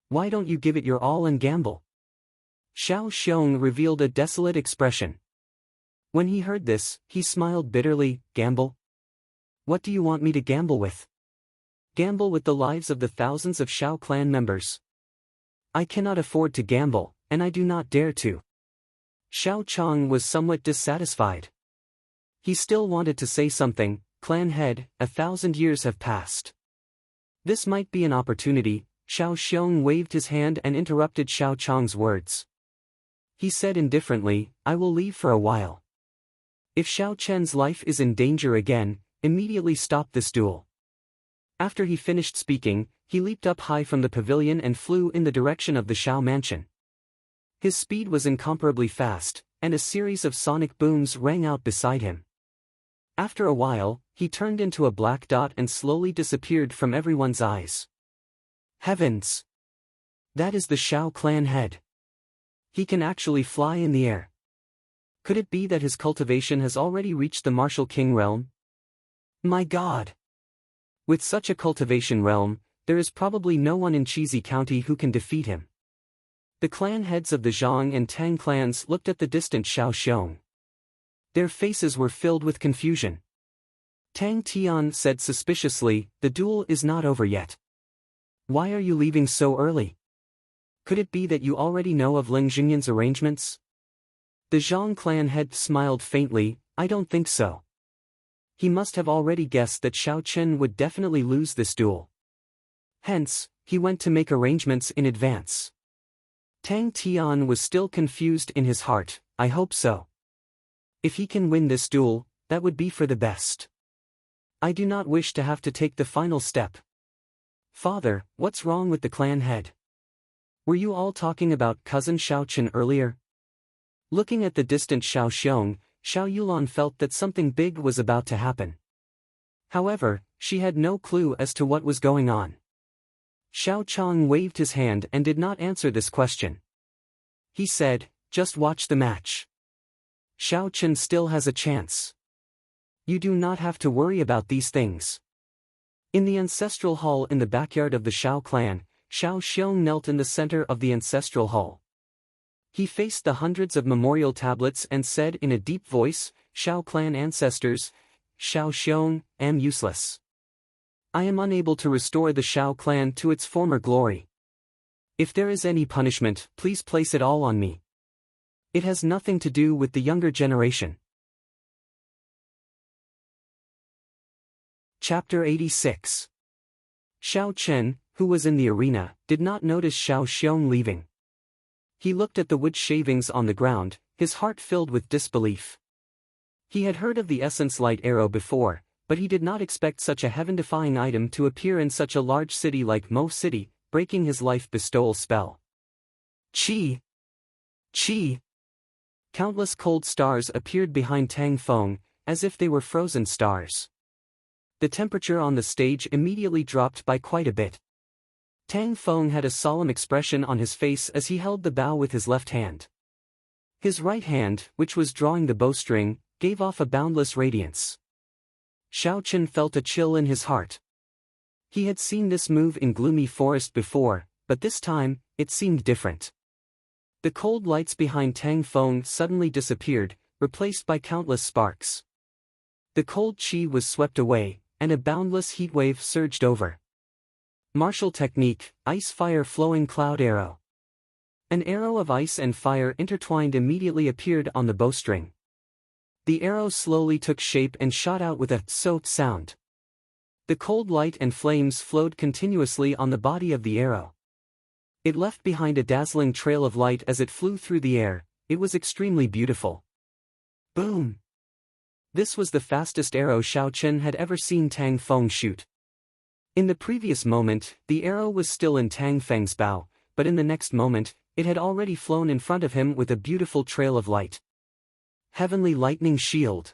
Why don't you give it your all and gamble?" Xiao Xiong revealed a desolate expression. When he heard this, he smiled bitterly. "Gamble? What do you want me to gamble with? Gamble with the lives of the thousands of Xiao clan members? I cannot afford to gamble, and I do not dare to." Xiao Chang was somewhat dissatisfied. He still wanted to say something. "Clan head, 1,000 years have passed. This might be an opportunity." Xiao Xiong waved his hand and interrupted Xiao Chang's words. He said indifferently, "I will leave for a while. If Xiao Chen's life is in danger again, immediately stop this duel." After he finished speaking, he leaped up high from the pavilion and flew in the direction of the Xiao mansion. His speed was incomparably fast, and a series of sonic booms rang out beside him. After a while, he turned into a black dot and slowly disappeared from everyone's eyes. Heavens! That is the Xiao clan head. He can actually fly in the air. Could it be that his cultivation has already reached the martial king realm? My God! With such a cultivation realm, there is probably no one in Chizi County who can defeat him. The clan heads of the Zhang and Tang clans looked at the distant Xiao Xiong. Their faces were filled with confusion. Tang Tian said suspiciously, the duel is not over yet. Why are you leaving so early? Could it be that you already know of Ling Jingyan's arrangements? The Zhang clan head smiled faintly, I don't think so. He must have already guessed that Xiao Chen would definitely lose this duel. Hence, he went to make arrangements in advance. Tang Tian was still confused in his heart, I hope so. If he can win this duel, that would be for the best. I do not wish to have to take the final step. Father, what's wrong with the clan head? Were you all talking about cousin Xiao Chen earlier? Looking at the distant Xiao Xiong, Xiao Yulan felt that something big was about to happen. However, she had no clue as to what was going on. Xiao Chang waved his hand and did not answer this question. He said, just watch the match. Xiao Chen still has a chance. You do not have to worry about these things. In the ancestral hall in the backyard of the Xiao clan, Xiao Xiong knelt in the center of the ancestral hall. He faced the hundreds of memorial tablets and said in a deep voice, Xiao clan ancestors, Xiao Xiong, am useless. I am unable to restore the Xiao clan to its former glory. If there is any punishment, please place it all on me. It has nothing to do with the younger generation. Chapter 86. Xiao Chen, who was in the arena, did not notice Xiao Xiong leaving. He looked at the wood shavings on the ground, his heart filled with disbelief. He had heard of the essence light arrow before, but he did not expect such a heaven-defying item to appear in such a large city like Mo City, breaking his life bestowal spell. Chi! Chi! Countless cold stars appeared behind Tang Feng, as if they were frozen stars. The temperature on the stage immediately dropped by quite a bit. Tang Feng had a solemn expression on his face as he held the bow with his left hand. His right hand, which was drawing the bowstring, gave off a boundless radiance. Xiao Chen felt a chill in his heart. He had seen this move in Gloomy Forest before, but this time, it seemed different. The cold lights behind Tang Feng suddenly disappeared, replaced by countless sparks. The cold chi was swept away, and a boundless heatwave surged over. Martial technique, ice fire flowing cloud arrow. An arrow of ice and fire intertwined immediately appeared on the bowstring. The arrow slowly took shape and shot out with a "so" sound. The cold light and flames flowed continuously on the body of the arrow. It left behind a dazzling trail of light as it flew through the air. It was extremely beautiful. Boom! This was the fastest arrow Xiao Chen had ever seen Tang Feng shoot. In the previous moment, the arrow was still in Tang Feng's bow, but in the next moment, it had already flown in front of him with a beautiful trail of light. Heavenly Lightning Shield.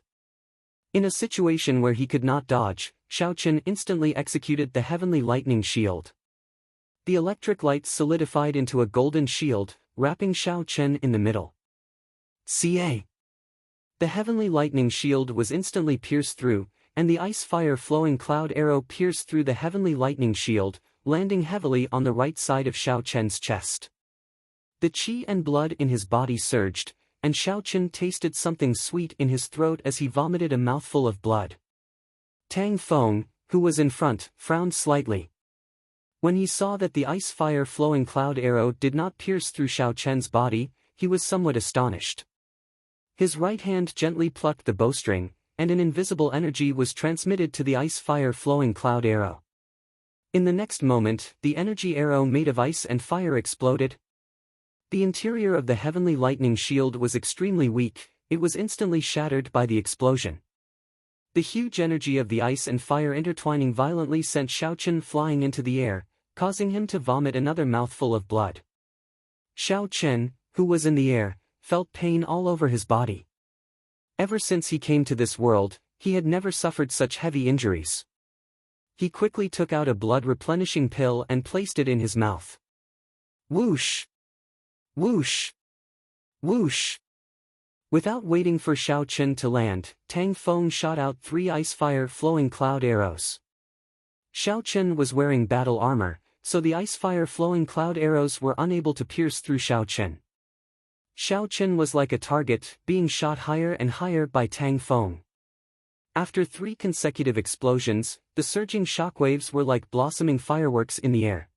In a situation where he could not dodge, Xiao Chen instantly executed the Heavenly Lightning Shield. The electric light solidified into a golden shield, wrapping Xiao Chen in the middle. Ca. The Heavenly Lightning Shield was instantly pierced through, and the ice-fire flowing cloud arrow pierced through the Heavenly Lightning Shield, landing heavily on the right side of Xiao Chen's chest. The chi and blood in his body surged, and Xiao Chen tasted something sweet in his throat as he vomited a mouthful of blood. Tang Feng, who was in front, frowned slightly. When he saw that the ice-fire flowing cloud arrow did not pierce through Xiao Chen's body, he was somewhat astonished. His right hand gently plucked the bowstring, and an invisible energy was transmitted to the ice-fire flowing cloud arrow. In the next moment, the energy arrow made of ice and fire exploded. The interior of the Heavenly Lightning Shield was extremely weak, it was instantly shattered by the explosion. The huge energy of the ice and fire intertwining violently sent Xiao Chen flying into the air, causing him to vomit another mouthful of blood. Xiao Chen, who was in the air, felt pain all over his body. Ever since he came to this world, he had never suffered such heavy injuries. He quickly took out a blood-replenishing pill and placed it in his mouth. Whoosh! Whoosh! Whoosh! Without waiting for Xiao Chen to land, Tang Feng shot out 3 ice-fire flowing cloud arrows. Xiao Chen was wearing battle armor, so the ice-fire flowing cloud arrows were unable to pierce through Xiao Chen. Xiao Chen was like a target, being shot higher and higher by Tang Feng. After 3 consecutive explosions, the surging shockwaves were like blossoming fireworks in the air.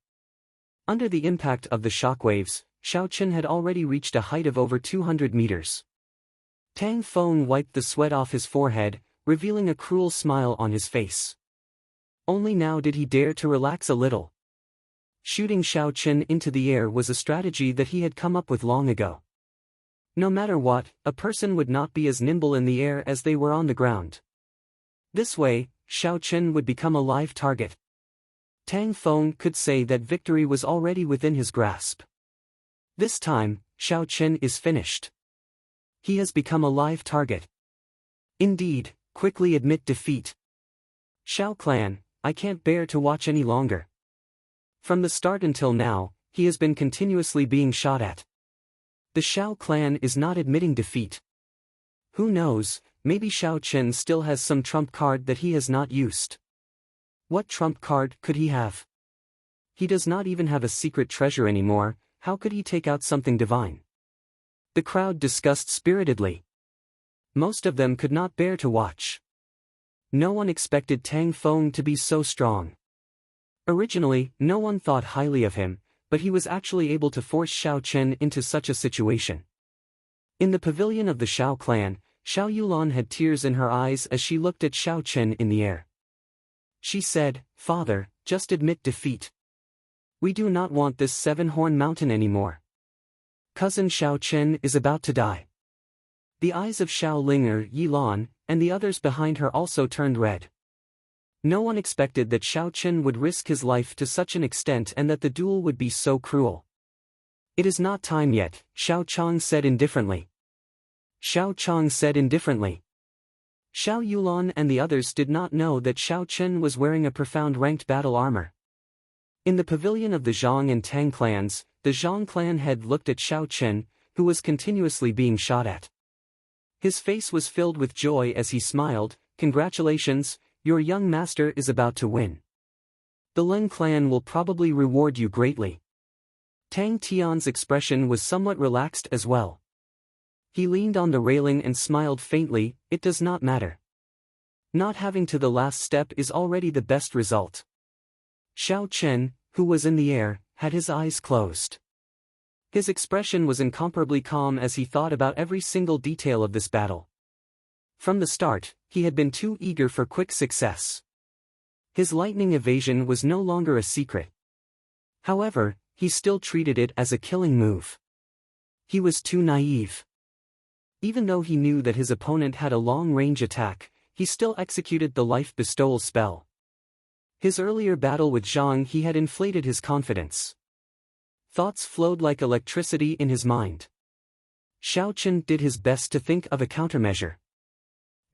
Under the impact of the shockwaves, Xiao Chen had already reached a height of over 200 meters. Tang Feng wiped the sweat off his forehead, revealing a cruel smile on his face. Only now did he dare to relax a little. Shooting Xiao Chen into the air was a strategy that he had come up with long ago. No matter what, a person would not be as nimble in the air as they were on the ground. This way, Xiao Chen would become a live target. Tang Feng could say that victory was already within his grasp. This time, Xiao Chen is finished. He has become a live target. Indeed, quickly admit defeat. Xiao Clan, I can't bear to watch any longer. From the start until now, he has been continuously being shot at. The Xiao Clan is not admitting defeat. Who knows, maybe Xiao Chen still has some trump card that he has not used. What trump card could he have? He does not even have a secret treasure anymore, how could he take out something divine? The crowd discussed spiritedly. Most of them could not bear to watch. No one expected Tang Feng to be so strong. Originally, no one thought highly of him, but he was actually able to force Xiao Chen into such a situation. In the pavilion of the Xiao clan, Xiao Yulan had tears in her eyes as she looked at Xiao Chen in the air. She said, "Father, just admit defeat. We do not want this 7-horn mountain anymore. Cousin Xiao Chen is about to die." The eyes of Xiao Linger, Yilan, and the others behind her also turned red. No one expected that Xiao Chen would risk his life to such an extent and that the duel would be so cruel. "It is not time yet," Xiao Chang said indifferently. Xiao Chang said indifferently. Xiao Yulan and the others did not know that Xiao Chen was wearing a profound ranked battle armor. In the pavilion of the Zhang and Tang clans, the Zhang clan head looked at Xiao Chen, who was continuously being shot at. His face was filled with joy as he smiled, "Congratulations, your young master is about to win. The Leng clan will probably reward you greatly." Tang Tian's expression was somewhat relaxed as well. He leaned on the railing and smiled faintly, "It does not matter. Not having to the last step is already the best result." Xiao Chen, who was in the air, had his eyes closed. His expression was incomparably calm as he thought about every single detail of this battle. From the start, he had been too eager for quick success. His lightning evasion was no longer a secret. However, he still treated it as a killing move. He was too naive. Even though he knew that his opponent had a long-range attack, he still executed the life bestowal spell. His earlier battle with Zhang he had inflated his confidence. Thoughts flowed like electricity in his mind. Xiao Chen did his best to think of a countermeasure.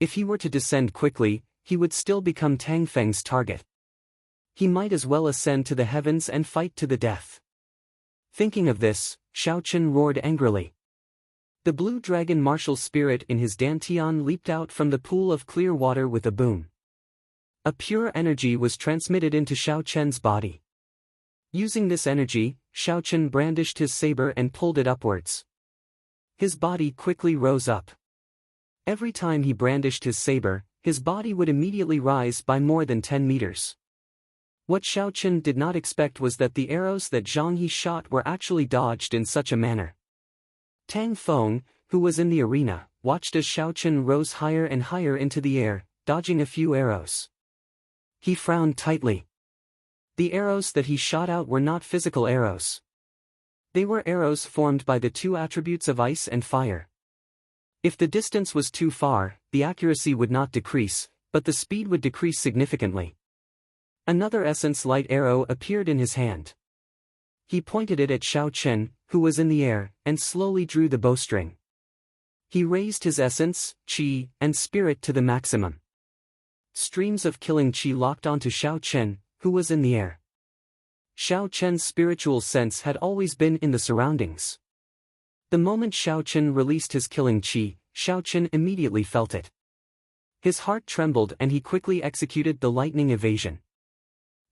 If he were to descend quickly, he would still become Tang Feng's target. He might as well ascend to the heavens and fight to the death. Thinking of this, Xiao Chen roared angrily. The blue dragon martial spirit in his dantian leaped out from the pool of clear water with a boom. A pure energy was transmitted into Xiao Chen's body. Using this energy, Xiao Chen brandished his saber and pulled it upwards. His body quickly rose up. Every time he brandished his saber, his body would immediately rise by more than 10 meters. What Xiao Chen did not expect was that the arrows that Zhang He shot were actually dodged in such a manner. Tang Feng, who was in the arena, watched as Xiao Chen rose higher and higher into the air, dodging a few arrows. He frowned tightly. The arrows that he shot out were not physical arrows. They were arrows formed by the 2 attributes of ice and fire. If the distance was too far, the accuracy would not decrease, but the speed would decrease significantly. Another essence light arrow appeared in his hand. He pointed it at Xiao Chen, who was in the air, and slowly drew the bowstring. He raised his essence, qi, and spirit to the maximum. Streams of killing qi locked onto Xiao Chen, who was in the air. Xiao Chen's spiritual sense had always been in the surroundings. The moment Xiao Chen released his killing qi, Xiao Chen immediately felt it. His heart trembled and he quickly executed the lightning evasion.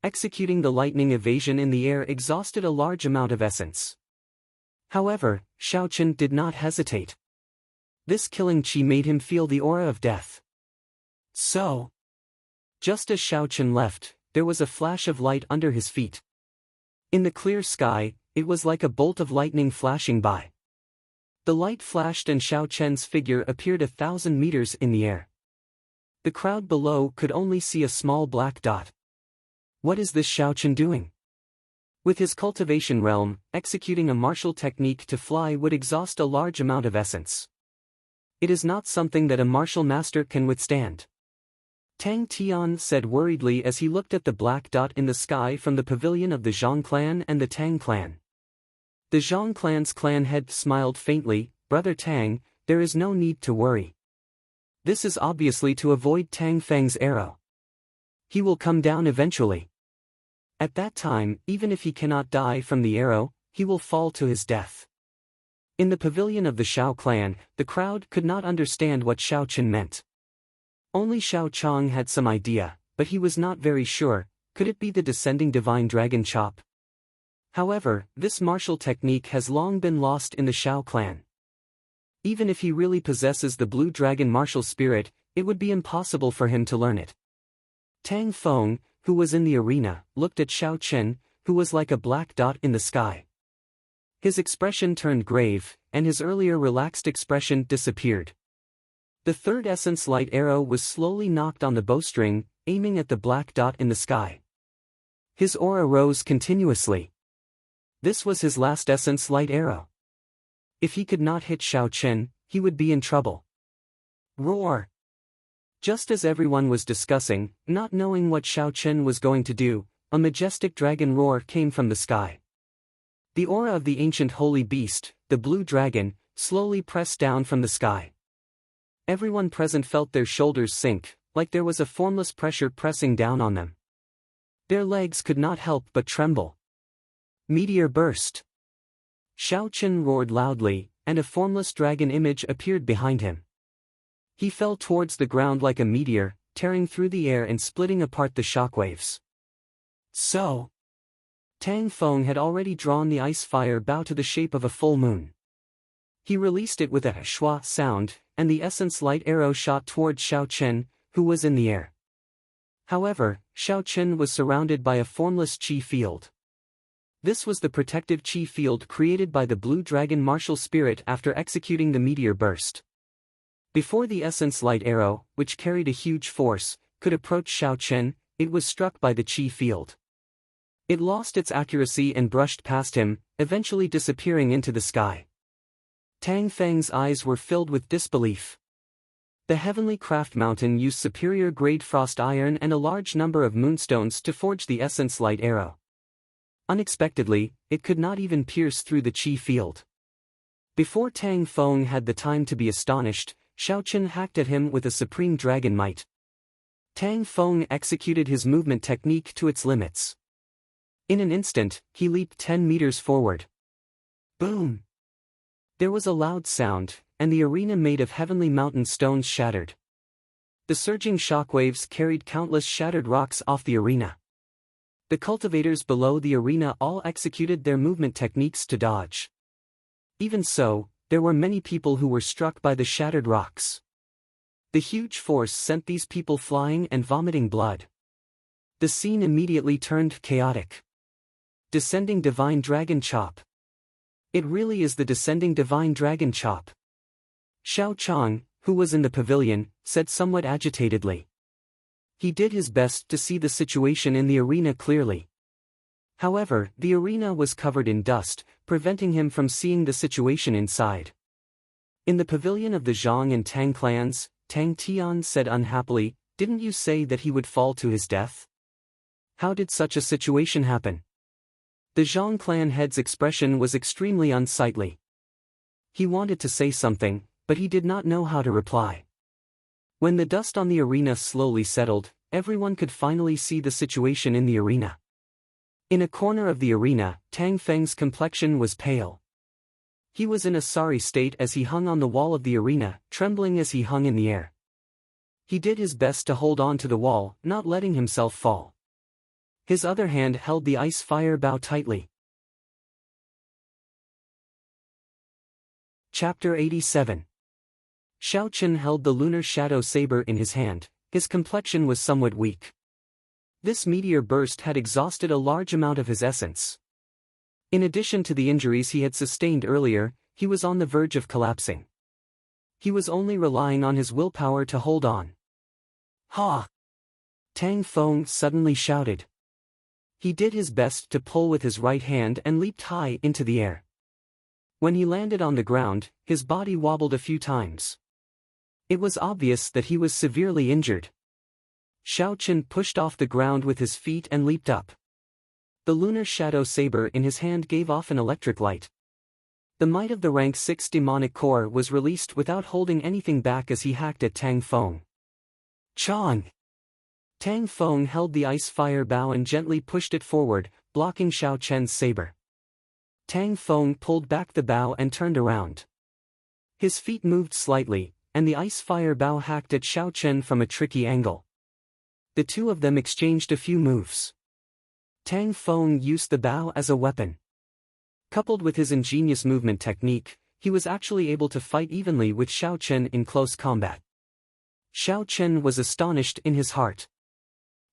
Executing the lightning evasion in the air exhausted a large amount of essence. However, Xiao Chen did not hesitate. This killing qi made him feel the aura of death. So, just as Xiao Chen left, there was a flash of light under his feet. In the clear sky, it was like a bolt of lightning flashing by. The light flashed and Xiao Chen's figure appeared 1,000 meters in the air. The crowd below could only see a small black dot. What is this Xiao Chen doing? With his cultivation realm, executing a martial technique to fly would exhaust a large amount of essence. It is not something that a martial master can withstand. Tang Tian said worriedly as he looked at the black dot in the sky from the pavilion of the Zhang clan and the Tang clan. The Zhang clan's clan head smiled faintly. Brother Tang, there is no need to worry. This is obviously to avoid Tang Feng's arrow. He will come down eventually. At that time, even if he cannot die from the arrow, he will fall to his death. In the pavilion of the Shao clan, the crowd could not understand what Xiao Chen meant. Only Xiao Chang had some idea, but he was not very sure. Could it be the descending divine dragon chop? However, this martial technique has long been lost in the Shao clan. Even if he really possesses the blue dragon martial spirit, it would be impossible for him to learn it. Tang Feng, who was in the arena, looked at Xiao Chen, who was like a black dot in the sky. His expression turned grave, and his earlier relaxed expression disappeared. The third essence light arrow was slowly knocked on the bowstring, aiming at the black dot in the sky. His aura rose continuously. This was his last essence light arrow. If he could not hit Xiao Chen, he would be in trouble. Roar! Just as everyone was discussing, not knowing what Xiao Chen was going to do, a majestic dragon roar came from the sky. The aura of the ancient holy beast, the blue dragon, slowly pressed down from the sky. Everyone present felt their shoulders sink, like there was a formless pressure pressing down on them. Their legs could not help but tremble. Meteor burst. Xiao Chen roared loudly, and a formless dragon image appeared behind him. He fell towards the ground like a meteor, tearing through the air and splitting apart the shockwaves. So, Tang Feng had already drawn the ice fire bow to the shape of a full moon. He released it with a shua sound, and the essence light arrow shot towards Xiao Chen, who was in the air. However, Xiao Chen was surrounded by a formless qi field. This was the protective qi field created by the blue dragon martial spirit after executing the meteor burst. Before the essence light arrow, which carried a huge force, could approach Xiao Chen, it was struck by the qi field. It lost its accuracy and brushed past him, eventually disappearing into the sky. Tang Feng's eyes were filled with disbelief. The Heavenly Craft Mountain used superior grade frost iron and a large number of moonstones to forge the essence light arrow. Unexpectedly, it could not even pierce through the qi field. Before Tang Feng had the time to be astonished, Xiao Chen hacked at him with a supreme dragon might. Tang Feng executed his movement technique to its limits. In an instant, he leaped 10 meters forward. Boom! There was a loud sound, and the arena made of heavenly mountain stones shattered. The surging shockwaves carried countless shattered rocks off the arena. The cultivators below the arena all executed their movement techniques to dodge. Even so, there were many people who were struck by the shattered rocks. The huge force sent these people flying and vomiting blood. The scene immediately turned chaotic. Descending divine dragon chop. It really is the descending divine dragon chop. Xiao Chang, who was in the pavilion, said somewhat agitatedly. He did his best to see the situation in the arena clearly. However, the arena was covered in dust, preventing him from seeing the situation inside. In the pavilion of the Zhang and Tang clans, Tang Tian said unhappily, "Didn't you say that he would fall to his death? How did such a situation happen?" The Zhang clan head's expression was extremely unsightly. He wanted to say something, but he did not know how to reply. When the dust on the arena slowly settled, everyone could finally see the situation in the arena. In a corner of the arena, Tang Feng's complexion was pale. He was in a sorry state as he hung on the wall of the arena, trembling as he hung in the air. He did his best to hold on to the wall, not letting himself fall. His other hand held the ice fire bow tightly. Chapter 87. Xiao Chen held the lunar shadow saber in his hand, His complexion was somewhat weak. This meteor burst had exhausted a large amount of his essence. In addition to the injuries he had sustained earlier, he was on the verge of collapsing. He was only relying on his willpower to hold on. Ha! Tang Feng suddenly shouted. He did his best to pull with his right hand and leaped high into the air. When he landed on the ground, his body wobbled a few times. It was obvious that he was severely injured. Xiao Chen pushed off the ground with his feet and leaped up. The lunar shadow saber in his hand gave off an electric light. The might of the rank 6 demonic core was released without holding anything back as he hacked at Tang Feng. Chong! Tang Feng held the ice fire bow and gently pushed it forward, blocking Xiao Chen's saber. Tang Feng pulled back the bow and turned around. His feet moved slightly, and the ice fire bow hacked at Xiao Chen from a tricky angle. The two of them exchanged a few moves. Tang Feng used the bow as a weapon. Coupled with his ingenious movement technique, he was actually able to fight evenly with Xiao Chen in close combat. Xiao Chen was astonished in his heart.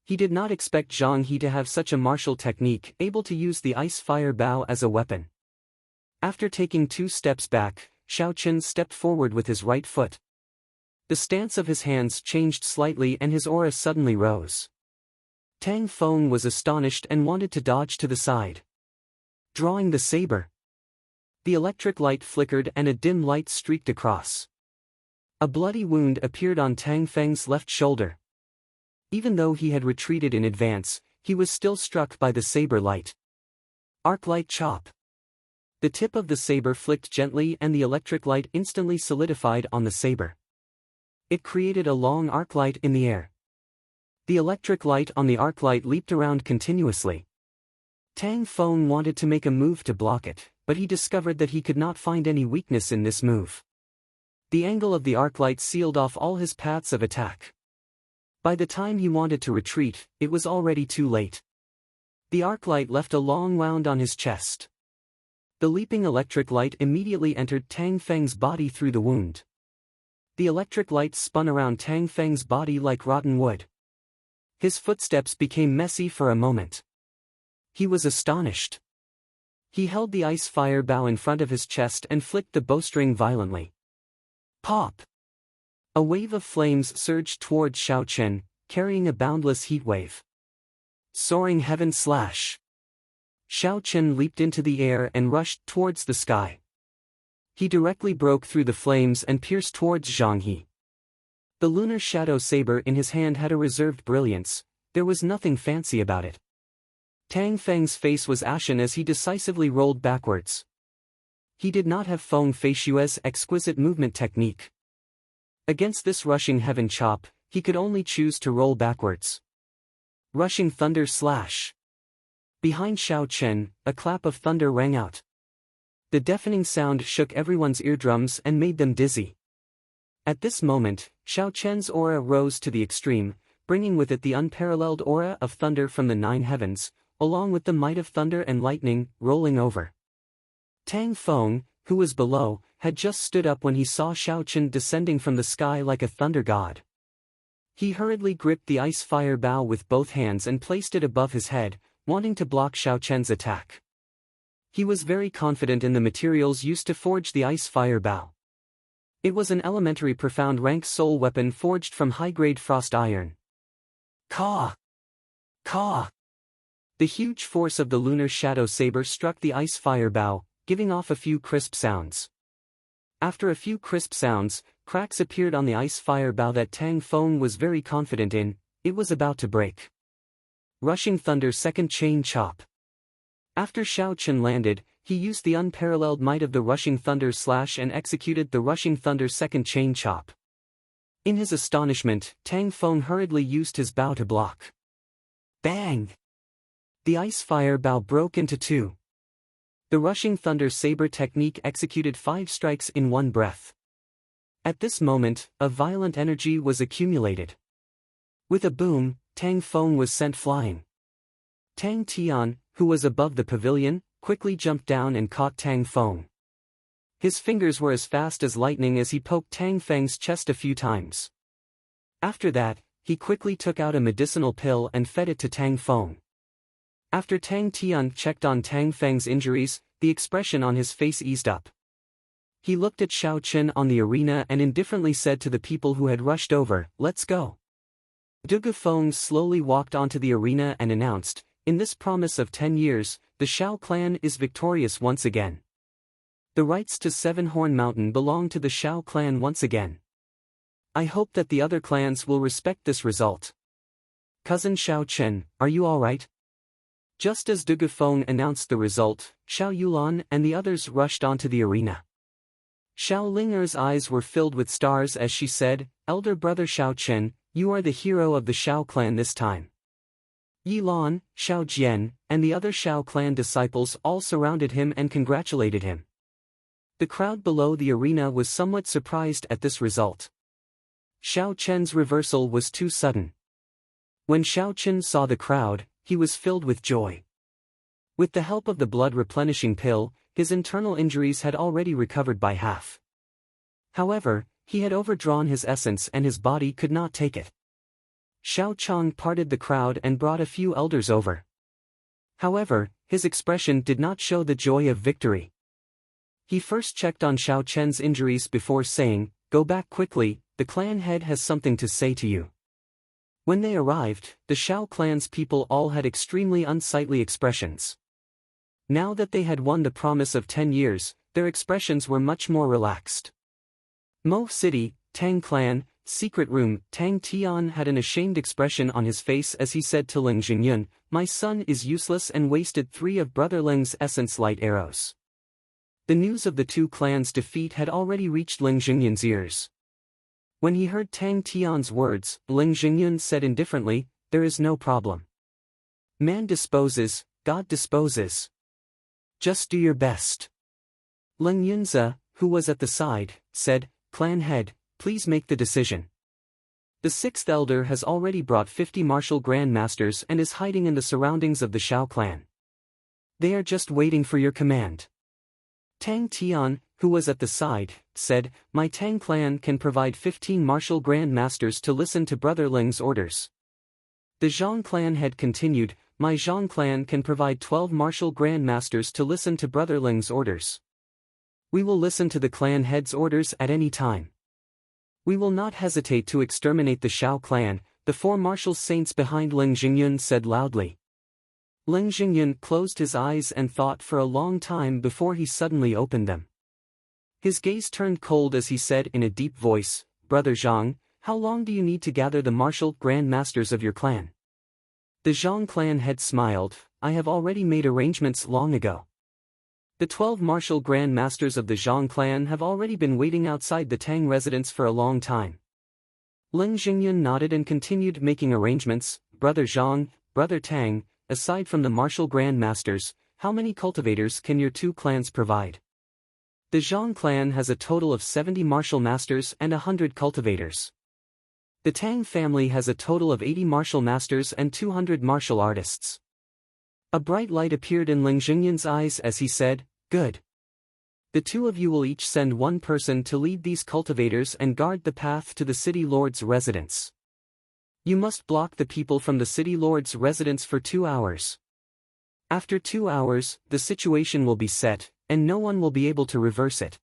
He did not expect Zhang He to have such a martial technique, able to use the ice fire bow as a weapon. After taking 2 steps back, Xiao Chen stepped forward with his right foot. The stance of his hands changed slightly and his aura suddenly rose. Tang Feng was astonished and wanted to dodge to the side. Drawing the saber. The electric light flickered and a dim light streaked across. A bloody wound appeared on Tang Feng's left shoulder. Even though he had retreated in advance, he was still struck by the saber light. Arc light chop. The tip of the saber flicked gently and the electric light instantly solidified on the saber. It created a long arc light in the air. The electric light on the arc light leaped around continuously. Tang Feng wanted to make a move to block it, but he discovered that he could not find any weakness in this move. The angle of the arc light sealed off all his paths of attack. By the time he wanted to retreat, it was already too late. The arc light left a long wound on his chest. The leaping electric light immediately entered Tang Feng's body through the wound. The electric light spun around Tang Feng's body like rotten wood. His footsteps became messy for a moment. He was astonished. He held the ice fire bow in front of his chest and flicked the bowstring violently. Pop! A wave of flames surged towards Xiao Chen, carrying a boundless heat wave. Soaring heaven slash. Xiao Chen leaped into the air and rushed towards the sky. He directly broke through the flames and pierced towards Zhang He. The lunar shadow saber in his hand had a reserved brilliance, there was nothing fancy about it. Tang Feng's face was ashen as he decisively rolled backwards. He did not have Feng Feishue's exquisite movement technique. Against this rushing heaven chop, he could only choose to roll backwards. Rushing thunder slash. Behind Xiao Chen, a clap of thunder rang out. The deafening sound shook everyone's eardrums and made them dizzy. At this moment, Xiao Chen's aura rose to the extreme, bringing with it the unparalleled aura of thunder from the 9 heavens, along with the might of thunder and lightning, rolling over. Tang Feng, who was below, had just stood up when he saw Xiao Chen descending from the sky like a thunder god. He hurriedly gripped the ice fire bow with both hands and placed it above his head, wanting to block Xiao Chen's attack. He was very confident in the materials used to forge the ice fire bow. It was an elementary profound rank soul weapon forged from high-grade frost iron. Caw! Caw! The huge force of the lunar shadow saber struck the ice fire bow, giving off a few crisp sounds. After a few crisp sounds, cracks appeared on the ice fire bow that Tang Feng was very confident in, it was about to break. Rushing thunder second chain chop. After Xiao Chen landed, he used the unparalleled might of the rushing thunder slash and executed the rushing thunder second chain chop. In his astonishment, Tang Feng hurriedly used his bow to block. Bang! The ice fire bow broke into 2. The rushing thunder saber technique executed 5 strikes in one breath. At this moment, a violent energy was accumulated. With a boom, Tang Feng was sent flying. Tang Tian, who was above the pavilion, quickly jumped down and caught Tang Feng. His fingers were as fast as lightning as he poked Tang Feng's chest a few times. After that, he quickly took out a medicinal pill and fed it to Tang Feng. After Tang Tian checked on Tang Feng's injuries, the expression on his face eased up. He looked at Xiao Chen on the arena and indifferently said to the people who had rushed over, "Let's go." Du Feng slowly walked onto the arena and announced, "In this promise of 10 years, the Shao clan is victorious once again. The rights to Seven Horn Mountain belong to the Shao clan once again. I hope that the other clans will respect this result. Cousin Xiao Chen, are you alright?" Just as Du Feng announced the result, Xiao Yulan and the others rushed onto the arena. Xiao Linger's eyes were filled with stars as she said, "Elder brother Xiao Chen, you are the hero of the Shao clan this time." Yi Lan, Xiao Jian, and the other Shao clan disciples all surrounded him and congratulated him. The crowd below the arena was somewhat surprised at this result. Xiao Chen's reversal was too sudden. When Xiao Chen saw the crowd, he was filled with joy. With the help of the blood-replenishing pill, his internal injuries had already recovered by half. However, he had overdrawn his essence and his body could not take it. Xiao Chang parted the crowd and brought a few elders over. However, his expression did not show the joy of victory. He first checked on Xiao Chen's injuries before saying, "Go back quickly, the clan head has something to say to you." When they arrived, the Shao clan's people all had extremely unsightly expressions. Now that they had won the promise of 10 years, their expressions were much more relaxed. Mo City, Tang Clan, Secret Room. Tang Tian had an ashamed expression on his face as he said to Ling Jingyun, "My son is useless and wasted 3 of Brother Ling's essence light arrows." The news of the two clans' defeat had already reached Ling Jingyun's ears. When he heard Tang Tian's words, Ling Jingyun said indifferently, "There is no problem. Man disposes, God disposes. Just do your best." Ling Yunze, who was at the side, said, "Clan head, please make the decision. The 6th elder has already brought 50 martial grand masters and is hiding in the surroundings of the Shao clan. They are just waiting for your command." Tang Tian, who was at the side, said, "My Tang clan can provide 15 martial grand masters to listen to Brother Ling's orders." The Zhang clan head continued, "My Zhang clan can provide 12 martial grand masters to listen to Brother Ling's orders. We will listen to the clan head's orders at any time. We will not hesitate to exterminate the Shao clan," the 4 martial saints behind Ling Jingyun said loudly. Ling Jingyun closed his eyes and thought for a long time before he suddenly opened them. His gaze turned cold as he said in a deep voice, "Brother Zhang, how long do you need to gather the martial grand masters of your clan?" The Zhang clan head smiled, "I have already made arrangements long ago. The 12 martial grand masters of the Zhang clan have already been waiting outside the Tang residence for a long time." Ling Jingyun nodded and continued making arrangements. "Brother Zhang, Brother Tang, aside from the martial grand masters, how many cultivators can your 2 clans provide?" The Zhang clan has a total of 70 martial masters and 100 cultivators. The Tang family has a total of 80 martial masters and 200 martial artists. A bright light appeared in Ling Jingyun's eyes as he said, "Good. The 2 of you will each send 1 person to lead these cultivators and guard the path to the city lord's residence. You must block the people from the city lord's residence for 2 hours. After 2 hours, the situation will be set, and no one will be able to reverse it."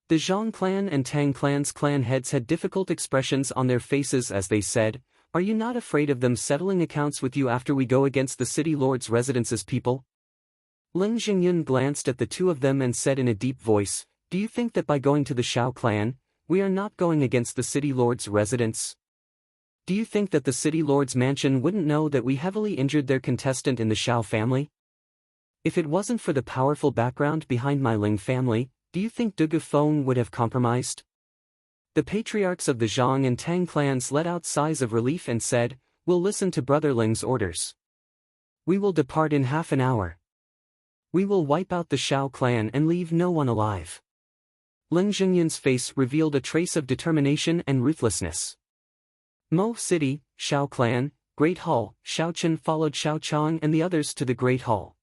The Zhang clan and Tang clan's clan heads had difficult expressions on their faces as they said, "Are you not afraid of them settling accounts with you after we go against the city lord's residence's people?" Ling Jingyun glanced at the 2 of them and said in a deep voice, "Do you think that by going to the Shao clan, we are not going against the city lord's residence? Do you think that the city lord's mansion wouldn't know that we heavily injured their contestant in the Shao family? If it wasn't for the powerful background behind my Ling family, do you think Du Feng would have compromised?" The patriarchs of the Zhang and Tang clans let out sighs of relief and said, "We'll listen to Brother Ling's orders. We will depart in half an hour. We will wipe out the Shao clan and leave no one alive." Ling Jingyun's face revealed a trace of determination and ruthlessness. Mo City, Shao clan, Great Hall. Xiao Chen followed Xiao Chang and the others to the Great Hall.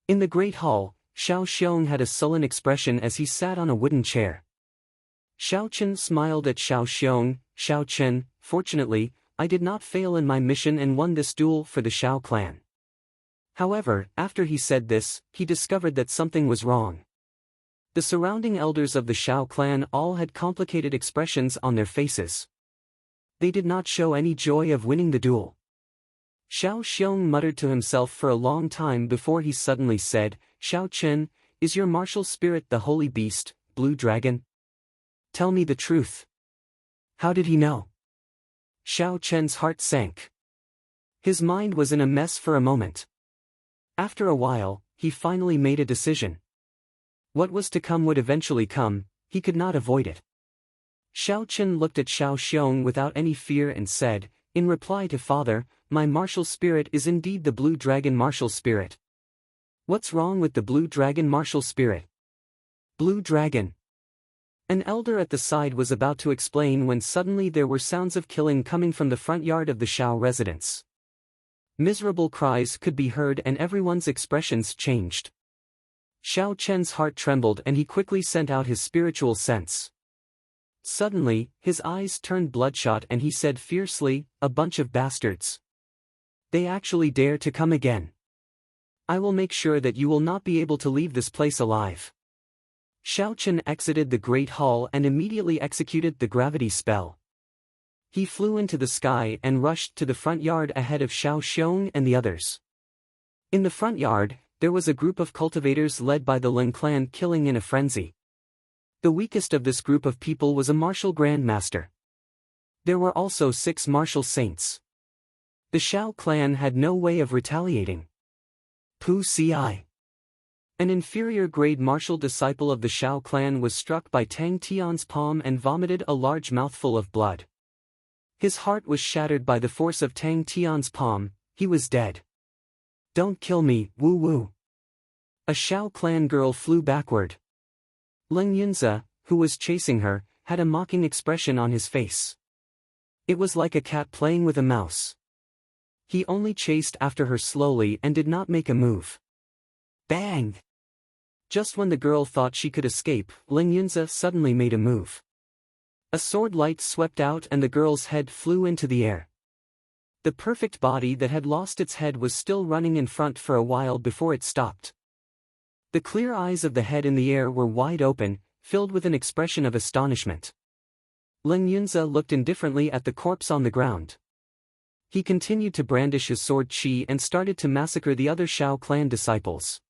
In the Great Hall, Xiao Xiong had a sullen expression as he sat on a wooden chair. Xiao Chen smiled at Xiao Xiong. "Xiao Chen, fortunately, I did not fail in my mission and won this duel for the Shao clan. However, after he said this, he discovered that something was wrong. The surrounding elders of the Shao clan all had complicated expressions on their faces. They did not show any joy of winning the duel. Xiao Xiong muttered to himself for a long time before he suddenly said, "Shao Chen, is your martial spirit the holy beast, Blue Dragon? Tell me the truth." How did he know? Xiao Chen's heart sank. His mind was in a mess for a moment. After a while, he finally made a decision. What was to come would eventually come, he could not avoid it. Xiao Chen looked at Xiao Xiong without any fear and said, in reply to Father, "My martial spirit is indeed the Blue Dragon martial spirit." "What's wrong with the Blue Dragon martial spirit?" "Blue Dragon." An elder at the side was about to explain when suddenly there were sounds of killing coming from the front yard of the Shao residence. Miserable cries could be heard and everyone's expressions changed. Xiao Chen's heart trembled and he quickly sent out his spiritual sense. Suddenly, his eyes turned bloodshot and he said fiercely, "A bunch of bastards. They actually dare to come again. I will make sure that you will not be able to leave this place alive." Xiao Chen exited the Great Hall and immediately executed the gravity spell. He flew into the sky and rushed to the front yard ahead of Xiao Xiong and the others. In the front yard, there was a group of cultivators led by the Lin clan killing in a frenzy. The weakest of this group of people was a martial grandmaster. There were also 6 martial saints. The Shao clan had no way of retaliating. Pu Ci. An inferior-grade martial disciple of the Shao clan was struck by Tang Tian's palm and vomited a large mouthful of blood. His heart was shattered by the force of Tang Tian's palm, he was dead. "Don't kill me, Wu Wu." A Shao clan girl flew backward. Ling Yunze, who was chasing her, had a mocking expression on his face. It was like a cat playing with a mouse. He only chased after her slowly and did not make a move. Bang! Just when the girl thought she could escape, Ling Yunze suddenly made a move. A sword light swept out and the girl's head flew into the air. The perfect body that had lost its head was still running in front for a while before it stopped. The clear eyes of the head in the air were wide open, filled with an expression of astonishment. Ling Yunze looked indifferently at the corpse on the ground. He continued to brandish his sword Qi and started to massacre the other Shao clan disciples.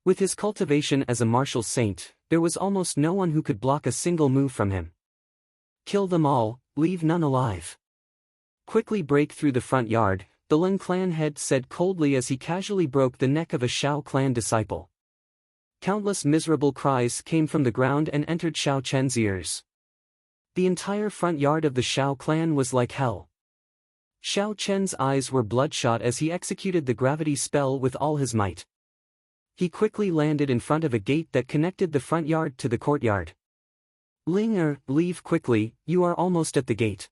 With his cultivation as a martial saint, there was almost no one who could block a single move from him. "Kill them all, leave none alive. Quickly break through the front yard," the Lin clan head said coldly as he casually broke the neck of a Shao clan disciple. Countless miserable cries came from the ground and entered Xiao Chen's ears. The entire front yard of the Shao clan was like hell. Xiao Chen's eyes were bloodshot as he executed the gravity spell with all his might. He quickly landed in front of a gate that connected the front yard to the courtyard. "Ling leave quickly, you are almost at the gate.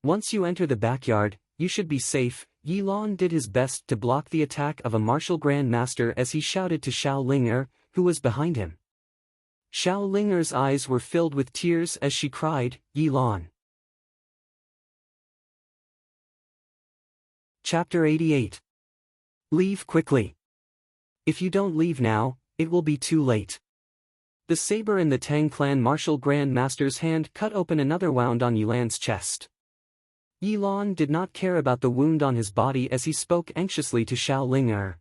Once you enter the backyard, you should be safe." Yi Lan did his best to block the attack of a martial grandmaster as he shouted to Xiao Ling, who was behind him. Xiao Ling's eyes were filled with tears as she cried, "Yi Lan." Chapter 88. Leave quickly. If you don't leave now, it will be too late. The saber in the Tang clan martial grand master's hand cut open another wound on Yilan's chest. Yilan did not care about the wound on his body as he spoke anxiously to Xiao Ling.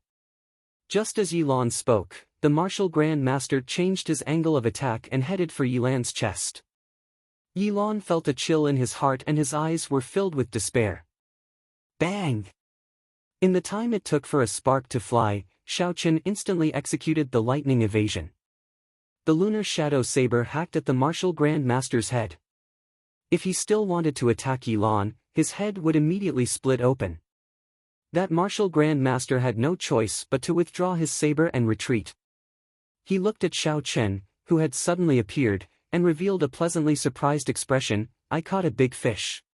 Just as Yilan spoke, the martial grand master changed his angle of attack and headed for Yilan's chest. Yilan felt a chill in his heart and his eyes were filled with despair. Bang! In the time it took for a spark to fly, Xiao Chen instantly executed the lightning evasion. The lunar shadow saber hacked at the martial grand master's head. If he still wanted to attack Yilan, his head would immediately split open. That martial grand master had no choice but to withdraw his saber and retreat. He looked at Xiao Chen, who had suddenly appeared, and revealed a pleasantly surprised expression. "I caught a big fish.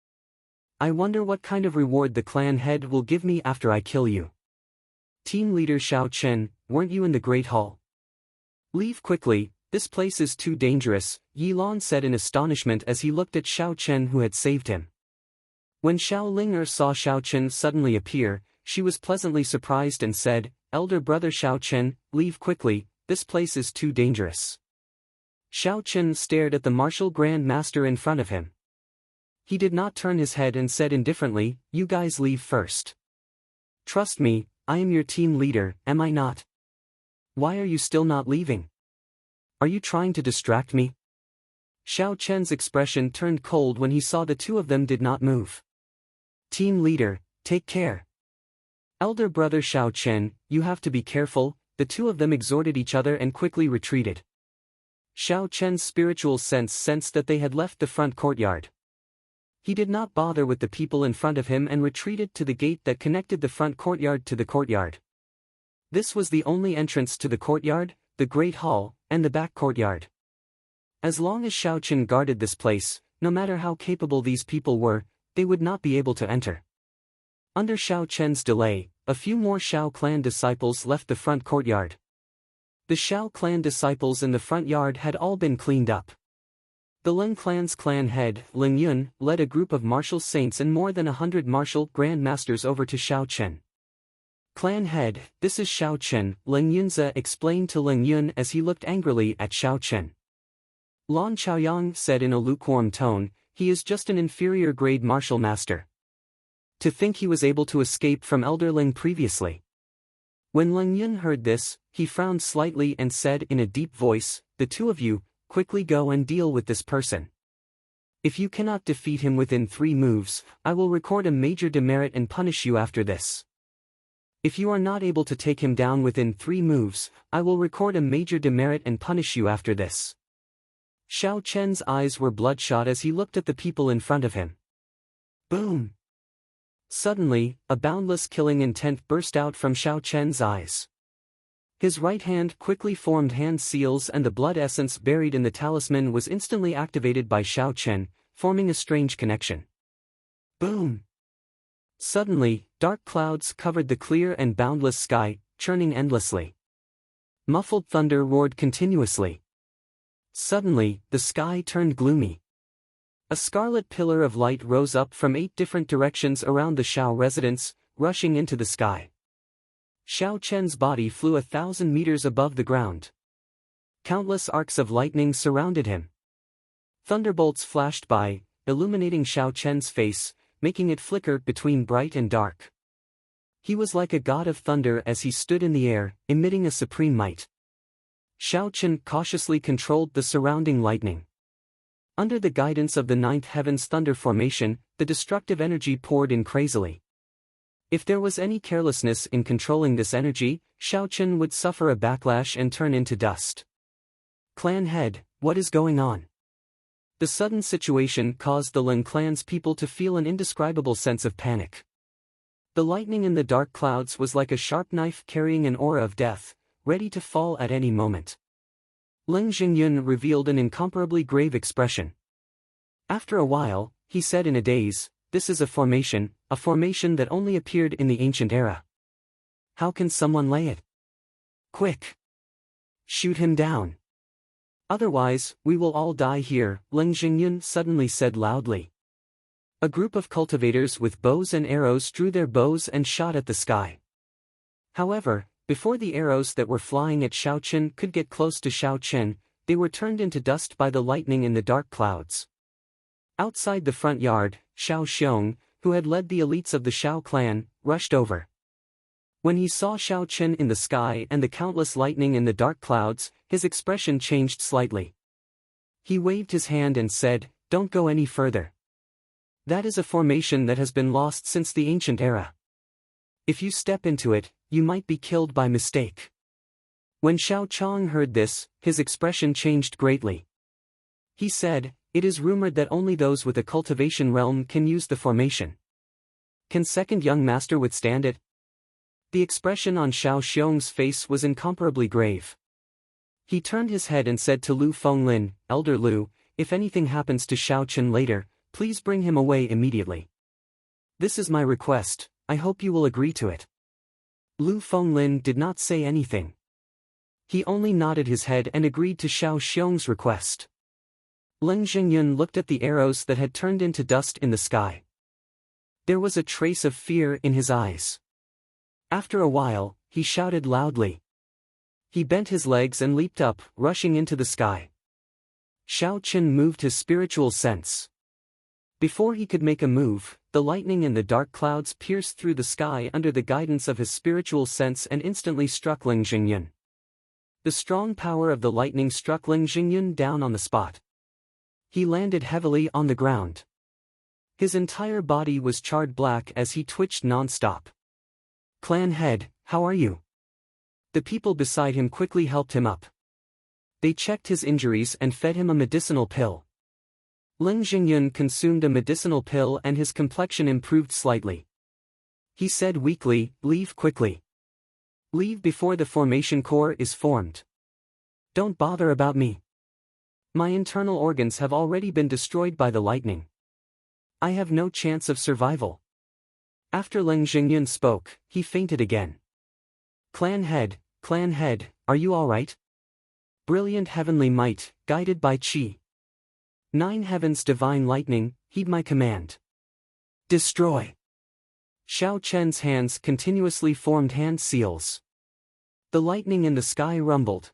I wonder what kind of reward the clan head will give me after I kill you." "Team leader Xiao Chen, weren't you in the Great Hall?" "Leave quickly, this place is too dangerous," Yilan said in astonishment as he looked at Xiao Chen who had saved him. When Xiao Ling'er saw Xiao Chen suddenly appear, she was pleasantly surprised and said, "Elder brother Xiao Chen, leave quickly, this place is too dangerous." Xiao Chen stared at the martial Grand Master in front of him. He did not turn his head and said indifferently, "You guys leave first. Trust me, I am your team leader, am I not? Why are you still not leaving? Are you trying to distract me?" Xiao Chen's expression turned cold when he saw the two of them did not move. "Team leader, take care. Elder brother Xiao Chen, you have to be careful," the two of them exhorted each other and quickly retreated. Xiao Chen's spiritual sense sensed that they had left the front courtyard. He did not bother with the people in front of him and retreated to the gate that connected the front courtyard to the courtyard. This was the only entrance to the courtyard, the Great Hall, and the back courtyard. As long as Xiao Chen guarded this place, no matter how capable these people were, they would not be able to enter. Under Xiao Chen's delay, a few more Xiao clan disciples left the front courtyard. The Xiao clan disciples in the front yard had all been cleaned up. The Ling clan's clan head, Ling Yun, led a group of martial saints and more than 100 martial Grand Masters over to Xiao Chen. "Clan head, this is Xiao Chen," Ling Yunze explained to Ling Yun as he looked angrily at Xiao Chen. Lan Chaoyang said in a lukewarm tone, "He is just an inferior grade martial master. To think he was able to escape from Elder Ling previously." When Ling Yun heard this, he frowned slightly and said in a deep voice, "The two of you, quickly go and deal with this person. If you cannot defeat him within 3 moves, I will record a major demerit and punish you after this. If you are not able to take him down within 3 moves, I will record a major demerit and punish you after this." Xiao Chen's eyes were bloodshot as he looked at the people in front of him. Boom! Suddenly, a boundless killing intent burst out from Xiao Chen's eyes. His right hand quickly formed hand seals and the blood essence buried in the talisman was instantly activated by Xiao Chen, forming a strange connection. Boom! Suddenly, dark clouds covered the clear and boundless sky, churning endlessly. Muffled thunder roared continuously. Suddenly, the sky turned gloomy. A scarlet pillar of light rose up from 8 different directions around the Xiao residence, rushing into the sky. Xiao Chen's body flew 1,000 meters above the ground. Countless arcs of lightning surrounded him. Thunderbolts flashed by, illuminating Xiao Chen's face, making it flicker between bright and dark. He was like a god of thunder as he stood in the air, emitting a supreme might. Xiao Chen cautiously controlled the surrounding lightning. Under the guidance of the 9th Heaven's thunder formation, the destructive energy poured in crazily. If there was any carelessness in controlling this energy, Xiao Chen would suffer a backlash and turn into dust. "Clan head, what is going on?" The sudden situation caused the Ling clan's people to feel an indescribable sense of panic. The lightning in the dark clouds was like a sharp knife carrying an aura of death, ready to fall at any moment. Ling Xingyun revealed an incomparably grave expression. After a while, he said in a daze, "This is a formation that only appeared in the ancient era. How can someone lay it? Quick! Shoot him down. Otherwise, we will all die here," Ling Xingyun suddenly said loudly. A group of cultivators with bows and arrows drew their bows and shot at the sky. However, before the arrows that were flying at Xiao Chen could get close to Xiao Chen, they were turned into dust by the lightning in the dark clouds. Outside the front yard, Xiao Xiong, who had led the elites of the Xiao clan, rushed over. When he saw Xiao Chen in the sky and the countless lightning in the dark clouds, his expression changed slightly. He waved his hand and said, "Don't go any further. That is a formation that has been lost since the ancient era. If you step into it, you might be killed by mistake." When Xiao Chong heard this, his expression changed greatly. He said, "It is rumored that only those with a cultivation realm can use the formation. Can second young master withstand it?" The expression on Xiao Xiong's face was incomparably grave. He turned his head and said to Lu Fenglin, "Elder Lu, if anything happens to Xiao Chen later, please bring him away immediately. This is my request, I hope you will agree to it." Lu Fenglin did not say anything. He only nodded his head and agreed to Xiao Xiong's request. Ling Xingyun looked at the arrows that had turned into dust in the sky. There was a trace of fear in his eyes. After a while, he shouted loudly. He bent his legs and leaped up, rushing into the sky. Xiao Chen moved his spiritual sense. Before he could make a move, the lightning and the dark clouds pierced through the sky under the guidance of his spiritual sense and instantly struck Ling Xingyun. The strong power of the lightning struck Ling Xingyun down on the spot. He landed heavily on the ground. His entire body was charred black as he twitched non-stop. "Clan head, how are you?" The people beside him quickly helped him up. They checked his injuries and fed him a medicinal pill. Ling Xingyun consumed a medicinal pill and his complexion improved slightly. He said weakly, "Leave quickly. Leave before the formation core is formed. Don't bother about me. My internal organs have already been destroyed by the lightning. I have no chance of survival." After Ling Xingyun spoke, he fainted again. Clan head, are you alright?" Brilliant heavenly might, guided by Qi. 9 heavens divine lightning, heed my command. Destroy. Xiao Chen's hands continuously formed hand seals. The lightning in the sky rumbled.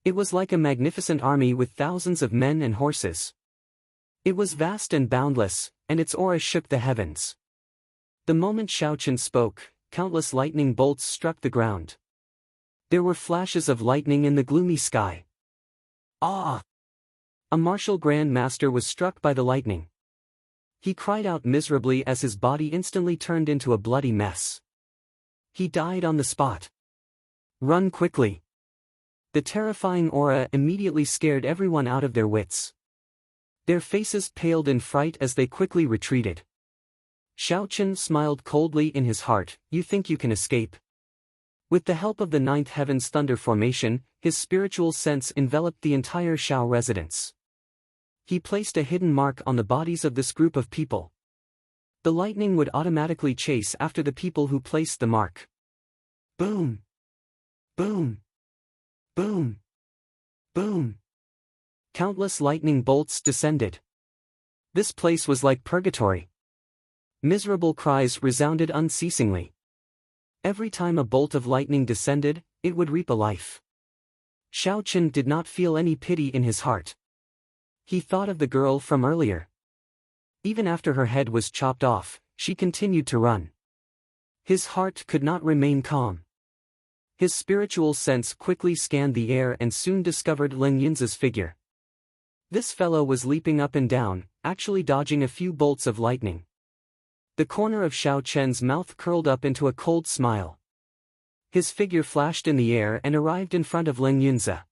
It was like a magnificent army with thousands of men and horses. It was vast and boundless, and its aura shook the heavens. The moment Xiao Chen spoke, countless lightning bolts struck the ground. There were flashes of lightning in the gloomy sky. Ah! A martial Grand Master was struck by the lightning. He cried out miserably as his body instantly turned into a bloody mess. He died on the spot. Run quickly. The terrifying aura immediately scared everyone out of their wits. Their faces paled in fright as they quickly retreated. Xiao Chen smiled coldly in his heart, "You think you can escape?" With the help of the 9th heaven's thunder formation, his spiritual sense enveloped the entire Shao residence. He placed a hidden mark on the bodies of this group of people. The lightning would automatically chase after the people who placed the mark. Boom! Boom! Boom! Boom! Countless lightning bolts descended. This place was like purgatory. Miserable cries resounded unceasingly. Every time a bolt of lightning descended, it would reap a life. Xiao Chen did not feel any pity in his heart. He thought of the girl from earlier. Even after her head was chopped off, she continued to run. His heart could not remain calm. His spiritual sense quickly scanned the air and soon discovered Ling Yunza's figure. This fellow was leaping up and down, actually dodging a few bolts of lightning. The corner of Xiao Chen's mouth curled up into a cold smile. His figure flashed in the air and arrived in front of Ling Yunza.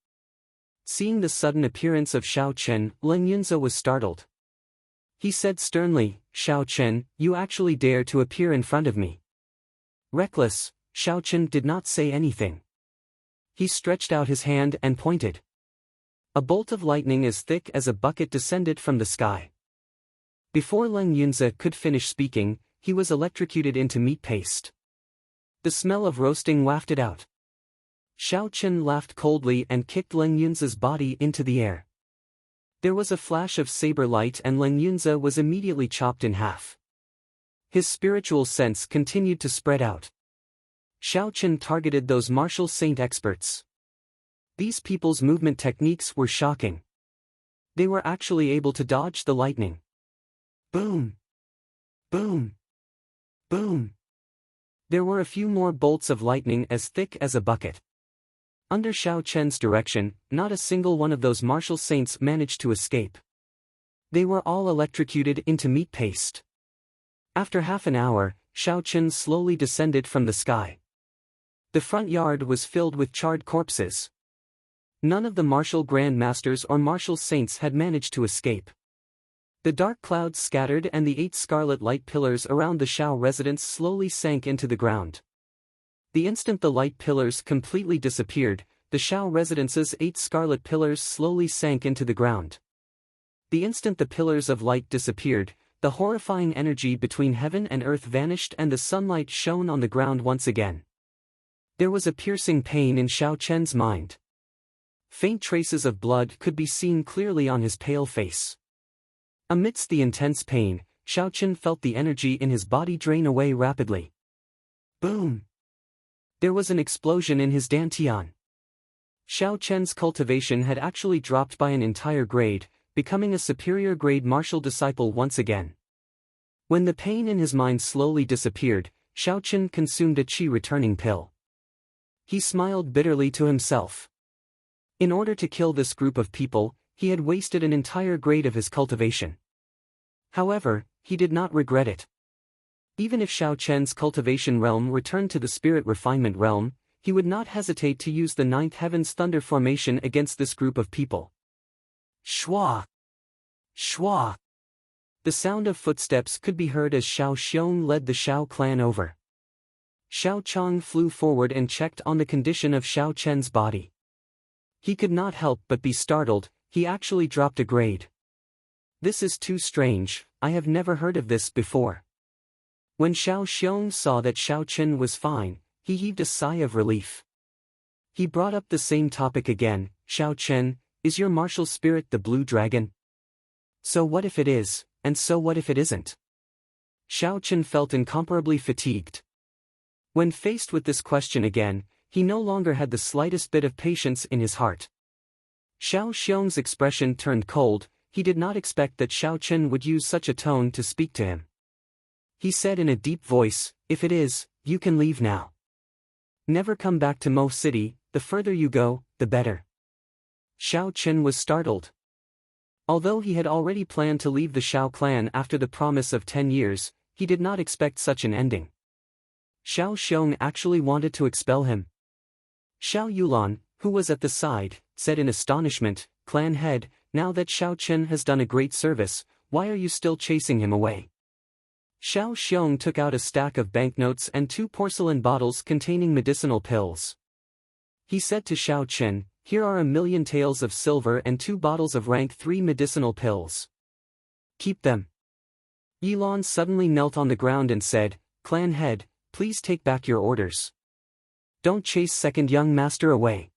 Seeing the sudden appearance of Xiao Chen, Ling Yunza was startled. He said sternly, "Xiao Chen, you actually dare to appear in front of me?" Reckless, Xiao Chen did not say anything. He stretched out his hand and pointed. A bolt of lightning as thick as a bucket descended from the sky. Before Ling Yunza could finish speaking, he was electrocuted into meat paste. The smell of roasting wafted out. Xiao Chen laughed coldly and kicked Ling Yunza's body into the air. There was a flash of saber light and Ling Yunza was immediately chopped in half. His spiritual sense continued to spread out. Xiao Chen targeted those martial saint experts. These people's movement techniques were shocking. They were actually able to dodge the lightning. Boom! Boom! Boom! There were a few more bolts of lightning as thick as a bucket. Under Xiao Chen's direction, not a single one of those martial saints managed to escape. They were all electrocuted into meat paste. After half an hour, Xiao Chen slowly descended from the sky. The front yard was filled with charred corpses. None of the martial Grand Masters or martial saints had managed to escape. The dark clouds scattered and the 8 scarlet light pillars around the Shao residence slowly sank into the ground. The instant the light pillars completely disappeared, the Shao residence's 8 scarlet pillars slowly sank into the ground. The instant the pillars of light disappeared, the horrifying energy between heaven and earth vanished and the sunlight shone on the ground once again. There was a piercing pain in Xiao Chen's mind. Faint traces of blood could be seen clearly on his pale face. Amidst the intense pain, Xiao Chen felt the energy in his body drain away rapidly. Boom! There was an explosion in his dantian. Xiao Chen's cultivation had actually dropped by an entire grade, becoming a superior grade martial disciple once again. When the pain in his mind slowly disappeared, Xiao Chen consumed a qi returning pill. He smiled bitterly to himself. In order to kill this group of people, he had wasted an entire grade of his cultivation. However, he did not regret it. Even if Xiao Chen's cultivation realm returned to the spirit refinement realm, he would not hesitate to use the ninth heaven's thunder formation against this group of people. Shwa! Shwa! The sound of footsteps could be heard as Xiao Xiong led the Xiao clan over. Xiao Chong flew forward and checked on the condition of Xiao Chen's body. He could not help but be startled. He actually dropped a grade. This is too strange, I have never heard of this before. When Xiao Xiong saw that Xiao Chen was fine, he heaved a sigh of relief. He brought up the same topic again. Xiao Chen, is your martial spirit the blue dragon? So what if it is, and so what if it isn't? Xiao Chen felt incomparably fatigued. When faced with this question again, he no longer had the slightest bit of patience in his heart. Xiao Xiong's expression turned cold. He did not expect that Xiao Chen would use such a tone to speak to him. He said in a deep voice, if it is, you can leave now. Never come back to Mo City, the further you go, the better. Xiao Chen was startled. Although he had already planned to leave the Xiao clan after the promise of 10 years, he did not expect such an ending. Xiao Xiong actually wanted to expel him. Xiao Yulan, who was at the side, said in astonishment, clan head, now that Xiao Chen has done a great service, why are you still chasing him away? Xiao Xiong took out a stack of banknotes and 2 porcelain bottles containing medicinal pills. He said to Xiao Chen, here are 1,000,000 taels of silver and 2 bottles of rank 3 medicinal pills. Keep them. Yilan suddenly knelt on the ground and said, clan head, please take back your orders. Don't chase second young master away.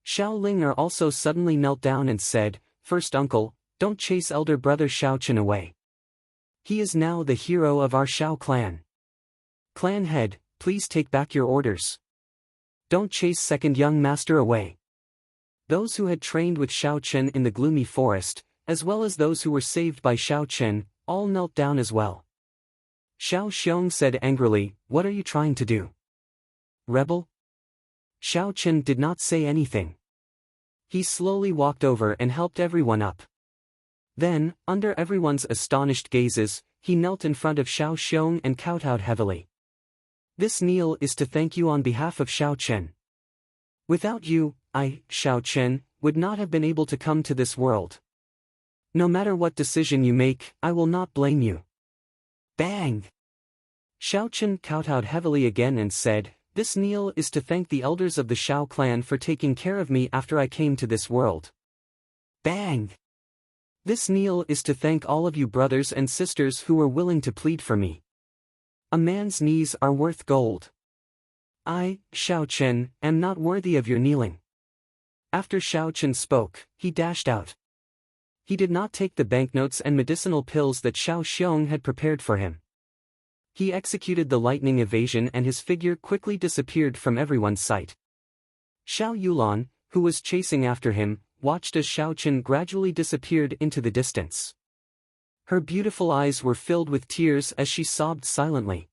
Xiao Ling'er also suddenly knelt down and said, first uncle, don't chase elder brother Xiao Chen away. He is now the hero of our Xiao clan. Clan head, please take back your orders. Don't chase second young master away. Those who had trained with Xiao Chen in the gloomy forest, as well as those who were saved by Xiao Chen, all knelt down as well. Xiao Xiong said angrily, what are you trying to do? Rebel? Xiao Chen did not say anything. He slowly walked over and helped everyone up. Then, under everyone's astonished gazes, he knelt in front of Xiao Xiong and kowtowed heavily. This kneel is to thank you on behalf of Xiao Chen. Without you, I, Xiao Chen, would not have been able to come to this world. No matter what decision you make, I will not blame you. Bang! Xiao Chen kowtowed heavily again and said, this kneel is to thank the elders of the Xiao clan for taking care of me after I came to this world. Bang! This kneel is to thank all of you brothers and sisters who were willing to plead for me. A man's knees are worth gold. I, Xiao Chen, am not worthy of your kneeling. After Xiao Chen spoke, he dashed out. He did not take the banknotes and medicinal pills that Xiao Xiong had prepared for him. He executed the lightning evasion and his figure quickly disappeared from everyone's sight. Xiao Yulan, who was chasing after him, watched as Xiao Chen gradually disappeared into the distance. Her beautiful eyes were filled with tears as she sobbed silently.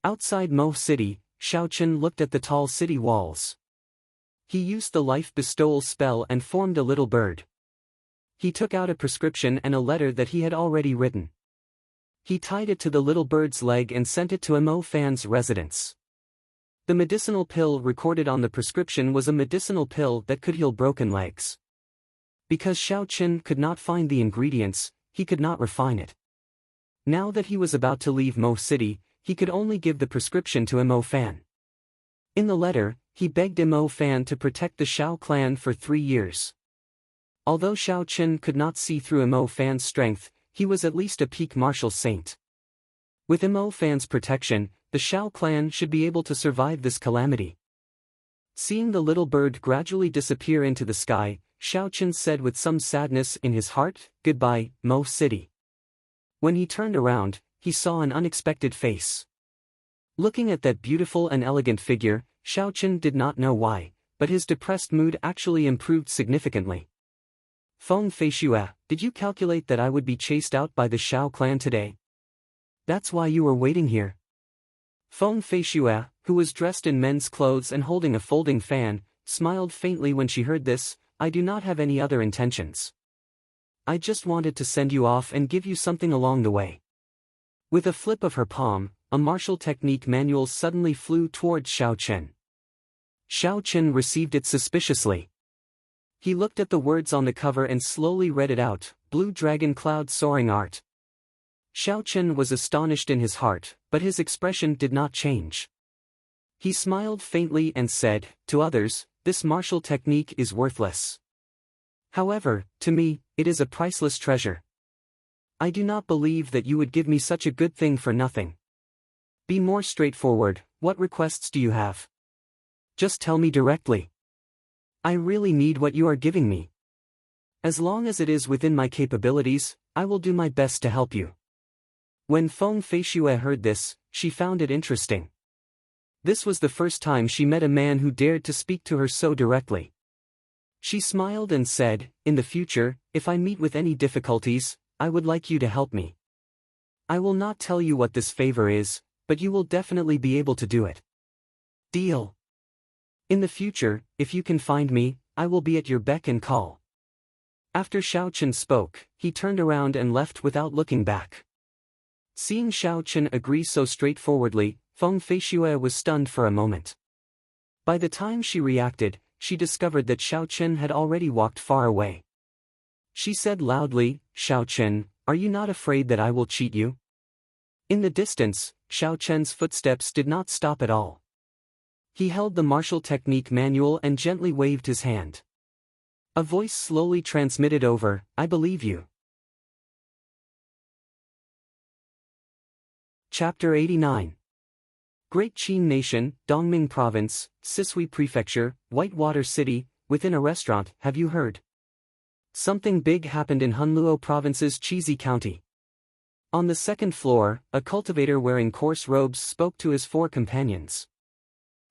Outside Mo City, Xiao Chen looked at the tall city walls. He used the life bestowal spell and formed a little bird. He took out a prescription and a letter that he had already written. He tied it to the little bird's leg and sent it to Mo Fan's residence. The medicinal pill recorded on the prescription was a medicinal pill that could heal broken legs. Because Xiao Chen could not find the ingredients, he could not refine it. Now that he was about to leave Mo City, he could only give the prescription to Mo Fan. In the letter, he begged Mo Fan to protect the Xiao clan for 3 years. Although Xiao Chen could not see through Mo Fan's strength, he was at least a peak martial saint. With Mo Fan's protection, the Xiao clan should be able to survive this calamity. Seeing the little bird gradually disappear into the sky, Xiao Chen said with some sadness in his heart, goodbye, Mo City. When he turned around, he saw an unexpected face. Looking at that beautiful and elegant figure, Xiao Chen did not know why, but his depressed mood actually improved significantly. Feng Feishue, did you calculate that I would be chased out by the Xiao clan today? That's why you were waiting here? Feng Feishue, who was dressed in men's clothes and holding a folding fan, smiled faintly when she heard this. I do not have any other intentions. I just wanted to send you off and give you something along the way. With a flip of her palm, a martial technique manual suddenly flew towards Xiao Chen. Xiao Chen received it suspiciously. He looked at the words on the cover and slowly read it out, Blue Dragon Cloud Soaring Art. Xiao Chen was astonished in his heart, but his expression did not change. He smiled faintly and said, to others, this martial technique is worthless. However, to me, it is a priceless treasure. I do not believe that you would give me such a good thing for nothing. Be more straightforward, what requests do you have? Just tell me directly. I really need what you are giving me. As long as it is within my capabilities, I will do my best to help you. When Feng Feishue heard this, she found it interesting. This was the first time she met a man who dared to speak to her so directly. She smiled and said, in the future, if I meet with any difficulties, I would like you to help me. I will not tell you what this favor is, but you will definitely be able to do it. Deal. In the future, if you can find me, I will be at your beck and call. After Xiao Chen spoke, he turned around and left without looking back. Seeing Xiao Chen agree so straightforwardly, Feng Feishue was stunned for a moment. By the time she reacted, she discovered that Xiao Chen had already walked far away. She said loudly, Xiao Chen, are you not afraid that I will cheat you? In the distance, Xiao Chen's footsteps did not stop at all. He held the martial technique manual and gently waved his hand. A voice slowly transmitted over, I believe you. Chapter 89. Great Qin Nation, Dongming Province, Sisui Prefecture, Whitewater City, within a restaurant, have you heard? Something big happened in Hunluo Province's Chizi County. On the second floor, a cultivator wearing coarse robes spoke to his 4 companions.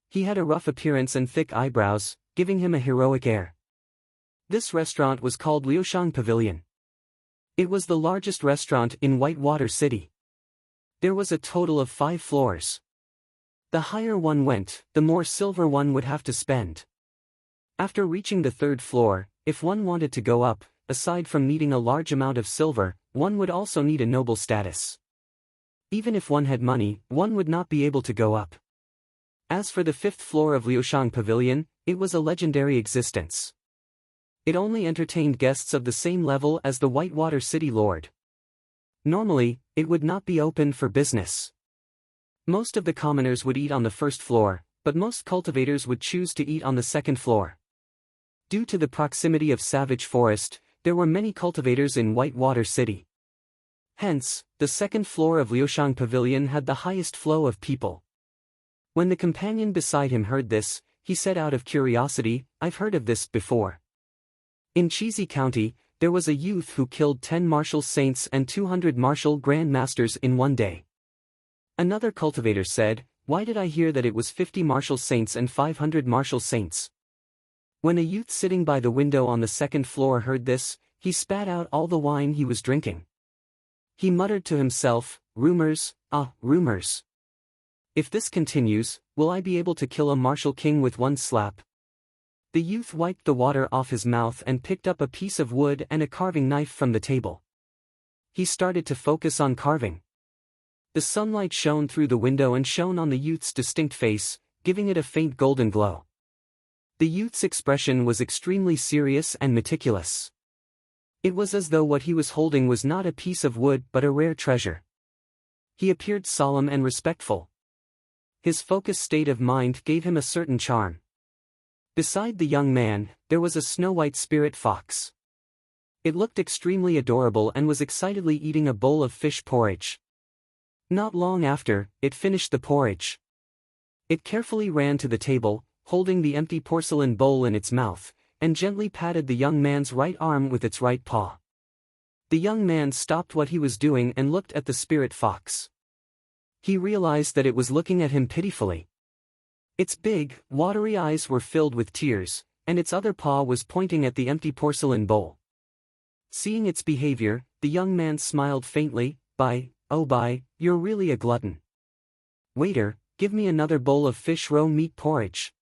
He had a rough appearance and thick eyebrows, giving him a heroic air. This restaurant was called Liushang Pavilion. It was the largest restaurant in Whitewater City. There was a total of 5 floors. The higher one went, the more silver one would have to spend. After reaching the 3rd floor, if one wanted to go up, aside from needing a large amount of silver, one would also need a noble status. Even if one had money, one would not be able to go up. As for the 5th floor of Liushang Pavilion, it was a legendary existence. It only entertained guests of the same level as the Whitewater City Lord. Normally, it would not be open for business. Most of the commoners would eat on the 1st floor, but most cultivators would choose to eat on the 2nd floor. Due to the proximity of savage forest, there were many cultivators in Whitewater City. Hence, the 2nd floor of Liushang Pavilion had the highest flow of people. When the companion beside him heard this, he said out of curiosity, I've heard of this before. In Chizi County, there was a youth who killed 10 martial saints and 200 martial grandmasters in one day. Another cultivator said, why did I hear that it was 50 martial saints and 500 martial saints? When a youth sitting by the window on the 2nd floor heard this, he spat out all the wine he was drinking. He muttered to himself, rumors, rumors. If this continues, will I be able to kill a martial king with one slap? The youth wiped the water off his mouth and picked up a piece of wood and a carving knife from the table. He started to focus on carving. The sunlight shone through the window and shone on the youth's distinct face, giving it a faint golden glow. The youth's expression was extremely serious and meticulous. It was as though what he was holding was not a piece of wood but a rare treasure. He appeared solemn and respectful. His focused state of mind gave him a certain charm. Beside the young man, there was a snow-white spirit fox. It looked extremely adorable and was excitedly eating a bowl of fish porridge. Not long after, it finished the porridge. It carefully ran to the table, holding the empty porcelain bowl in its mouth, and gently patted the young man's right arm with its right paw. The young man stopped what he was doing and looked at the spirit fox. He realized that it was looking at him pitifully. Its big, watery eyes were filled with tears, and its other paw was pointing at the empty porcelain bowl. Seeing its behavior, the young man smiled faintly. Oh, you're really a glutton. Waiter, give me another bowl of fish roe meat porridge.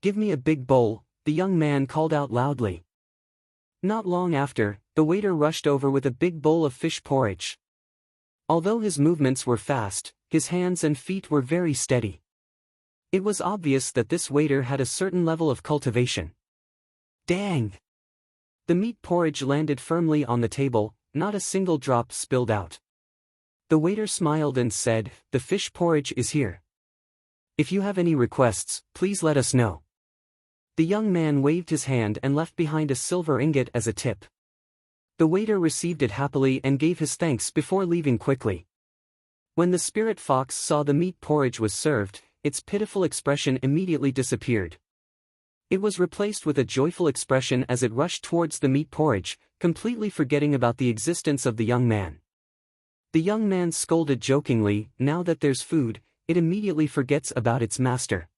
Give me a big bowl, the young man called out loudly. Not long after, the waiter rushed over with a big bowl of fish porridge. Although his movements were fast, his hands and feet were very steady. It was obvious that this waiter had a certain level of cultivation. Dang! The meat porridge landed firmly on the table, not a single drop spilled out. The waiter smiled and said, "The fish porridge is here. If you have any requests, please let us know." The young man waved his hand and left behind a silver ingot as a tip. The waiter received it happily and gave his thanks before leaving quickly. When the spirit fox saw the meat porridge was served, its pitiful expression immediately disappeared. It was replaced with a joyful expression as it rushed towards the meat porridge, completely forgetting about the existence of the young man. The young man scolded jokingly, "Now that there's food, it immediately forgets about its master."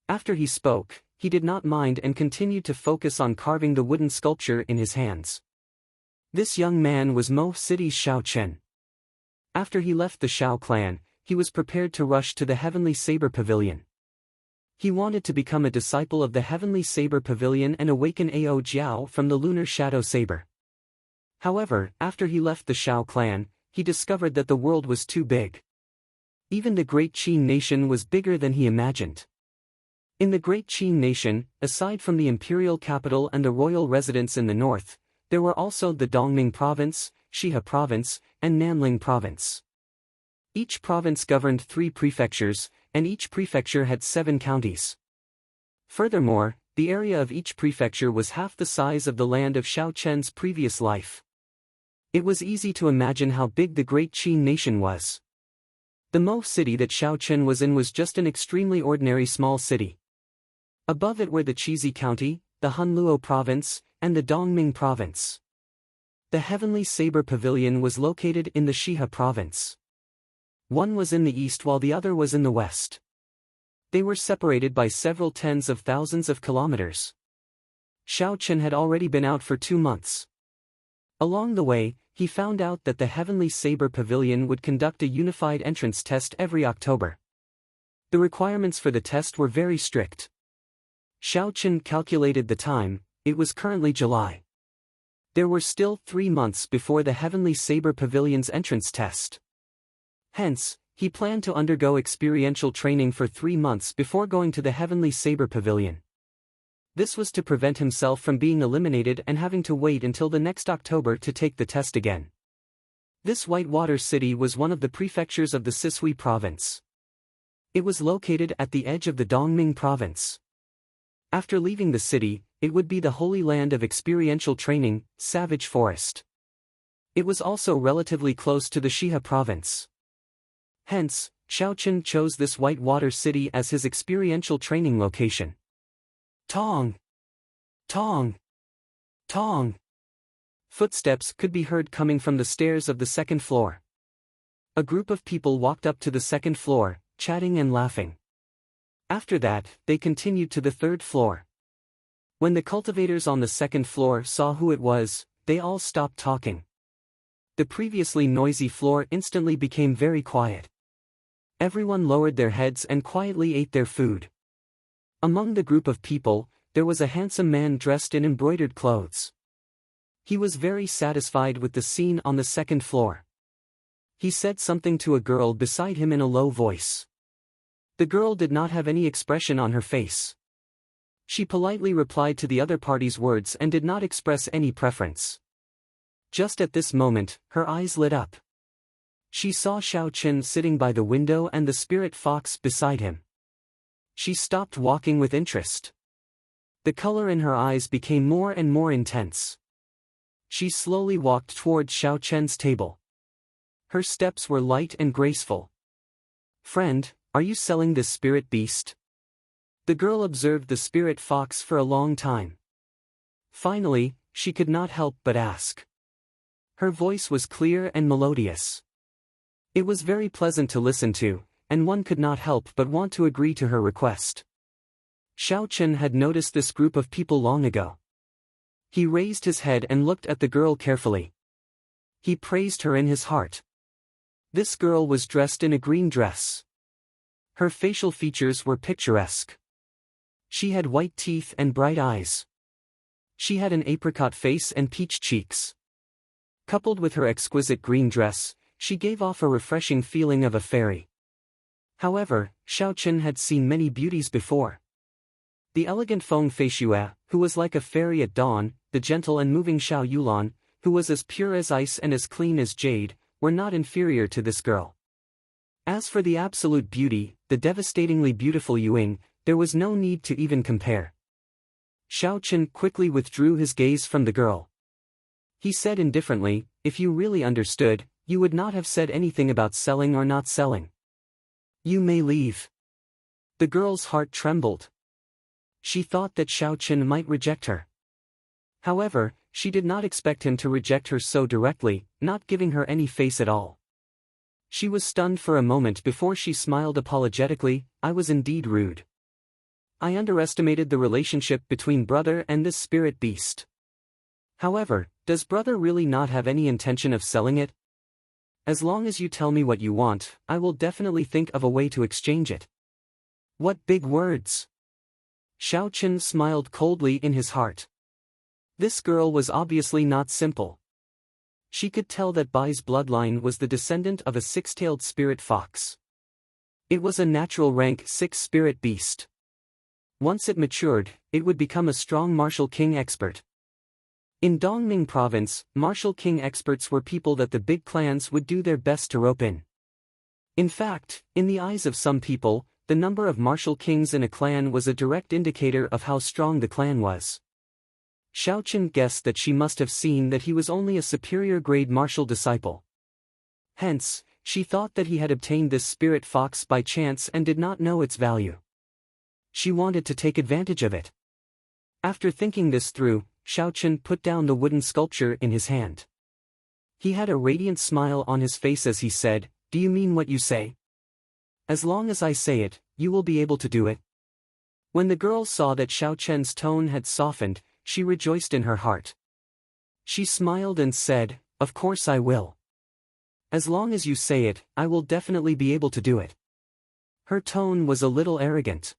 After he spoke, he did not mind and continued to focus on carving the wooden sculpture in his hands. This young man was Mo City's Shao Chen. After he left the Shao clan, he was prepared to rush to the Heavenly Saber Pavilion. He wanted to become a disciple of the Heavenly Saber Pavilion and awaken Ao Jiao from the Lunar Shadow Saber. However, after he left the Shao clan, he discovered that the world was too big. Even the Great Qin nation was bigger than he imagined. In the Great Qin nation, aside from the imperial capital and the royal residence in the north, there were also the Dongming province, Shihe province, and Nanling province. Each province governed 3 prefectures, and each prefecture had 7 counties. Furthermore, the area of each prefecture was half the size of the land of Shao Chen's previous life. It was easy to imagine how big the Great Qin nation was. The Mo city that Shao Chen was in was just an extremely ordinary small city. Above it were the Chizi County, the Hunluo province, and the Dongming province. The Heavenly Saber Pavilion was located in the Shihe province. One was in the east while the other was in the west. They were separated by several tens of thousands of kilometers. Shao Chen had already been out for 2 months. Along the way, he found out that the Heavenly Saber Pavilion would conduct a unified entrance test every October. The requirements for the test were very strict. Shao Chen calculated the time. It was currently July. There were still 3 months before the Heavenly Saber Pavilion's entrance test. Hence, he planned to undergo experiential training for 3 months before going to the Heavenly Saber Pavilion. This was to prevent himself from being eliminated and having to wait until the next October to take the test again. This Whitewater city was one of the prefectures of the Sisui province. It was located at the edge of the Dongming province. After leaving the city, it would be the holy land of experiential training, Savage Forest. It was also relatively close to the Shihe province. Hence, Shao Chen chose this Whitewater city as his experiential training location. Tong! Tong! Tong! Footsteps could be heard coming from the stairs of the second floor. A group of people walked up to the second floor, chatting and laughing. After that, they continued to the third floor. When the cultivators on the second floor saw who it was, they all stopped talking. The previously noisy floor instantly became very quiet. Everyone lowered their heads and quietly ate their food. Among the group of people, there was a handsome man dressed in embroidered clothes. He was very satisfied with the scene on the second floor. He said something to a girl beside him in a low voice. The girl did not have any expression on her face. She politely replied to the other party's words and did not express any preference. Just at this moment, her eyes lit up. She saw Shao Chen sitting by the window and the spirit fox beside him. She stopped walking with interest. The color in her eyes became more and more intense. She slowly walked toward Shao Chen's table. Her steps were light and graceful. "Friend, are you selling this spirit beast?" The girl observed the spirit fox for a long time. Finally, she could not help but ask. Her voice was clear and melodious. It was very pleasant to listen to, and one could not help but want to agree to her request. Xiao Chen had noticed this group of people long ago. He raised his head and looked at the girl carefully. He praised her in his heart. This girl was dressed in a green dress. Her facial features were picturesque. She had white teeth and bright eyes. She had an apricot face and peach cheeks. Coupled with her exquisite green dress, she gave off a refreshing feeling of a fairy. However, Xiao Chen had seen many beauties before. The elegant Feng Feishue, who was like a fairy at dawn, the gentle and moving Xiao Yulan, who was as pure as ice and as clean as jade, were not inferior to this girl. As for the absolute beauty, the devastatingly beautiful Yuing, there was no need to even compare. Xiao Chen quickly withdrew his gaze from the girl. He said indifferently, "If you really understood, you would not have said anything about selling or not selling. You may leave." The girl's heart trembled. She thought that Xiao Chen might reject her. However, she did not expect him to reject her so directly, not giving her any face at all. She was stunned for a moment before she smiled apologetically. "I was indeed rude. I underestimated the relationship between brother and this spirit beast. However, does brother really not have any intention of selling it? As long as you tell me what you want, I will definitely think of a way to exchange it." What big words! Xiao Chen smiled coldly in his heart. This girl was obviously not simple. She could tell that Bai's bloodline was the descendant of a six-tailed spirit fox. It was a natural rank 6 spirit beast. Once it matured, it would become a strong martial king expert. In Dongming province, martial king experts were people that the big clans would do their best to rope in. In fact, in the eyes of some people, the number of martial kings in a clan was a direct indicator of how strong the clan was. Xiao Chen guessed that she must have seen that he was only a superior grade martial disciple. Hence, she thought that he had obtained this spirit fox by chance and did not know its value. She wanted to take advantage of it. After thinking this through, Xiao Chen put down the wooden sculpture in his hand. He had a radiant smile on his face as he said, "Do you mean what you say? As long as I say it, you will be able to do it." When the girl saw that Xiao Chen's tone had softened, she rejoiced in her heart. She smiled and said, "Of course I will. As long as you say it, I will definitely be able to do it." Her tone was a little arrogant.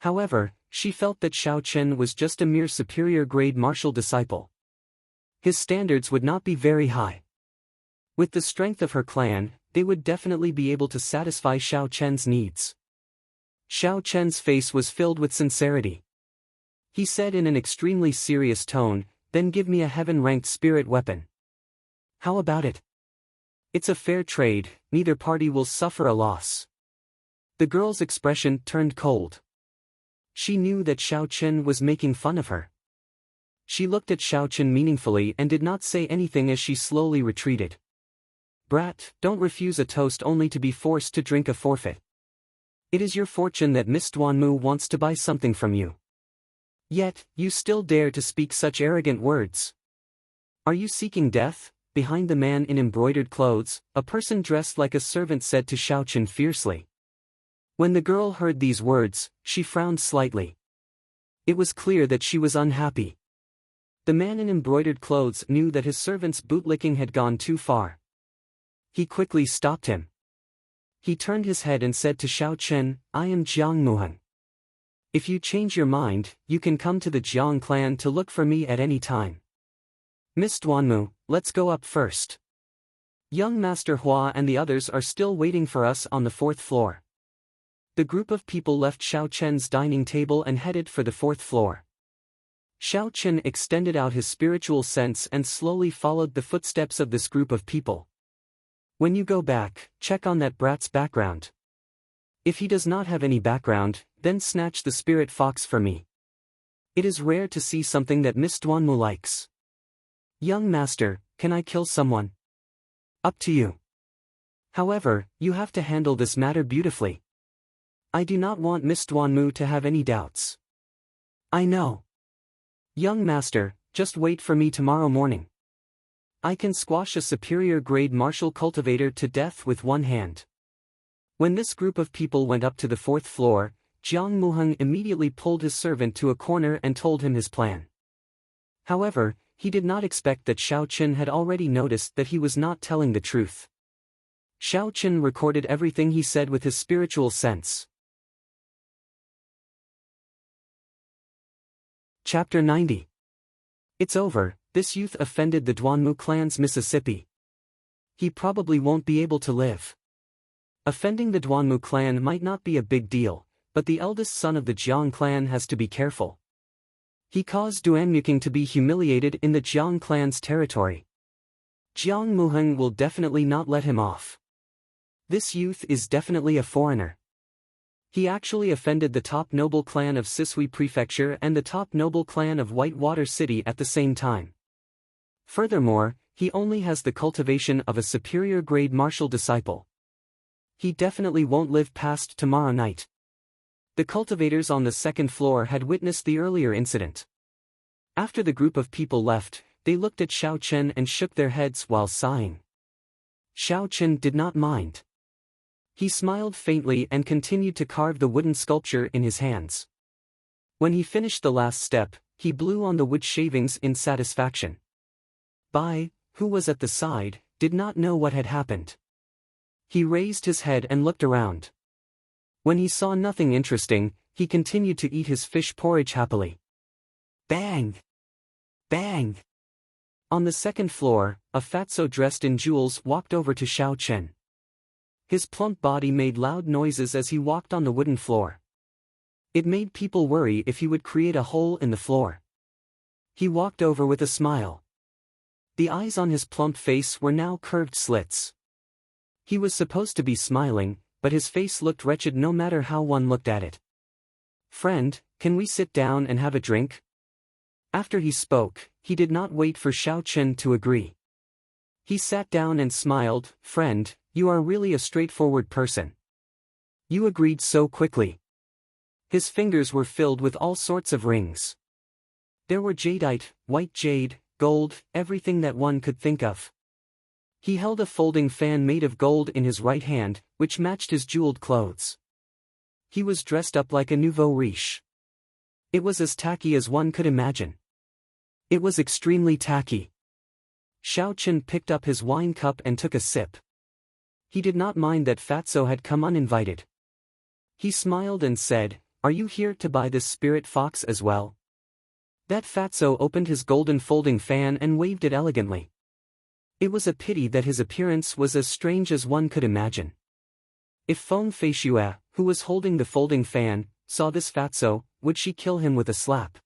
However, she felt that Xiao Chen was just a mere superior grade martial disciple. His standards would not be very high. With the strength of her clan, they would definitely be able to satisfy Xiao Chen's needs. Xiao Chen's face was filled with sincerity. He said in an extremely serious tone, "Then give me a heaven-ranked spirit weapon. How about it? It's a fair trade, neither party will suffer a loss." The girl's expression turned cold. She knew that Xiao Chen was making fun of her. She looked at Xiao Chen meaningfully and did not say anything as she slowly retreated. "Brat, don't refuse a toast only to be forced to drink a forfeit. It is your fortune that Miss Duanmu wants to buy something from you. Yet, you still dare to speak such arrogant words. Are you seeking death?" Behind the man in embroidered clothes, a person dressed like a servant said to Xiao Chen fiercely. When the girl heard these words, she frowned slightly. It was clear that she was unhappy. The man in embroidered clothes knew that his servant's bootlicking had gone too far. He quickly stopped him. He turned his head and said to Xiao Chen, "I am Jiang Muhan. If you change your mind, you can come to the Jiang clan to look for me at any time. Miss Duanmu, let's go up first. Young Master Hua and the others are still waiting for us on the 4th floor." The group of people left Xiao Chen's dining table and headed for the 4th floor. Xiao Chen extended out his spiritual sense and slowly followed the footsteps of this group of people. "When you go back, check on that brat's background. If he does not have any background, then snatch the spirit fox for me. It is rare to see something that Miss Duanmu likes." "Young master, can I kill someone?" "Up to you. However, you have to handle this matter beautifully. I do not want Miss Duanmu to have any doubts." "I know. Young master, just wait for me tomorrow morning." I can squash a superior-grade martial cultivator to death with one hand. When this group of people went up to the 4th floor, Jiang Muheng immediately pulled his servant to a corner and told him his plan. However, he did not expect that Xiao Qin had already noticed that he was not telling the truth. Xiao Qin recorded everything he said with his spiritual sense. Chapter 90. It's over. This youth offended the Duanmu clan's Mississippi. He probably won't be able to live. Offending the Duanmu clan might not be a big deal, but the eldest son of the Jiang clan has to be careful. He caused Duanmuking to be humiliated in the Jiang clan's territory. Jiang Muheng will definitely not let him off. This youth is definitely a foreigner. He actually offended the top noble clan of Sisui Prefecture and the top noble clan of Whitewater City at the same time. Furthermore, he only has the cultivation of a superior-grade martial disciple. He definitely won't live past tomorrow night. The cultivators on the 2nd floor had witnessed the earlier incident. After the group of people left, they looked at Xiao Chen and shook their heads while sighing. Xiao Chen did not mind. He smiled faintly and continued to carve the wooden sculpture in his hands. When he finished the last step, he blew on the wood shavings in satisfaction. Bai, who was at the side, did not know what had happened. He raised his head and looked around. When he saw nothing interesting, he continued to eat his fish porridge happily. Bang! Bang! On the 2nd floor, a fatso dressed in jewels walked over to Xiao Chen. His plump body made loud noises as he walked on the wooden floor. It made people worry if he would create a hole in the floor. He walked over with a smile. The eyes on his plump face were now curved slits. He was supposed to be smiling, but his face looked wretched no matter how one looked at it. Friend, can we sit down and have a drink? After he spoke, he did not wait for Xiao Chen to agree. He sat down and smiled. Friend, you are really a straightforward person. You agreed so quickly. His fingers were filled with all sorts of rings. There were jadeite, white jade, gold, everything that one could think of. He held a folding fan made of gold in his right hand, which matched his jeweled clothes. He was dressed up like a nouveau riche. It was as tacky as one could imagine. It was extremely tacky. Xiao Chen picked up his wine cup and took a sip. He did not mind that Fatso had come uninvited. He smiled and said, "Are you here to buy this spirit fox as well?" That Fatso opened his golden folding fan and waved it elegantly. It was a pity that his appearance was as strange as one could imagine. If Feng Feishue, who was holding the folding fan, saw this Fatso, would she kill him with a slap?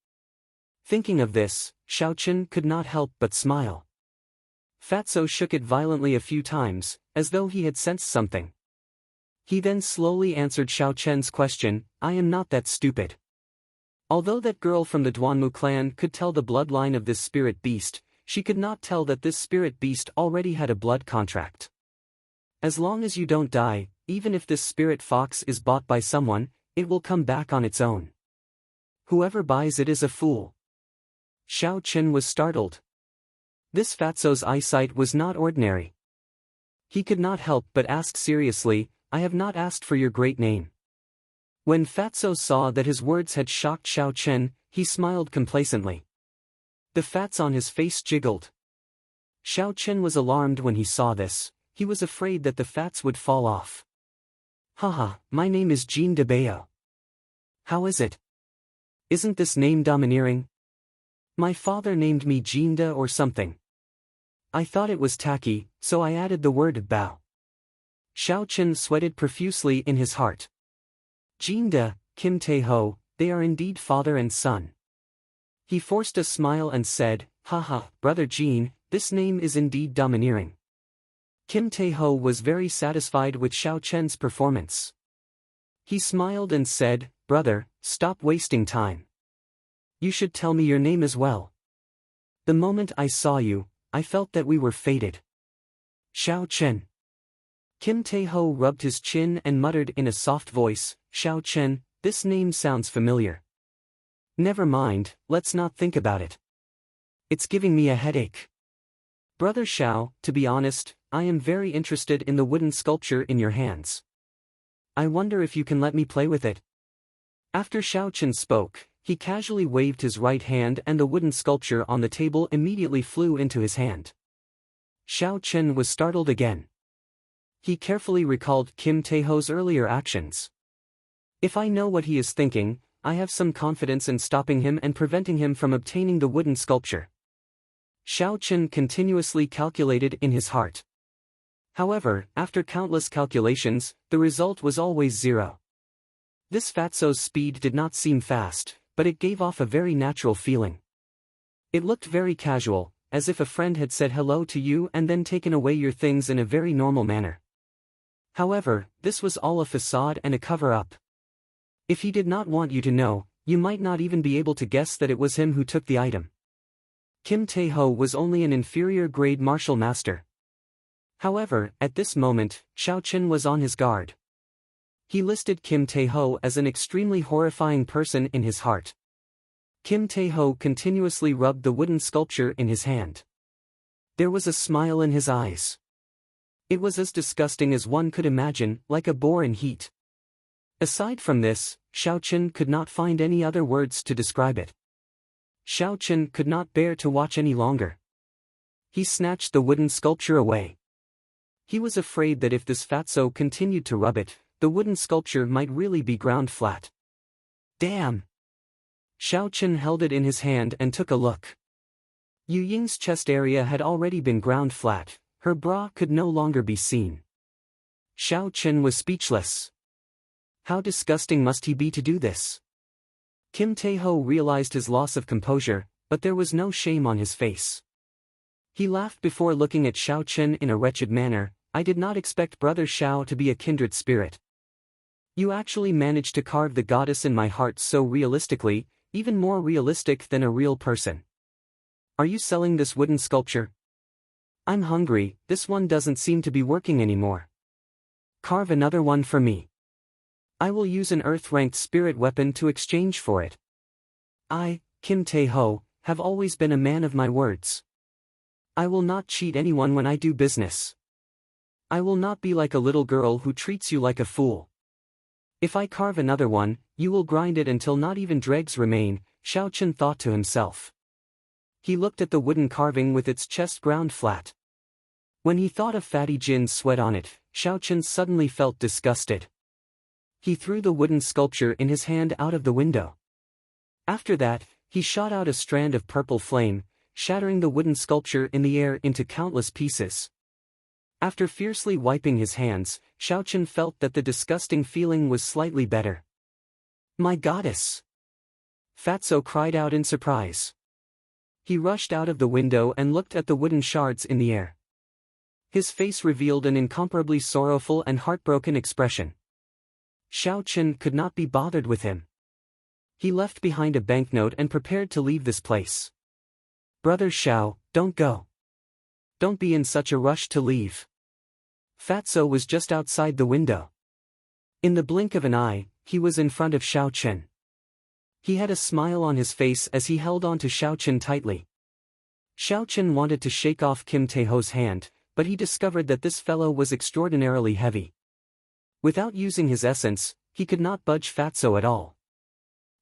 Thinking of this, Xiao Chen could not help but smile. Fatso shook it violently a few times, as though he had sensed something. He then slowly answered Xiao Chen's question, "I am not that stupid." Although that girl from the Duanmu clan could tell the bloodline of this spirit beast, she could not tell that this spirit beast already had a blood contract. As long as you don't die, even if this spirit fox is bought by someone, it will come back on its own. Whoever buys it is a fool. Xiao Chen was startled. This Fatso's eyesight was not ordinary. He could not help but ask seriously, "I have not asked for your great name." When Fatso saw that his words had shocked Xiao Chen, he smiled complacently. The fats on his face jiggled. Xiao Chen was alarmed when he saw this. He was afraid that the fats would fall off. "Haha, my name is Jean de Bayo." "How is it? Isn't this name domineering? My father named me Jean de or something. I thought it was tacky, so I added the word bao." Xiao Chen sweated profusely in his heart. Jean de, Kim Tae-ho, they are indeed father and son. He forced a smile and said, "Haha, brother Jean, this name is indeed domineering." Kim Tae-ho was very satisfied with Xiao Chen's performance. He smiled and said, "Brother, stop wasting time. You should tell me your name as well. The moment I saw you, I felt that we were fated." Xiao Chen. Kim Tae-ho rubbed his chin and muttered in a soft voice, "Xiao Chen, this name sounds familiar. Never mind, let's not think about it. It's giving me a headache." Brother Xiao, to be honest, I am very interested in the wooden sculpture in your hands. I wonder if you can let me play with it. After Xiao Chen spoke, he casually waved his right hand and the wooden sculpture on the table immediately flew into his hand. Xiao Chen was startled again. He carefully recalled Kim Taeho's earlier actions. If I know what he is thinking, I have some confidence in stopping him and preventing him from obtaining the wooden sculpture. Xiao Chen continuously calculated in his heart. However, after countless calculations, the result was always 0. This fatso's speed did not seem fast, but it gave off a very natural feeling. It looked very casual, as if a friend had said hello to you and then taken away your things in a very normal manner. However, this was all a facade and a cover-up. If he did not want you to know, you might not even be able to guess that it was him who took the item. Kim Tae-ho was only an inferior-grade martial master. However, at this moment, Xiao Chen was on his guard. He listed Kim Tae-ho as an extremely horrifying person in his heart. Kim Tae-ho continuously rubbed the wooden sculpture in his hand. There was a smile in his eyes. It was as disgusting as one could imagine, like a boar in heat. Aside from this, Xiao Chen could not find any other words to describe it. Xiao Chen could not bear to watch any longer. He snatched the wooden sculpture away. He was afraid that if this fatso continued to rub it, the wooden sculpture might really be ground flat. Damn! Xiao Chen held it in his hand and took a look. Yu Ying's chest area had already been ground flat, her bra could no longer be seen. Xiao Chen was speechless. How disgusting must he be to do this? Kim Tae-ho realized his loss of composure, but there was no shame on his face. He laughed before looking at Xiao Chen in a wretched manner. I did not expect Brother Xiao to be a kindred spirit. You actually managed to carve the goddess in my heart so realistically, even more realistic than a real person. Are you selling this wooden sculpture? I'm hungry, this one doesn't seem to be working anymore. Carve another one for me. I will use an earth-ranked spirit weapon to exchange for it. I, Kim Tae-ho, have always been a man of my words. I will not cheat anyone when I do business. I will not be like a little girl who treats you like a fool. If I carve another one, you will grind it until not even dregs remain, Xiao Chen thought to himself. He looked at the wooden carving with its chest ground flat. When he thought of Fatty Jin's sweat on it, Xiao Chen suddenly felt disgusted. He threw the wooden sculpture in his hand out of the window. After that, he shot out a strand of purple flame, shattering the wooden sculpture in the air into countless pieces. After fiercely wiping his hands, Xiao Chen felt that the disgusting feeling was slightly better. My goddess! Fatso cried out in surprise. He rushed out of the window and looked at the wooden shards in the air. His face revealed an incomparably sorrowful and heartbroken expression. Xiao Chen could not be bothered with him. He left behind a banknote and prepared to leave this place. Brother Xiao, don't go. Don't be in such a rush to leave. Fatso was just outside the window. In the blink of an eye, he was in front of Xiao Chen. He had a smile on his face as he held on to Xiao Chen tightly. Xiao Chen wanted to shake off Kim Tae-ho's hand, but he discovered that this fellow was extraordinarily heavy. Without using his essence, he could not budge Fatso at all.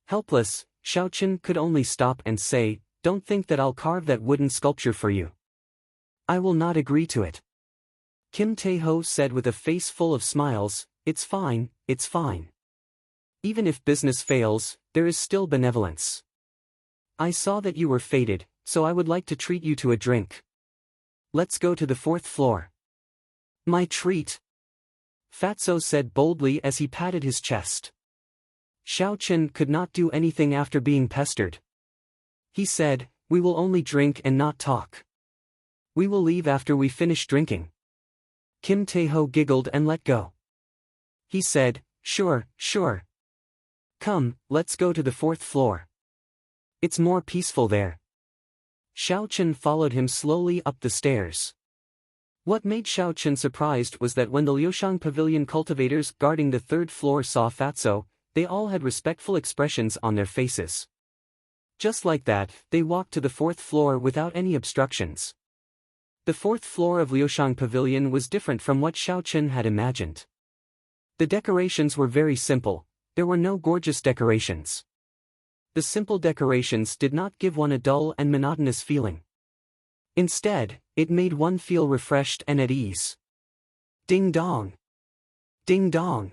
Helpless, Xiao Chen could only stop and say, don't think that I'll carve that wooden sculpture for you. I will not agree to it. Kim Tae-ho said with a face full of smiles, it's fine, it's fine. Even if business fails, there is still benevolence. I saw that you were fated, so I would like to treat you to a drink. Let's go to the 4th floor. My treat. Fatso said boldly as he patted his chest. Xiao Chen could not do anything after being pestered. He said, we will only drink and not talk. We will leave after we finish drinking. Kim Tae-ho giggled and let go. He said, sure, sure. Come, let's go to the 4th floor. It's more peaceful there. Xiao Chen followed him slowly up the stairs. What made Xiao Chen surprised was that when the Liushang Pavilion cultivators guarding the 3rd floor saw Fatso, they all had respectful expressions on their faces. Just like that, they walked to the 4th floor without any obstructions. The fourth floor of Liushang Pavilion was different from what Xiao Chen had imagined. The decorations were very simple, there were no gorgeous decorations. The simple decorations did not give one a dull and monotonous feeling. Instead, it made one feel refreshed and at ease. Ding dong! Ding dong!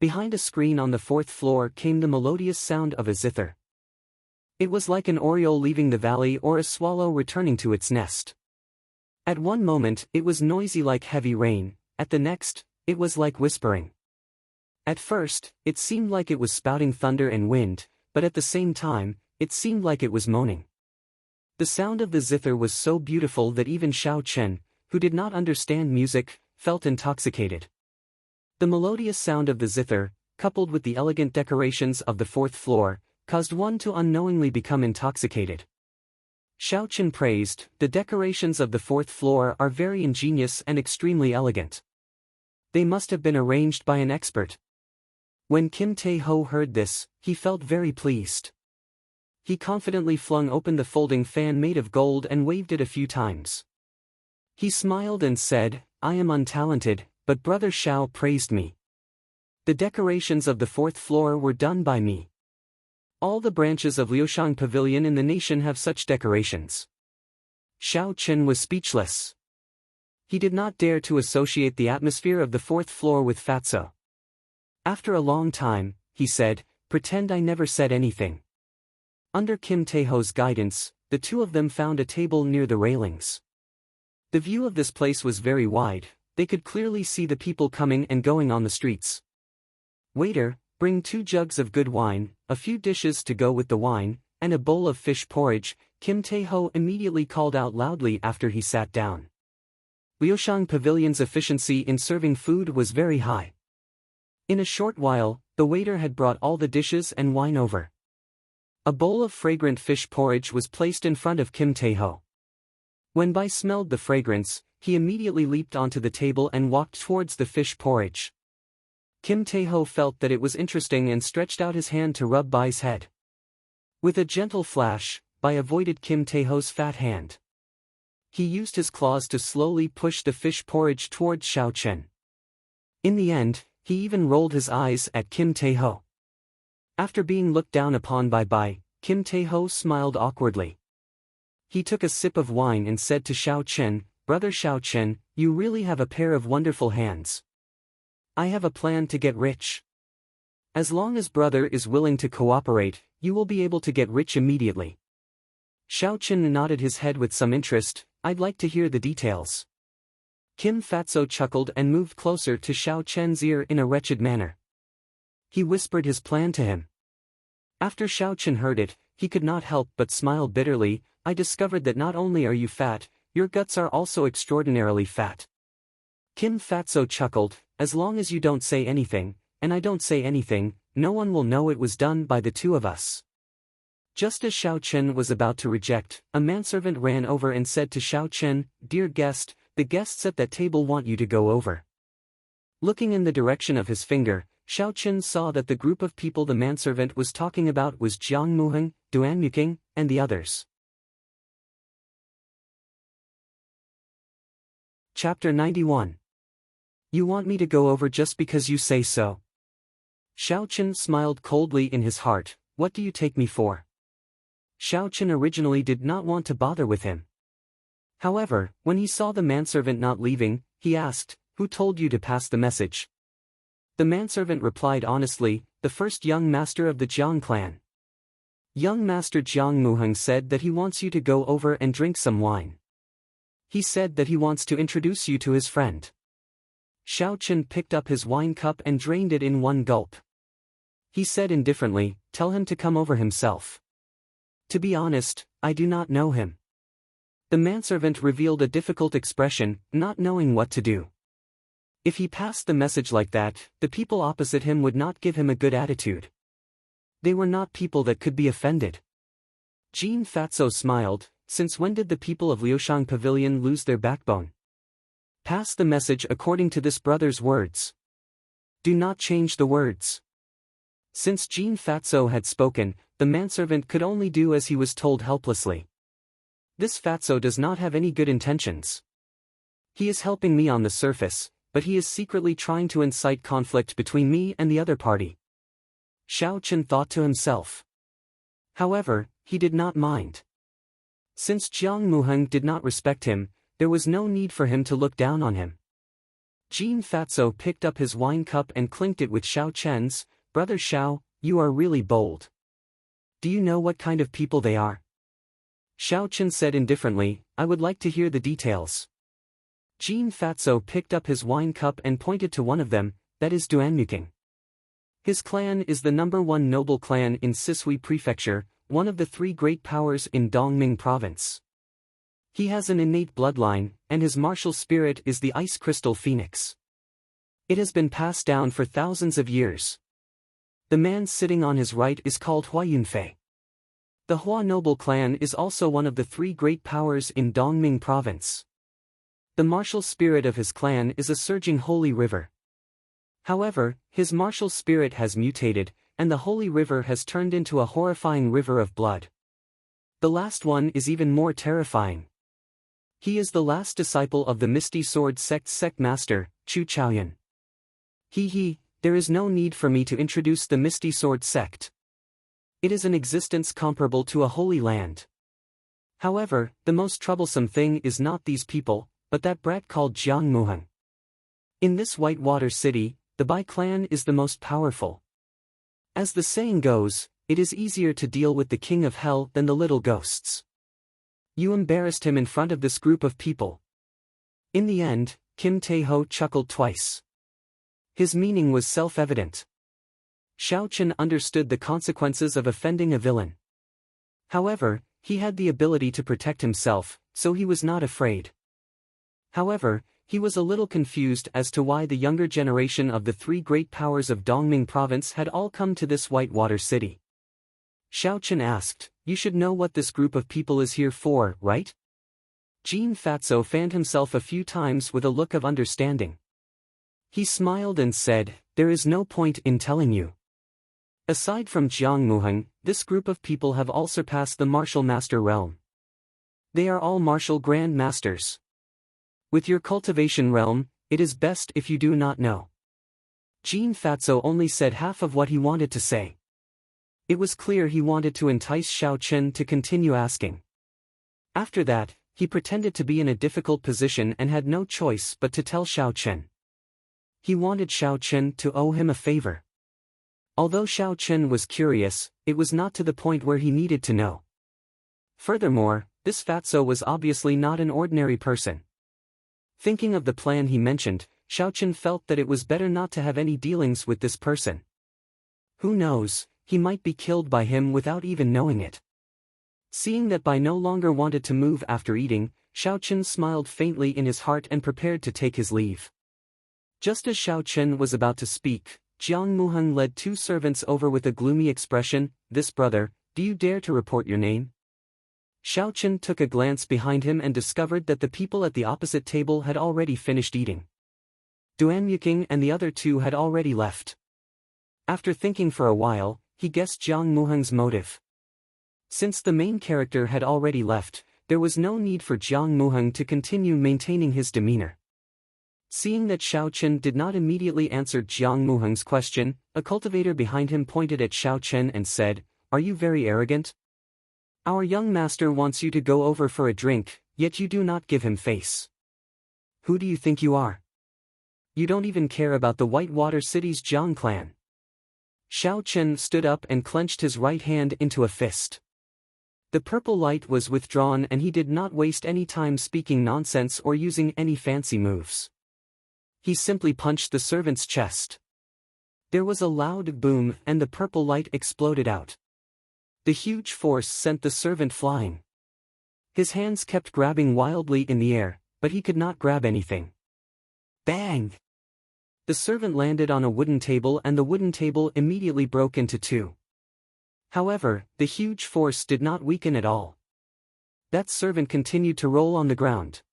Behind a screen on the fourth floor came the melodious sound of a zither. It was like an oriole leaving the valley or a swallow returning to its nest. At one moment it was noisy like heavy rain, at the next, it was like whispering. At first, it seemed like it was spouting thunder and wind, but at the same time, it seemed like it was moaning. The sound of the zither was so beautiful that even Xiao Chen, who did not understand music, felt intoxicated. The melodious sound of the zither, coupled with the elegant decorations of the fourth floor, caused one to unknowingly become intoxicated. Xiao Chen praised, "The decorations of the fourth floor are very ingenious and extremely elegant. They must have been arranged by an expert." When Kim Tae-ho heard this, he felt very pleased. He confidently flung open the folding fan made of gold and waved it a few times. He smiled and said, "I am untalented, but Brother Xiao praised me. The decorations of the fourth floor were done by me. All the branches of Liushang Pavilion in the nation have such decorations." Xiao Chen was speechless. He did not dare to associate the atmosphere of the fourth floor with fatso. After a long time, he said, "Pretend I never said anything." Under Kim Tae-ho's guidance, the two of them found a table near the railings. The view of this place was very wide, they could clearly see the people coming and going on the streets. "Waiter, bring 2 jugs of good wine, a few dishes to go with the wine, and a bowl of fish porridge," Kim Tae-ho immediately called out loudly after he sat down. Liushang Pavilion's efficiency in serving food was very high. In a short while, the waiter had brought all the dishes and wine over. A bowl of fragrant fish porridge was placed in front of Kim Tae-ho. When Bai smelled the fragrance, he immediately leaped onto the table and walked towards the fish porridge. Kim Tae-ho felt that it was interesting and stretched out his hand to rub Bai's head. With a gentle flash, Bai avoided Kim Tae-ho's fat hand. He used his claws to slowly push the fish porridge towards Xiao Chen. In the end, he even rolled his eyes at Kim Tae-ho. After being looked down upon by Bai, Kim Tae-ho smiled awkwardly. He took a sip of wine and said to Xiao Chen, "Brother Xiao Chen, you really have a pair of wonderful hands. I have a plan to get rich. As long as brother is willing to cooperate, you will be able to get rich immediately." Xiao Chen nodded his head with some interest. "I'd like to hear the details." Kim Fatso chuckled and moved closer to Xiao Chen's ear in a wretched manner. He whispered his plan to him. After Xiao Chen heard it, he could not help but smile bitterly. "I discovered that not only are you fat, your guts are also extraordinarily fat." Kim Fatso chuckled, "As long as you don't say anything, and I don't say anything, no one will know it was done by the two of us." Just as Xiao Chen was about to reject, a manservant ran over and said to Xiao Chen, "Dear guest, the guests at that table want you to go over." Looking in the direction of his finger, Xiao Chen saw that the group of people the manservant was talking about was Jiang Muheng, Duan Muking, and the others. Chapter 91. You want me to go over just because you say so? Xiao Chen smiled coldly in his heart. What do you take me for? Xiao Chen originally did not want to bother with him. However, when he saw the manservant not leaving, he asked, "Who told you to pass the message?" The manservant replied honestly, "The first young master of the Jiang clan. Young master Jiang Muheng said that he wants you to go over and drink some wine. He said that he wants to introduce you to his friend." Xiao Chen picked up his wine cup and drained it in one gulp. He said indifferently, "Tell him to come over himself. To be honest, I do not know him." The manservant revealed a difficult expression, not knowing what to do. If he passed the message like that, the people opposite him would not give him a good attitude. They were not people that could be offended. Jean Fatso smiled, "Since when did the people of Liushang Pavilion lose their backbone? Pass the message according to this brother's words. Do not change the words." Since Jean Fatso had spoken, the manservant could only do as he was told helplessly. This fatso does not have any good intentions. He is helping me on the surface, but he is secretly trying to incite conflict between me and the other party. Xiao Chen thought to himself. However, he did not mind. Since Jiang Muheng did not respect him, there was no need for him to look down on him. Jean Fatso picked up his wine cup and clinked it with Xiao Chen's. Brother Xiao, you are really bold. Do you know what kind of people they are? Xiao Chen said indifferently, I would like to hear the details. Jean Fatso picked up his wine cup and pointed to one of them, that is Duanmuking. His clan is the #1 noble clan in Sisui Prefecture, one of the 3 great powers in Dongming Province. He has an innate bloodline, and his martial spirit is the ice crystal phoenix. It has been passed down for thousands of years. The man sitting on his right is called Hua Yunfei. The Hua noble clan is also one of the 3 great powers in Dongming Province. The martial spirit of his clan is a surging holy river. However, his martial spirit has mutated, and the holy river has turned into a horrifying river of blood. The last one is even more terrifying. He is the last disciple of the Misty Sword sect master, Chu Chaoyan. There is no need for me to introduce the Misty Sword sect. It is an existence comparable to a holy land. However, the most troublesome thing is not these people, but that brat called Jiang Muheng. In this Whitewater city, the Bai clan is the most powerful. As the saying goes, it is easier to deal with the king of hell than the little ghosts. You embarrassed him in front of this group of people. In the end, Kim Tae-ho chuckled twice. His meaning was self-evident. Xiao Chen understood the consequences of offending a villain. However, he had the ability to protect himself, so he was not afraid. However, he was a little confused as to why the younger generation of the 3 great powers of Dongming Province had all come to this Whitewater city. Xiao Chen asked, you should know what this group of people is here for, right? Jean Fatso fanned himself a few times with a look of understanding. He smiled and said, there is no point in telling you. Aside from Jiang Muheng, this group of people have all surpassed the martial master realm. They are all martial grand masters. With your cultivation realm, it is best if you do not know. Jean Fatso only said half of what he wanted to say. It was clear he wanted to entice Xiao Chen to continue asking. After that, he pretended to be in a difficult position and had no choice but to tell Xiao Chen. He wanted Xiao Chen to owe him a favor. Although Xiao Chen was curious, it was not to the point where he needed to know. Furthermore, this fatso was obviously not an ordinary person. Thinking of the plan he mentioned, Xiao Chen felt that it was better not to have any dealings with this person. Who knows, he might be killed by him without even knowing it. Seeing that Bai no longer wanted to move after eating, Xiao Chen smiled faintly in his heart and prepared to take his leave. Just as Xiao Chen was about to speak, Jiang Muheng led 2 servants over with a gloomy expression, this brother, do you dare to report your name? Xiao Chen took a glance behind him and discovered that the people at the opposite table had already finished eating. Duanmuking and the other 2 had already left. After thinking for a while, he guessed Jiang Muheng's motive. Since the main character had already left, there was no need for Jiang Muheng to continue maintaining his demeanor. Seeing that Xiao Chen did not immediately answer Jiang Muheng's question, a cultivator behind him pointed at Xiao Chen and said, are you very arrogant? Our young master wants you to go over for a drink, yet you do not give him face. Who do you think you are? You don't even care about the Whitewater City's Jiang clan. Xiao Chen stood up and clenched his right hand into a fist. The purple light was withdrawn and he did not waste any time speaking nonsense or using any fancy moves. He simply punched the servant's chest. There was a loud boom and the purple light exploded out. The huge force sent the servant flying. His hands kept grabbing wildly in the air, but he could not grab anything. Bang! The servant landed on a wooden table and the wooden table immediately broke into 2. However, the huge force did not weaken at all. That servant continued to roll on the ground.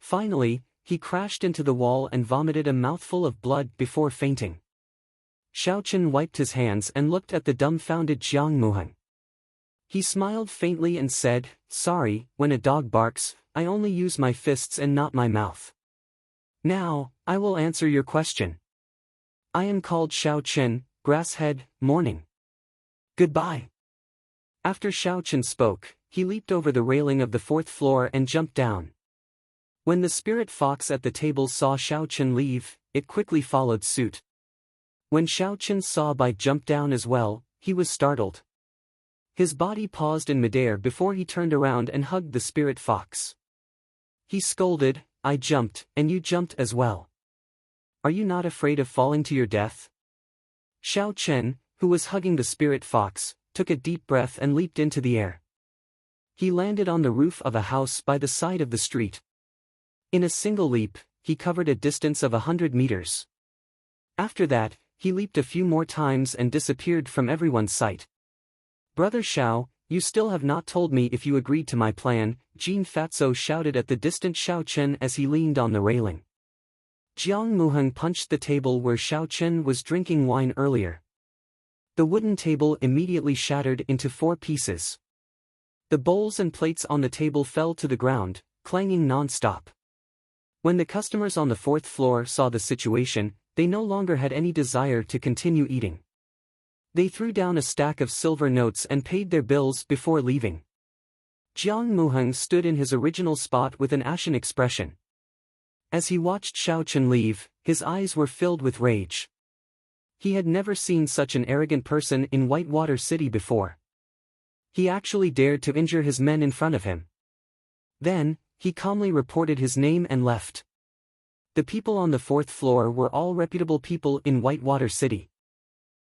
Finally, he crashed into the wall and vomited a mouthful of blood before fainting. Xiao Chen wiped his hands and looked at the dumbfounded Jiang Muheng. He smiled faintly and said, "Sorry, when a dog barks, I only use my fists and not my mouth. Now, I will answer your question. I am called Xiao Chen, Grasshead, Morning. Goodbye." After Xiao Chen spoke, he leaped over the railing of the fourth floor and jumped down. When the spirit fox at the table saw Xiao Chen leave, it quickly followed suit. When Xiao Chen saw Bai jump down as well, he was startled. His body paused in midair before he turned around and hugged the spirit fox. He scolded, "I jumped, and you jumped as well. Are you not afraid of falling to your death?" Xiao Chen, who was hugging the spirit fox, took a deep breath and leaped into the air. He landed on the roof of a house by the side of the street. In a single leap, he covered a distance of 100 meters. After that, he leaped a few more times and disappeared from everyone's sight. "Brother Xiao, you still have not told me if you agreed to my plan," Jin Fatso shouted at the distant Xiao Chen as he leaned on the railing. Jiang Muheng punched the table where Xiao Chen was drinking wine earlier. The wooden table immediately shattered into 4 pieces. The bowls and plates on the table fell to the ground, clanging non-stop. When the customers on the 4th floor saw the situation, they no longer had any desire to continue eating. They threw down a stack of silver notes and paid their bills before leaving. Jiang Muheng stood in his original spot with an ashen expression. As he watched Xiao Chen leave, his eyes were filled with rage. He had never seen such an arrogant person in Whitewater City before. He actually dared to injure his men in front of him. Then, he calmly reported his name and left. The people on the 4th floor were all reputable people in Whitewater City.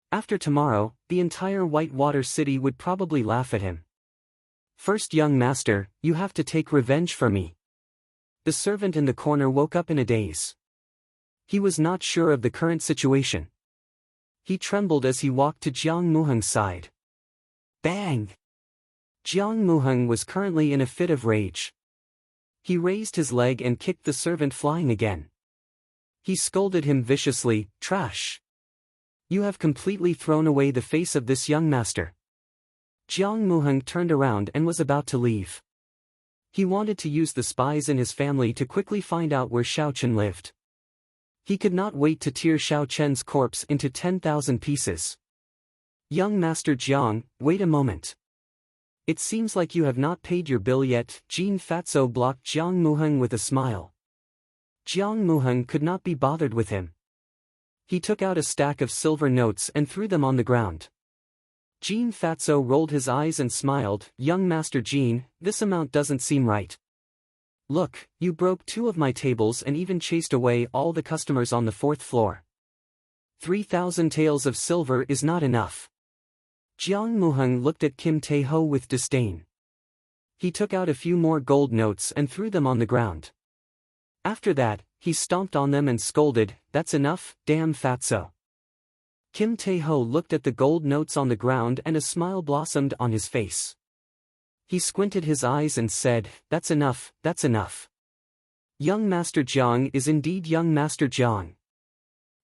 After tomorrow, the entire Whitewater City would probably laugh at him. "First, young master, you have to take revenge for me." The servant in the corner woke up in a daze. He was not sure of the current situation. He trembled as he walked to Jiang Muheng's side. Bang! Jiang Muheng was currently in a fit of rage. He raised his leg and kicked the servant flying again. He scolded him viciously, "Trash! You have completely thrown away the face of this young master." Jiang Muheng turned around and was about to leave. He wanted to use the spies in his family to quickly find out where Xiao Chen lived. He could not wait to tear Xiao Chen's corpse into 10,000 pieces. "Young Master Jiang, wait a moment. It seems like you have not paid your bill yet." Jin Fatso blocked Jiang Muheng with a smile. Jiang Muheng could not be bothered with him. He took out a stack of silver notes and threw them on the ground. Jin Fatso rolled his eyes and smiled. "Young Master Jin, this amount doesn't seem right. Look, you broke 2 of my tables and even chased away all the customers on the 4th floor. 3,000 taels of silver is not enough." Jiang Muheng looked at Kim Tae-ho with disdain. He took out a few more gold notes and threw them on the ground. After that, he stomped on them and scolded, "That's enough, damn Fatso." Kim Tae-ho looked at the gold notes on the ground and a smile blossomed on his face. He squinted his eyes and said, "That's enough, that's enough. Young Master Jiang is indeed young Master Jiang.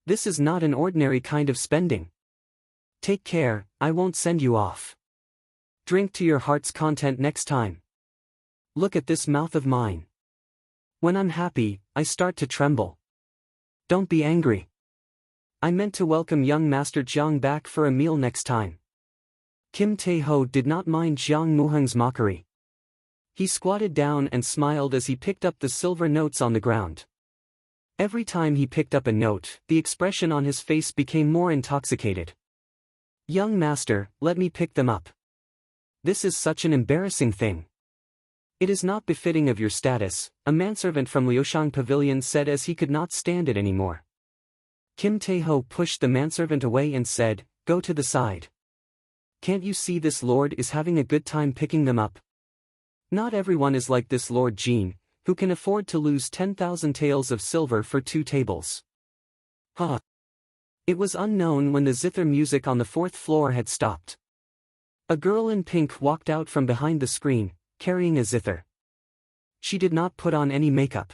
This is not an ordinary kind of spending. Take care, I won't send you off. Drink to your heart's content next time. Look at this mouth of mine. When I'm happy, I start to tremble. Don't be angry. I meant to welcome young Master Jiang back for a meal next time." Kim Tae-ho did not mind Jiang Muheng's mockery. He squatted down and smiled as he picked up the silver notes on the ground. Every time he picked up a note, the expression on his face became more intoxicated. "Young master, let me pick them up. This is such an embarrassing thing. It is not befitting of your status," a manservant from Liushang Pavilion said as he could not stand it anymore. Kim Tae-ho pushed the manservant away and said, "Go to the side. Can't you see this lord is having a good time picking them up? Not everyone is like this Lord Jin, who can afford to lose 10,000 taels of silver for 2 tables. Huh. It was unknown when the zither music on the 4th floor had stopped. A girl in pink walked out from behind the screen, carrying a zither. She did not put on any makeup.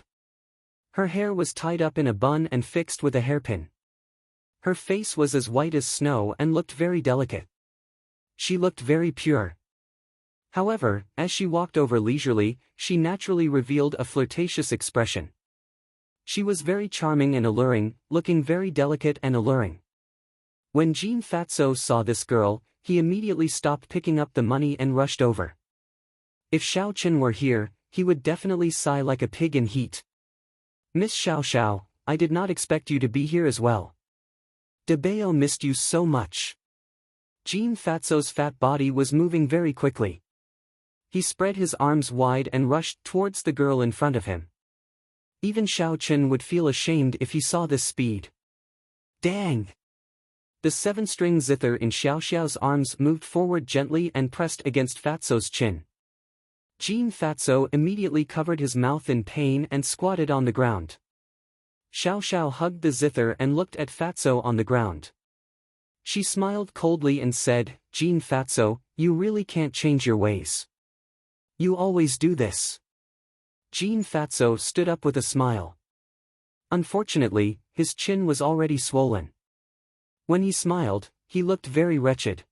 Her hair was tied up in a bun and fixed with a hairpin. Her face was as white as snow and looked very delicate. She looked very pure. However, as she walked over leisurely, she naturally revealed a flirtatious expression. She was very charming and alluring, looking very delicate and alluring. When Jean Fatso saw this girl, he immediately stopped picking up the money and rushed over. If Xiao Chen were here, he would definitely sigh like a pig in heat. Miss Xiao Xiao, I did not expect you to be here as well. De Bao missed you so much. Jean Fatso's fat body was moving very quickly. He spread his arms wide and rushed towards the girl in front of him. Even Xiao Chen would feel ashamed if he saw this speed. Dang! The 7-string zither in Xiao Xiao's arms moved forward gently and pressed against Fatso's chin. Jean Fatso immediately covered his mouth in pain and squatted on the ground. Xiao Xiao hugged the zither and looked at Fatso on the ground. She smiled coldly and said, Jean Fatso, you really can't change your ways. You always do this. Jean Fatso stood up with a smile. Unfortunately, his chin was already swollen. When he smiled, he looked very wretched.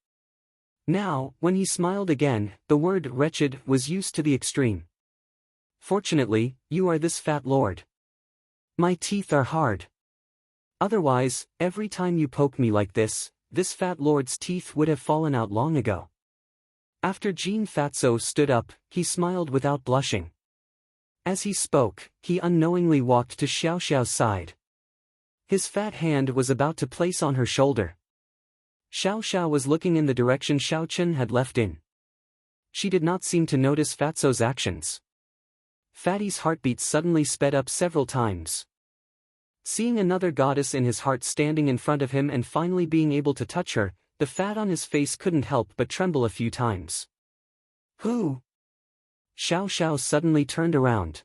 Now, when he smiled again, the word wretched was used to the extreme. Fortunately, you are this fat lord. My teeth are hard. Otherwise, every time you poke me like this fat lord's teeth would have fallen out long ago. After Jean Fatso stood up, he smiled without blushing. As he spoke, he unknowingly walked to Xiao Xiao's side. His fat hand was about to place on her shoulder. Xiao Xiao was looking in the direction Xiao Chen had left in. She did not seem to notice Fatso's actions. Fatty's heartbeat suddenly sped up several times. Seeing another goddess in his heart standing in front of him and finally being able to touch her, the fat on his face couldn't help but tremble a few times. Who? Xiao Xiao suddenly turned around.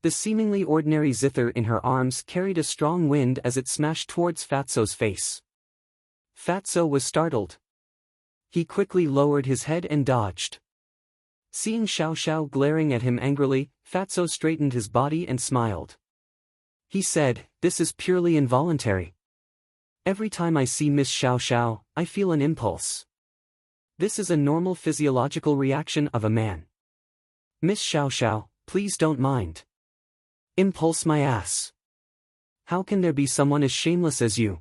The seemingly ordinary zither in her arms carried a strong wind as it smashed towards Fatso's face. Fatso was startled. He quickly lowered his head and dodged. Seeing Xiao Xiao glaring at him angrily, Fatso straightened his body and smiled. He said, this is purely involuntary. Every time I see Miss Xiao Xiao, I feel an impulse. This is a normal physiological reaction of a man. Miss Xiao Xiao, please don't mind. Impulse my ass. How can there be someone as shameless as you?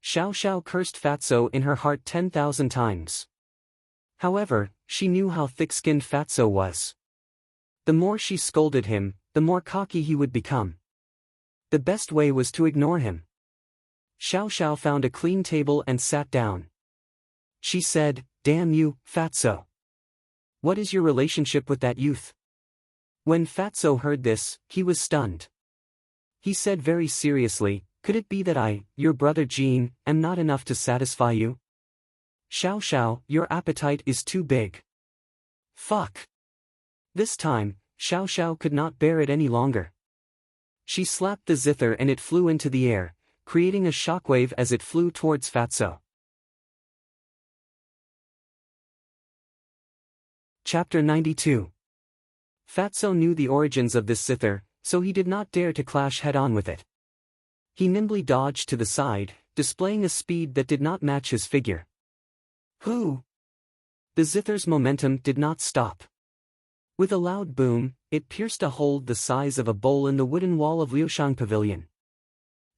Xiao Xiao cursed Fatso in her heart 10,000 times. However, she knew how thick-skinned Fatso was. The more she scolded him, the more cocky he would become. The best way was to ignore him. Xiao Xiao found a clean table and sat down. She said, damn you, Fatso. What is your relationship with that youth? When Fatso heard this, he was stunned. He said very seriously, could it be that I, your brother Jean, am not enough to satisfy you? Xiao Xiao, your appetite is too big. Fuck. This time, Xiao Xiao could not bear it any longer. She slapped the zither and it flew into the air, creating a shockwave as it flew towards Fatso. Chapter 92. Fatso knew the origins of this zither, so he did not dare to clash head-on with it. He nimbly dodged to the side, displaying a speed that did not match his figure. Who? The zither's momentum did not stop. With a loud boom, it pierced a hole the size of a bowl in the wooden wall of Liushang Pavilion.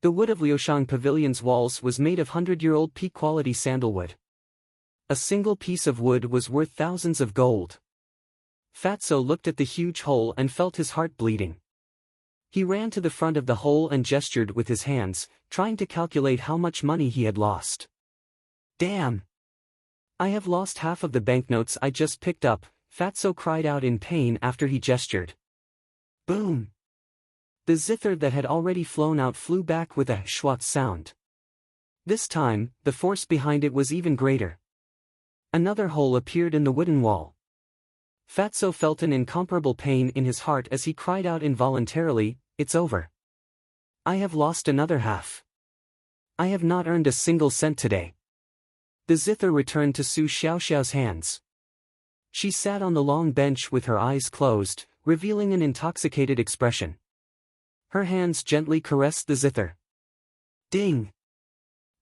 The wood of Liushang Pavilion's walls was made of 100-year-old peak-quality sandalwood. A single piece of wood was worth thousands of gold. Fatso looked at the huge hole and felt his heart bleeding. He ran to the front of the hole and gestured with his hands, trying to calculate how much money he had lost. Damn! I have lost half of the banknotes I just picked up, Fatso cried out in pain after he gestured. Boom! The zither that had already flown out flew back with a schwat sound. This time, the force behind it was even greater. Another hole appeared in the wooden wall. Fatso felt an incomparable pain in his heart as he cried out involuntarily, it's over. I have lost another half. I have not earned a single cent today. The zither returned to Su Xiaoxiao's hands. She sat on the long bench with her eyes closed, revealing an intoxicated expression. Her hands gently caressed the zither. Ding!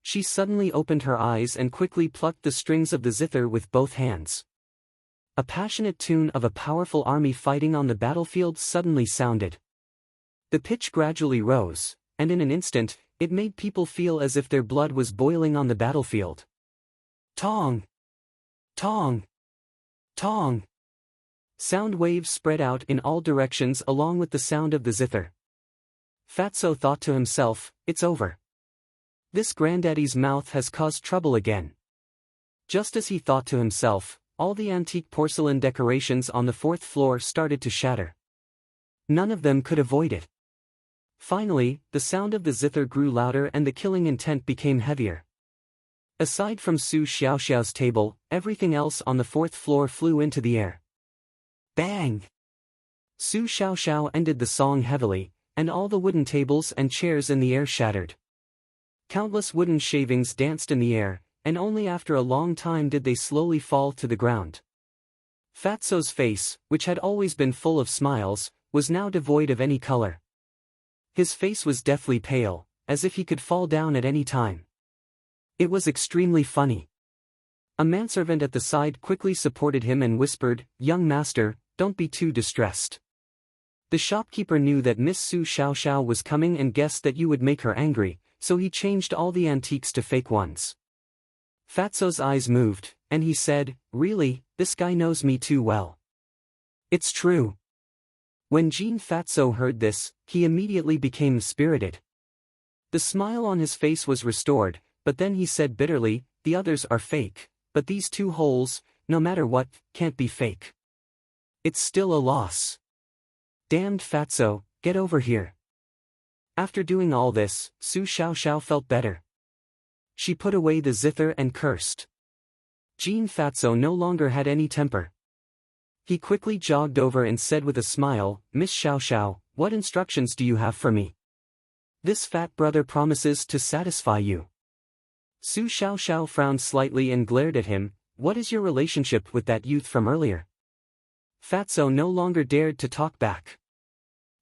She suddenly opened her eyes and quickly plucked the strings of the zither with both hands. A passionate tune of a powerful army fighting on the battlefield suddenly sounded. The pitch gradually rose, and in an instant, it made people feel as if their blood was boiling on the battlefield. Tong! Tong! Tong! Sound waves spread out in all directions along with the sound of the zither. Fatso thought to himself, it's over. This granddaddy's mouth has caused trouble again. Just as he thought to himself, all the antique porcelain decorations on the fourth floor started to shatter. None of them could avoid it. Finally, the sound of the zither grew louder and the killing intent became heavier. Aside from Su Xiaoxiao's table, everything else on the fourth floor flew into the air. Bang! Su Xiaoxiao ended the song heavily, and all the wooden tables and chairs in the air shattered. Countless wooden shavings danced in the air, and only after a long time did they slowly fall to the ground. Fatso's face, which had always been full of smiles, was now devoid of any color. His face was deathly pale, as if he could fall down at any time. It was extremely funny. A manservant at the side quickly supported him and whispered, "Young master, don't be too distressed." The shopkeeper knew that Miss Su Xiaoxiao was coming and guessed that you would make her angry, so he changed all the antiques to fake ones. Fatso's eyes moved, and he said, "Really, this guy knows me too well." "It's true." When Jean Fatso heard this, he immediately became spirited. The smile on his face was restored, but then he said bitterly, "The others are fake, but these two holes, no matter what, can't be fake. It's still a loss. Damned Fatso, get over here." After doing all this, Su Xiaoxiao felt better. She put away the zither and cursed. Jean Fatso no longer had any temper. He quickly jogged over and said with a smile, "Miss Xiaoxiao, what instructions do you have for me? This fat brother promises to satisfy you." Su Xiaoxiao frowned slightly and glared at him, "What is your relationship with that youth from earlier?" Fatso no longer dared to talk back.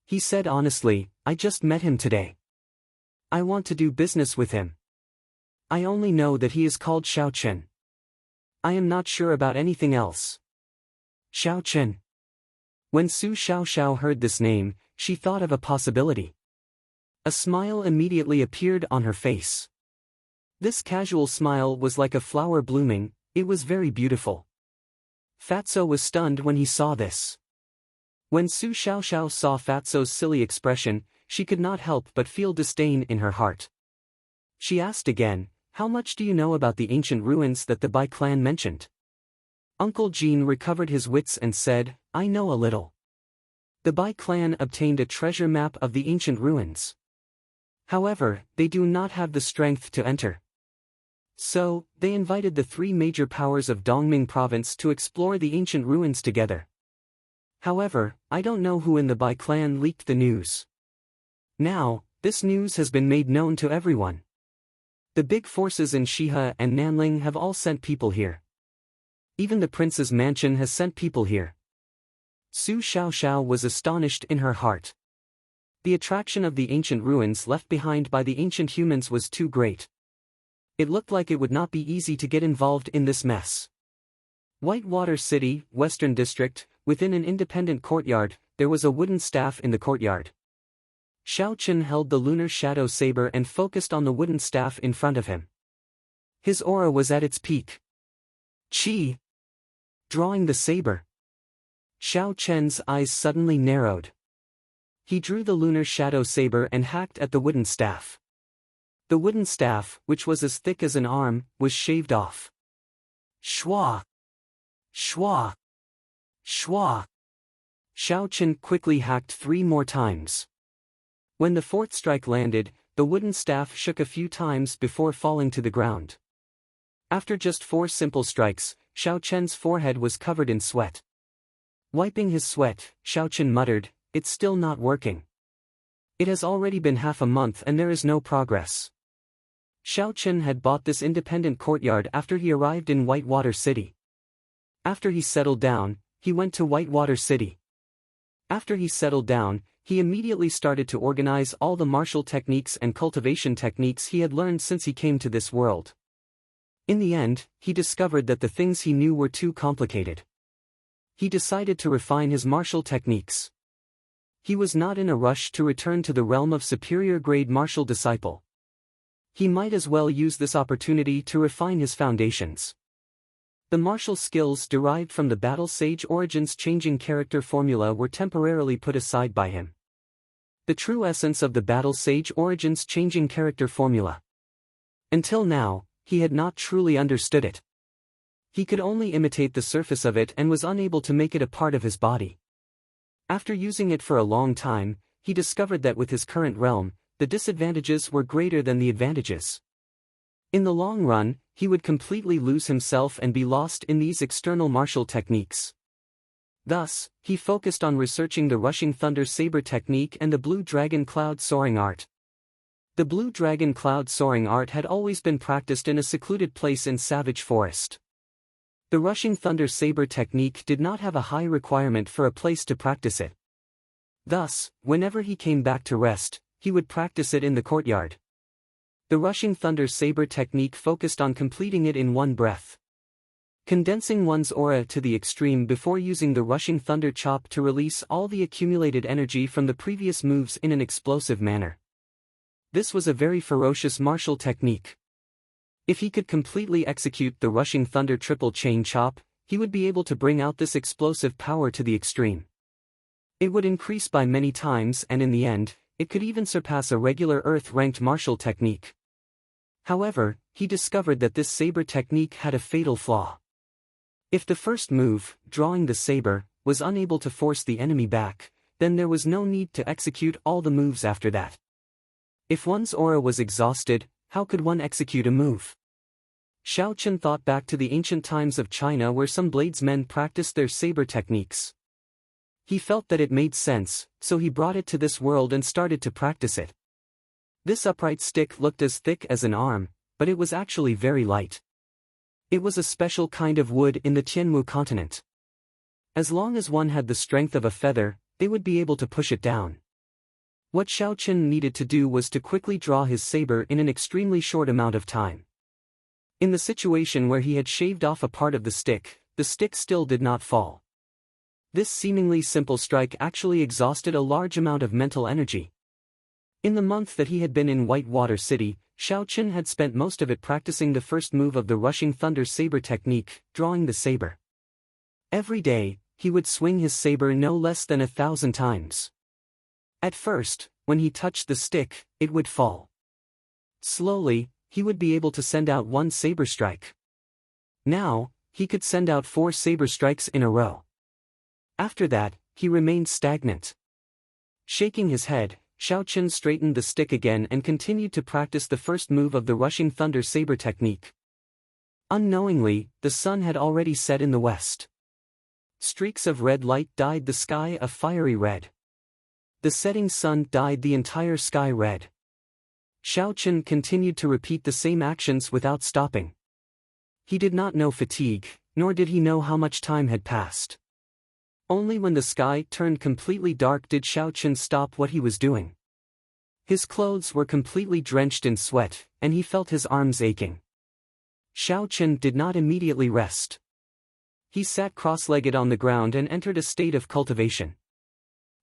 He said honestly, "I just met him today. I want to do business with him. I only know that he is called Xiao Chen. I am not sure about anything else." Xiao Chen. When Su Xiaoxiao heard this name, she thought of a possibility. A smile immediately appeared on her face. This casual smile was like a flower blooming, it was very beautiful. Fatso was stunned when he saw this. When Su Xiaoxiao saw Fatso's silly expression, she could not help but feel disdain in her heart. She asked again, "How much do you know about the ancient ruins that the Bai clan mentioned?" Uncle Jean recovered his wits and said, "I know a little. The Bai clan obtained a treasure map of the ancient ruins. However, they do not have the strength to enter. So, they invited the three major powers of Dongming province to explore the ancient ruins together. However, I don't know who in the Bai clan leaked the news. Now, this news has been made known to everyone. The big forces in Shihe and Nanling have all sent people here. Even the prince's mansion has sent people here." Su Xiaoxiao was astonished in her heart. The attraction of the ancient ruins left behind by the ancient humans was too great. It looked like it would not be easy to get involved in this mess. Whitewater City, Western District, within an independent courtyard, there was a wooden staff in the courtyard. Xiao Chen held the lunar shadow saber and focused on the wooden staff in front of him. His aura was at its peak. Chi! Drawing the saber. Xiao Chen's eyes suddenly narrowed. He drew the lunar shadow saber and hacked at the wooden staff. The wooden staff, which was as thick as an arm, was shaved off. Shwa! Shwa! Shwa! Xiao Chen quickly hacked 3 more times. When the 4th strike landed, the wooden staff shook a few times before falling to the ground. After just 4 simple strikes, Xiao Chen's forehead was covered in sweat. Wiping his sweat, Xiao Chen muttered, "It's still not working. It has already been half a month and there is no progress." Xiao Chen had bought this independent courtyard after he arrived in Whitewater City. After he settled down, he went to Whitewater City. After he settled down, he immediately started to organize all the martial techniques and cultivation techniques he had learned since he came to this world. In the end, he discovered that the things he knew were too complicated. he decided to refine his martial techniques. He was not in a rush to return to the realm of superior-grade martial disciple. He might as well use this opportunity to refine his foundations. The martial skills derived from the Battle Sage Origins changing character formula were temporarily put aside by him. The true essence of the Battle Sage Origins changing character formula. Until now, he had not truly understood it. He could only imitate the surface of it and was unable to make it a part of his body. After using it for a long time, he discovered that with his current realm, the disadvantages were greater than the advantages. In the long run, he would completely lose himself and be lost in these external martial techniques. Thus, he focused on researching the Rushing Thunder Saber technique and the Blue Dragon Cloud Soaring art. The Blue Dragon Cloud Soaring art had always been practiced in a secluded place in Savage Forest. The Rushing Thunder Saber technique did not have a high requirement for a place to practice it. Thus, whenever he came back to rest, he would practice it in the courtyard. The Rushing Thunder Saber technique focused on completing it in one breath. Condensing one's aura to the extreme before using the Rushing Thunder Chop to release all the accumulated energy from the previous moves in an explosive manner. This was a very ferocious martial technique. If he could completely execute the Rushing Thunder Triple Chain Chop, he would be able to bring out this explosive power to the extreme. It would increase by many times and in the end, it could even surpass a regular Earth-ranked martial technique. However, he discovered that this saber technique had a fatal flaw. If the first move, drawing the saber, was unable to force the enemy back, then there was no need to execute all the moves after that. If one's aura was exhausted, how could one execute a move? Xiao Chen thought back to the ancient times of China where some bladesmen practiced their saber techniques. He felt that it made sense, so he brought it to this world and started to practice it. This upright stick looked as thick as an arm, but it was actually very light. It was a special kind of wood in the Tianmu continent. As long as one had the strength of a feather, they would be able to push it down. What Xiao Chen needed to do was to quickly draw his saber in an extremely short amount of time. In the situation where he had shaved off a part of the stick still did not fall. This seemingly simple strike actually exhausted a large amount of mental energy. In the month that he had been in Whitewater City, Xiao Chen had spent most of it practicing the first move of the Rushing Thunder Saber technique, drawing the saber. Every day, he would swing his saber no less than 1,000 times. At first, when he touched the stick, it would fall. Slowly, he would be able to send out one saber strike. Now, he could send out 4 saber strikes in a row. After that, he remained stagnant. Shaking his head, Xiao Chen straightened the stick again and continued to practice the first move of the Rushing Thunder Saber technique. Unknowingly, the sun had already set in the west. Streaks of red light dyed the sky a fiery red. The setting sun dyed the entire sky red. Xiao Chen continued to repeat the same actions without stopping. He did not know fatigue, nor did he know how much time had passed. Only when the sky turned completely dark did Xiao Chen stop what he was doing. His clothes were completely drenched in sweat, and he felt his arms aching. Xiao Chen did not immediately rest. He sat cross-legged on the ground and entered a state of cultivation.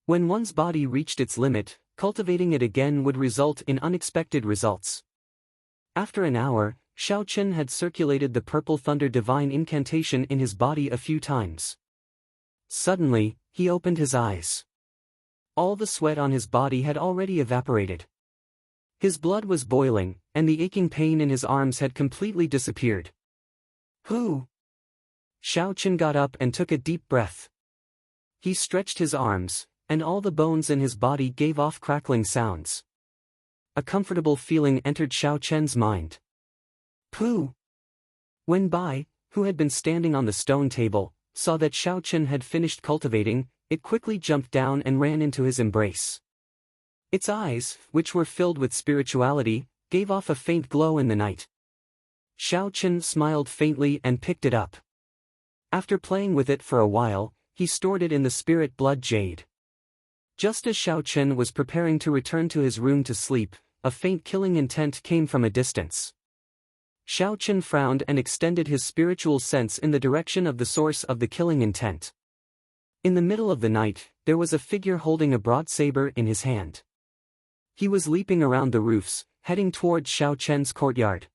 When one's body reached its limit, cultivating it again would result in unexpected results. After an hour, Xiao Chen had circulated the Purple Thunder Divine incantation in his body a few times. Suddenly, he opened his eyes. All the sweat on his body had already evaporated. His blood was boiling, and the aching pain in his arms had completely disappeared. Who? Xiao Chen got up and took a deep breath. He stretched his arms, and all the bones in his body gave off crackling sounds. A comfortable feeling entered Xiao Chen's mind. Pooh! When Bai, who had been standing on the stone table, saw that Xiao Chen had finished cultivating, it quickly jumped down and ran into his embrace. Its eyes, which were filled with spirituality, gave off a faint glow in the night. Xiao Chen smiled faintly and picked it up. After playing with it for a while, he stored it in the spirit blood jade. Just as Xiao Chen was preparing to return to his room to sleep, a faint killing intent came from a distance. Xiao Chen frowned and extended his spiritual sense in the direction of the source of the killing intent. In the middle of the night, there was a figure holding a broad saber in his hand. He was leaping around the roofs, heading toward Xiao Chen's courtyard.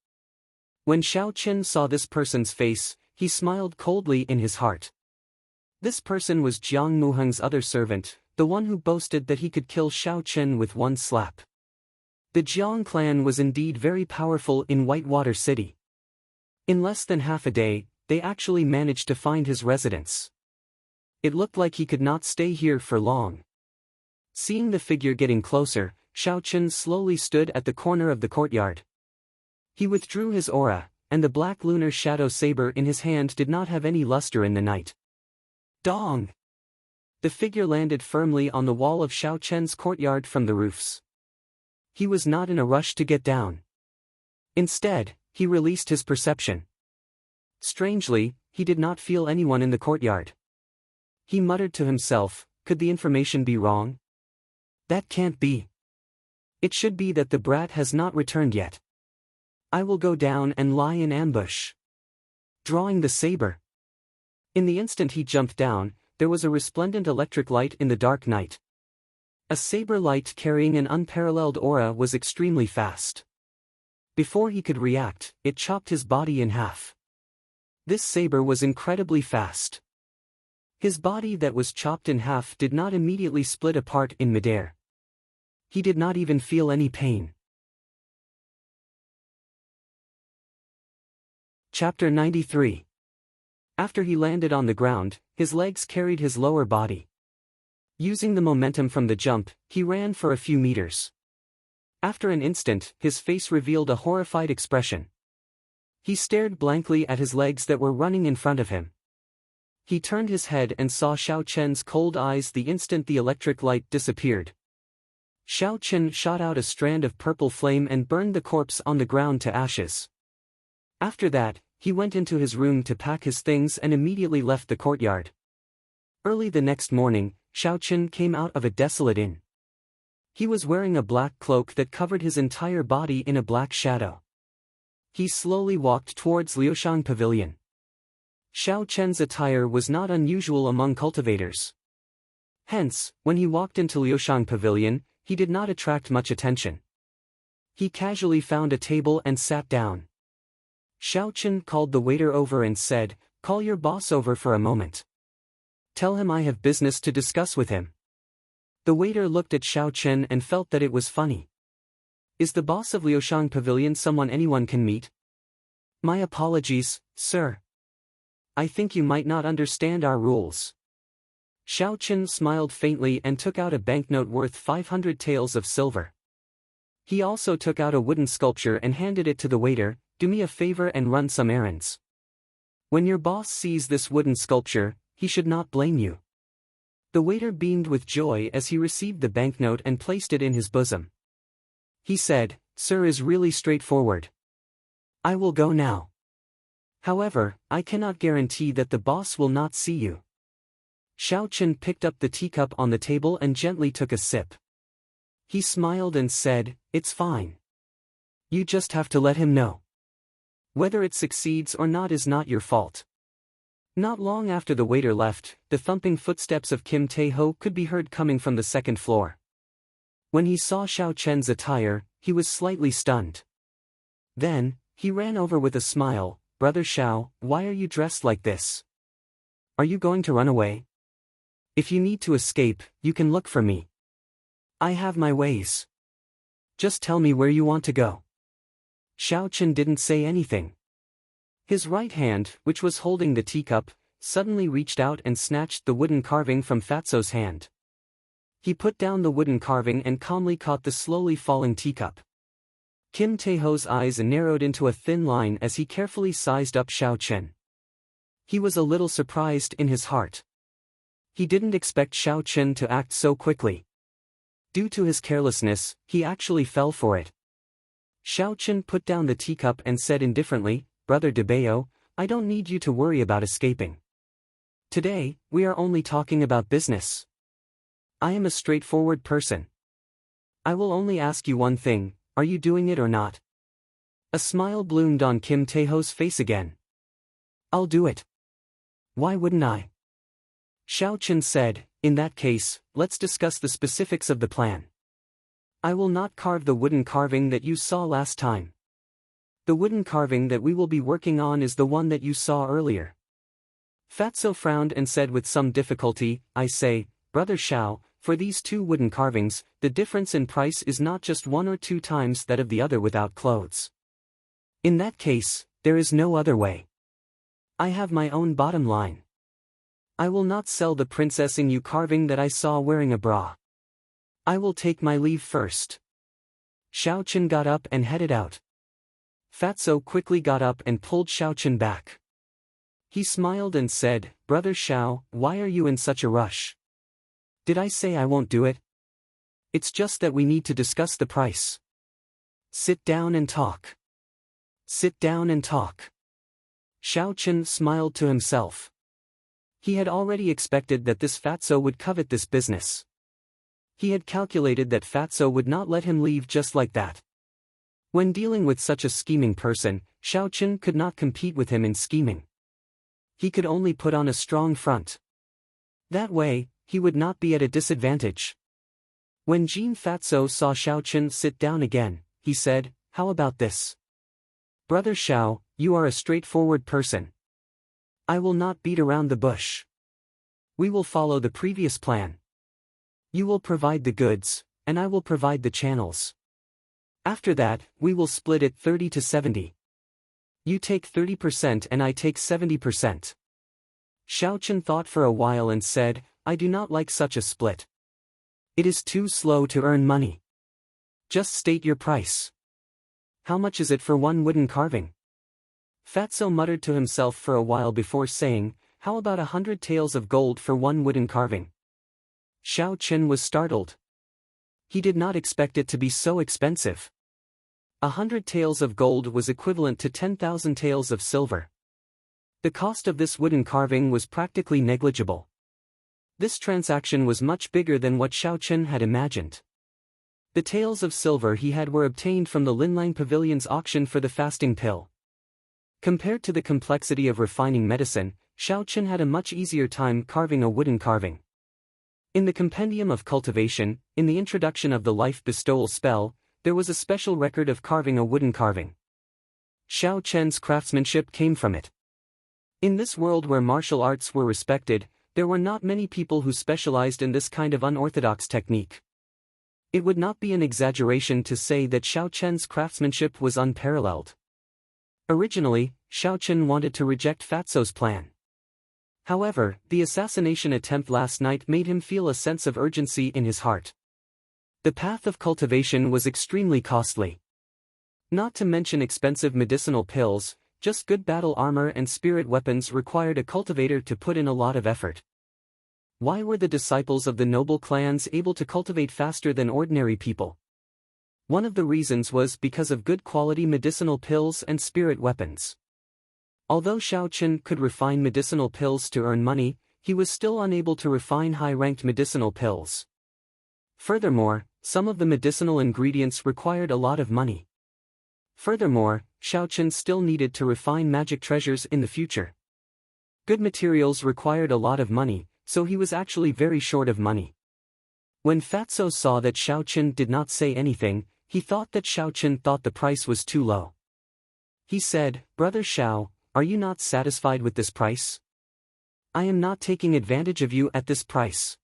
When Xiao Chen saw this person's face, he smiled coldly in his heart. This person was Jiang Muheng's other servant, the one who boasted that he could kill Xiao Chen with one slap. The Jiang clan was indeed very powerful in Whitewater City. In less than half a day, they actually managed to find his residence. It looked like he could not stay here for long. Seeing the figure getting closer, Xiao Chen slowly stood at the corner of the courtyard. He withdrew his aura, and the black lunar shadow saber in his hand did not have any luster in the night. Dong! The figure landed firmly on the wall of Xiao Chen's courtyard from the roofs. He was not in a rush to get down. Instead, he released his perception. Strangely, he did not feel anyone in the courtyard. He muttered to himself, could the information be wrong? That can't be. It should be that the brat has not returned yet. I will go down and lie in ambush. Drawing the saber. In the instant he jumped down, there was a resplendent electric light in the dark night. A saber light carrying an unparalleled aura was extremely fast. Before he could react, it chopped his body in half. This saber was incredibly fast. His body that was chopped in half did not immediately split apart in midair. He did not even feel any pain. Chapter 93. After he landed on the ground, his legs carried his lower body. Using the momentum from the jump, he ran for a few meters. After an instant, his face revealed a horrified expression. He stared blankly at his legs that were running in front of him. He turned his head and saw Xiao Chen's cold eyes the instant the electric light disappeared. Xiao Chen shot out a strand of purple flame and burned the corpse on the ground to ashes. After that, he went into his room to pack his things and immediately left the courtyard. Early the next morning, Xiao Chen came out of a desolate inn. He was wearing a black cloak that covered his entire body in a black shadow. He slowly walked towards Liushang Pavilion. Xiao Chen's attire was not unusual among cultivators. Hence, when he walked into Liushang Pavilion, he did not attract much attention. He casually found a table and sat down. Xiao Chen called the waiter over and said, "Call your boss over for a moment. Tell him I have business to discuss with him." The waiter looked at Xiao Chen and felt that it was funny. Is the boss of Liushang Pavilion someone anyone can meet? My apologies, sir. I think you might not understand our rules. Xiao Chen smiled faintly and took out a banknote worth 500 taels of silver. He also took out a wooden sculpture and handed it to the waiter. Do me a favor and run some errands. When your boss sees this wooden sculpture, he should not blame you. The waiter beamed with joy as he received the banknote and placed it in his bosom. He said, "Sir is really straightforward. I will go now. However, I cannot guarantee that the boss will not see you." Xiao Chen picked up the teacup on the table and gently took a sip. He smiled and said, "It's fine. You just have to let him know. Whether it succeeds or not is not your fault." Not long after the waiter left, the thumping footsteps of Kim Tae-ho could be heard coming from the second floor. When he saw Xiao Chen's attire, he was slightly stunned. Then, he ran over with a smile, "Brother Xiao, why are you dressed like this? Are you going to run away? If you need to escape, you can look for me. I have my ways. Just tell me where you want to go." Xiao Chen didn't say anything. His right hand, which was holding the teacup, suddenly reached out and snatched the wooden carving from Fatso's hand. He put down the wooden carving and calmly caught the slowly falling teacup. Kim Tae-ho's eyes narrowed into a thin line as he carefully sized up Xiao Chen. He was a little surprised in his heart. He didn't expect Xiao Chen to act so quickly. Due to his carelessness, he actually fell for it. Xiao Chen put down the teacup and said indifferently, "Brother Debeo, I don't need you to worry about escaping. Today, we are only talking about business. I am a straightforward person. I will only ask you one thing, are you doing it or not?" A smile bloomed on Kim Tae-ho's face again. "I'll do it. Why wouldn't I?" Xiao Chen said, in that case, let's discuss the specifics of the plan. I will not carve the wooden carving that you saw last time. The wooden carving that we will be working on is the one that you saw earlier. Fatso frowned and said with some difficulty, I say, Brother Xiao, for these two wooden carvings, the difference in price is not just 1 or 2 times that of the other without clothes. In that case, there is no other way. I have my own bottom line. I will not sell the princess Yu carving that I saw wearing a bra. I will take my leave first. Xiao Chen got up and headed out. Fatso quickly got up and pulled Xiao Chen back. He smiled and said, Brother Xiao, why are you in such a rush? Did I say I won't do it? It's just that we need to discuss the price. Sit down and talk. Sit down and talk. Xiao Chen smiled to himself. He had already expected that this Fatso would covet this business. He had calculated that Fatso would not let him leave just like that. When dealing with such a scheming person, Xiao Chen could not compete with him in scheming. He could only put on a strong front. That way, he would not be at a disadvantage. When Jean Fatso saw Xiao Chen sit down again, he said, How about this? Brother Xiao, you are a straightforward person. I will not beat around the bush. We will follow the previous plan. You will provide the goods, and I will provide the channels. After that, we will split it 30 to 70. You take 30% and I take 70%. Xiao Chen thought for a while and said, I do not like such a split. It is too slow to earn money. Just state your price. How much is it for one wooden carving? Fatso muttered to himself for a while before saying, How about 100 taels of gold for one wooden carving? Xiao Chen was startled. He did not expect it to be so expensive. 100 taels of gold was equivalent to 10,000 taels of silver. The cost of this wooden carving was practically negligible. This transaction was much bigger than what Xiao Chen had imagined. The taels of silver he had were obtained from the Linlang Pavilion's auction for the fasting pill. Compared to the complexity of refining medicine, Xiao Chen had a much easier time carving a wooden carving. In the Compendium of Cultivation, in the introduction of the life bestowal spell, there was a special record of carving a wooden carving. Xiao Chen's craftsmanship came from it. In this world where martial arts were respected, there were not many people who specialized in this kind of unorthodox technique. It would not be an exaggeration to say that Xiao Chen's craftsmanship was unparalleled. Originally, Xiao Chen wanted to reject Fatso's plan. However, the assassination attempt last night made him feel a sense of urgency in his heart. The path of cultivation was extremely costly. Not to mention expensive medicinal pills, just good battle armor and spirit weapons required a cultivator to put in a lot of effort. Why were the disciples of the noble clans able to cultivate faster than ordinary people? One of the reasons was because of good quality medicinal pills and spirit weapons. Although Xiao Chen could refine medicinal pills to earn money, he was still unable to refine high-ranked medicinal pills. Furthermore, some of the medicinal ingredients required a lot of money. Furthermore, Xiao Chen still needed to refine magic treasures in the future. Good materials required a lot of money, so he was actually very short of money. When Fatso saw that Xiao Chen did not say anything, he thought that Xiao Chen thought the price was too low. He said, Brother Xiao, are you not satisfied with this price? I am not taking advantage of you at this price.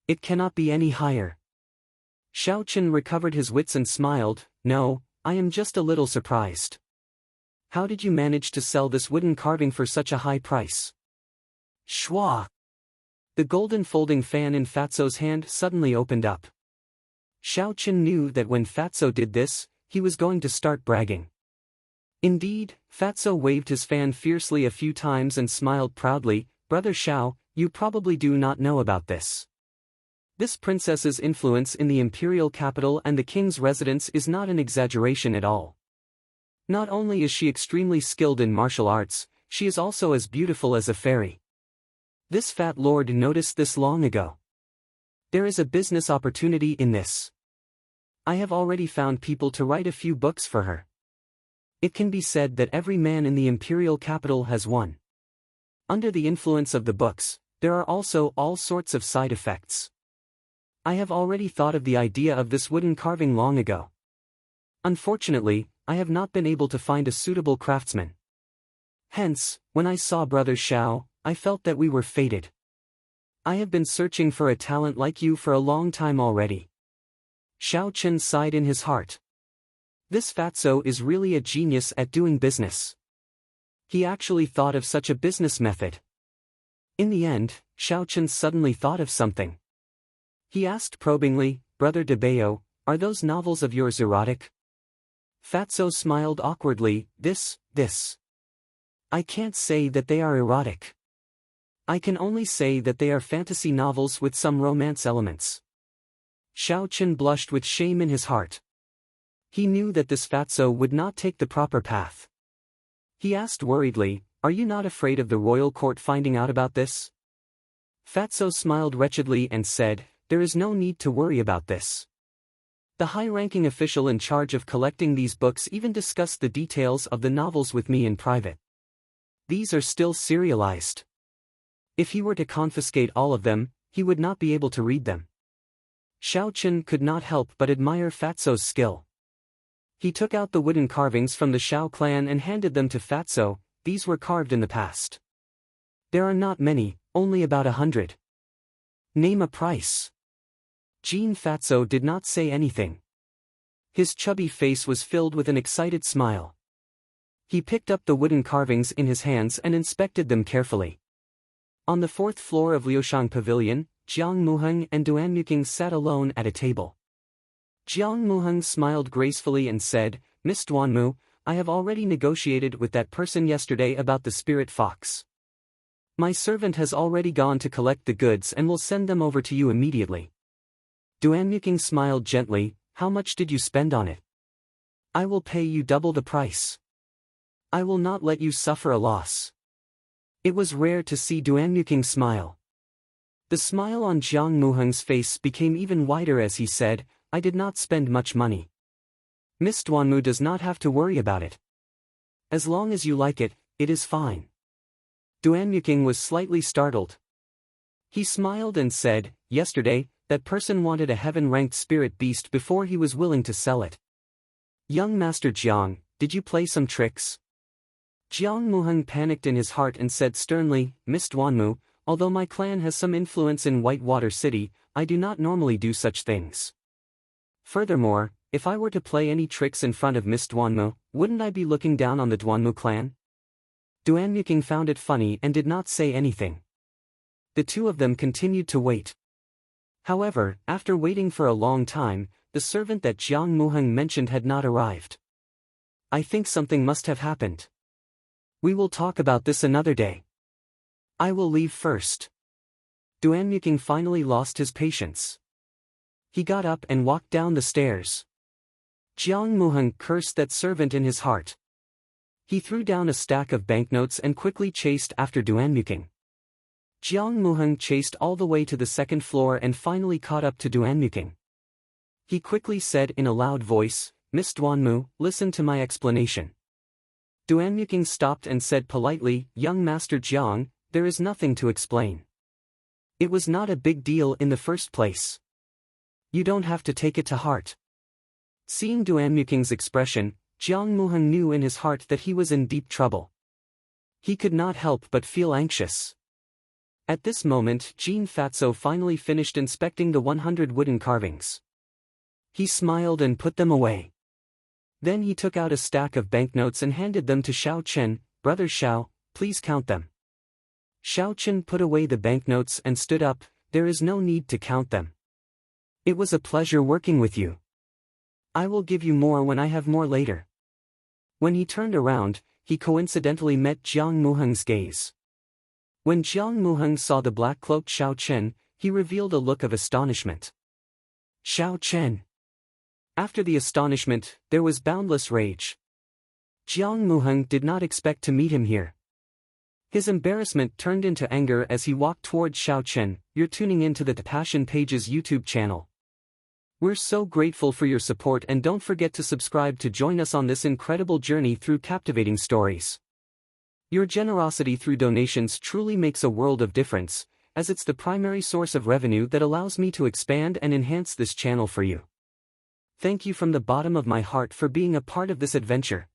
It cannot be any higher. Xiao Chen recovered his wits and smiled, No, I am just a little surprised. How did you manage to sell this wooden carving for such a high price? Shwa! The golden folding fan in Fatso's hand suddenly opened up. Xiao Chen knew that when Fatso did this, he was going to start bragging. Indeed, Fatso waved his fan fiercely a few times and smiled proudly, Brother Xiao, you probably do not know about this. This princess's influence in the imperial capital and the king's residence is not an exaggeration at all. Not only is she extremely skilled in martial arts, she is also as beautiful as a fairy. This fat lord noticed this long ago. There is a business opportunity in this. I have already found people to write a few books for her. It can be said that every man in the imperial capital has one. Under the influence of the books, There are also all sorts of side effects. I have already thought of the idea of this wooden carving long ago. Unfortunately, I have not been able to find a suitable craftsman. Hence, when I saw Brother Xiao, I felt that we were fated. I have been searching for a talent like you for a long time already. Xiao Chen sighed in his heart. This fatso is really a genius at doing business. He actually thought of such a business method. In the end, Xiao Chen suddenly thought of something. He asked probingly, Brother De Bayo, are those novels of yours erotic? Fatso smiled awkwardly, this. I can't say that they are erotic. I can only say that they are fantasy novels with some romance elements. Xiao Chen blushed with shame in his heart. He knew that this fatso would not take the proper path. He asked worriedly, are you not afraid of the royal court finding out about this? Fatso smiled wretchedly and said, there is no need to worry about this. The high-ranking official in charge of collecting these books even discussed the details of the novels with me in private. These are still serialized. If he were to confiscate all of them, he would not be able to read them. Xiao Chen could not help but admire Fatso's skill. He took out the wooden carvings from the Xiao clan and handed them to Fatso. These were carved in the past. There are not many, only about 100. Name a price. Jean Fatso did not say anything. His chubby face was filled with an excited smile. He picked up the wooden carvings in his hands and inspected them carefully. On the 4th floor of Liushang Pavilion, Jiang Muheng and Duan Muking sat alone at a table. Jiang Muheng smiled gracefully and said, Miss Duanmu, I have already negotiated with that person yesterday about the spirit fox. My servant has already gone to collect the goods and will send them over to you immediately. Duan Muking smiled gently, how much did you spend on it? I will pay you double the price. I will not let you suffer a loss. It was rare to see Duan Muking smile. The smile on Jiang Muheng's face became even wider as he said, I did not spend much money. Miss Duanmu does not have to worry about it. As long as you like it, it is fine. Duan Muking was slightly startled. He smiled and said, yesterday, that person wanted a heaven-ranked spirit beast before he was willing to sell it. Young Master Jiang, did you play some tricks? Jiang Muheng panicked in his heart and said sternly, Miss Duanmu, although my clan has some influence in Whitewater City, I do not normally do such things. Furthermore, if I were to play any tricks in front of Miss Duanmu, wouldn't I be looking down on the Duanmu clan? Duan Muking found it funny and did not say anything. The two of them continued to wait. However, after waiting for a long time, the servant that Jiang Muheng mentioned had not arrived. I think something must have happened. We will talk about this another day. I will leave first. Duan Muking finally lost his patience. He got up and walked down the stairs. Jiang Muheng cursed that servant in his heart. He threw down a stack of banknotes and quickly chased after Duan Muking. Jiang Muheng chased all the way to the 2nd floor and finally caught up to Duan Muking. He quickly said in a loud voice, Miss Duanmu, listen to my explanation. Duan Muking stopped and said politely, Young Master Jiang, there is nothing to explain. It was not a big deal in the first place. You don't have to take it to heart. Seeing Duan Muking's expression, Jiang Muheng knew in his heart that he was in deep trouble. He could not help but feel anxious. At this moment Jean Fatso finally finished inspecting the 100 wooden carvings. He smiled and put them away. Then he took out a stack of banknotes and handed them to Xiao Chen, Brother Xiao, please count them. Xiao Chen put away the banknotes and stood up, there is no need to count them. It was a pleasure working with you. I will give you more when I have more later. When he turned around, he coincidentally met Jiang Muheng's gaze. When Jiang Muheng saw the black-cloaked Xiao Chen, he revealed a look of astonishment. Xiao Chen. After the astonishment, there was boundless rage. Jiang Muheng did not expect to meet him here. His embarrassment turned into anger as he walked toward Xiao Chen. You're tuning into the Passion Pages YouTube channel. We're so grateful for your support and don't forget to subscribe to join us on this incredible journey through captivating stories. Your generosity through donations truly makes a world of difference, as it's the primary source of revenue that allows me to expand and enhance this channel for you. Thank you from the bottom of my heart for being a part of this adventure.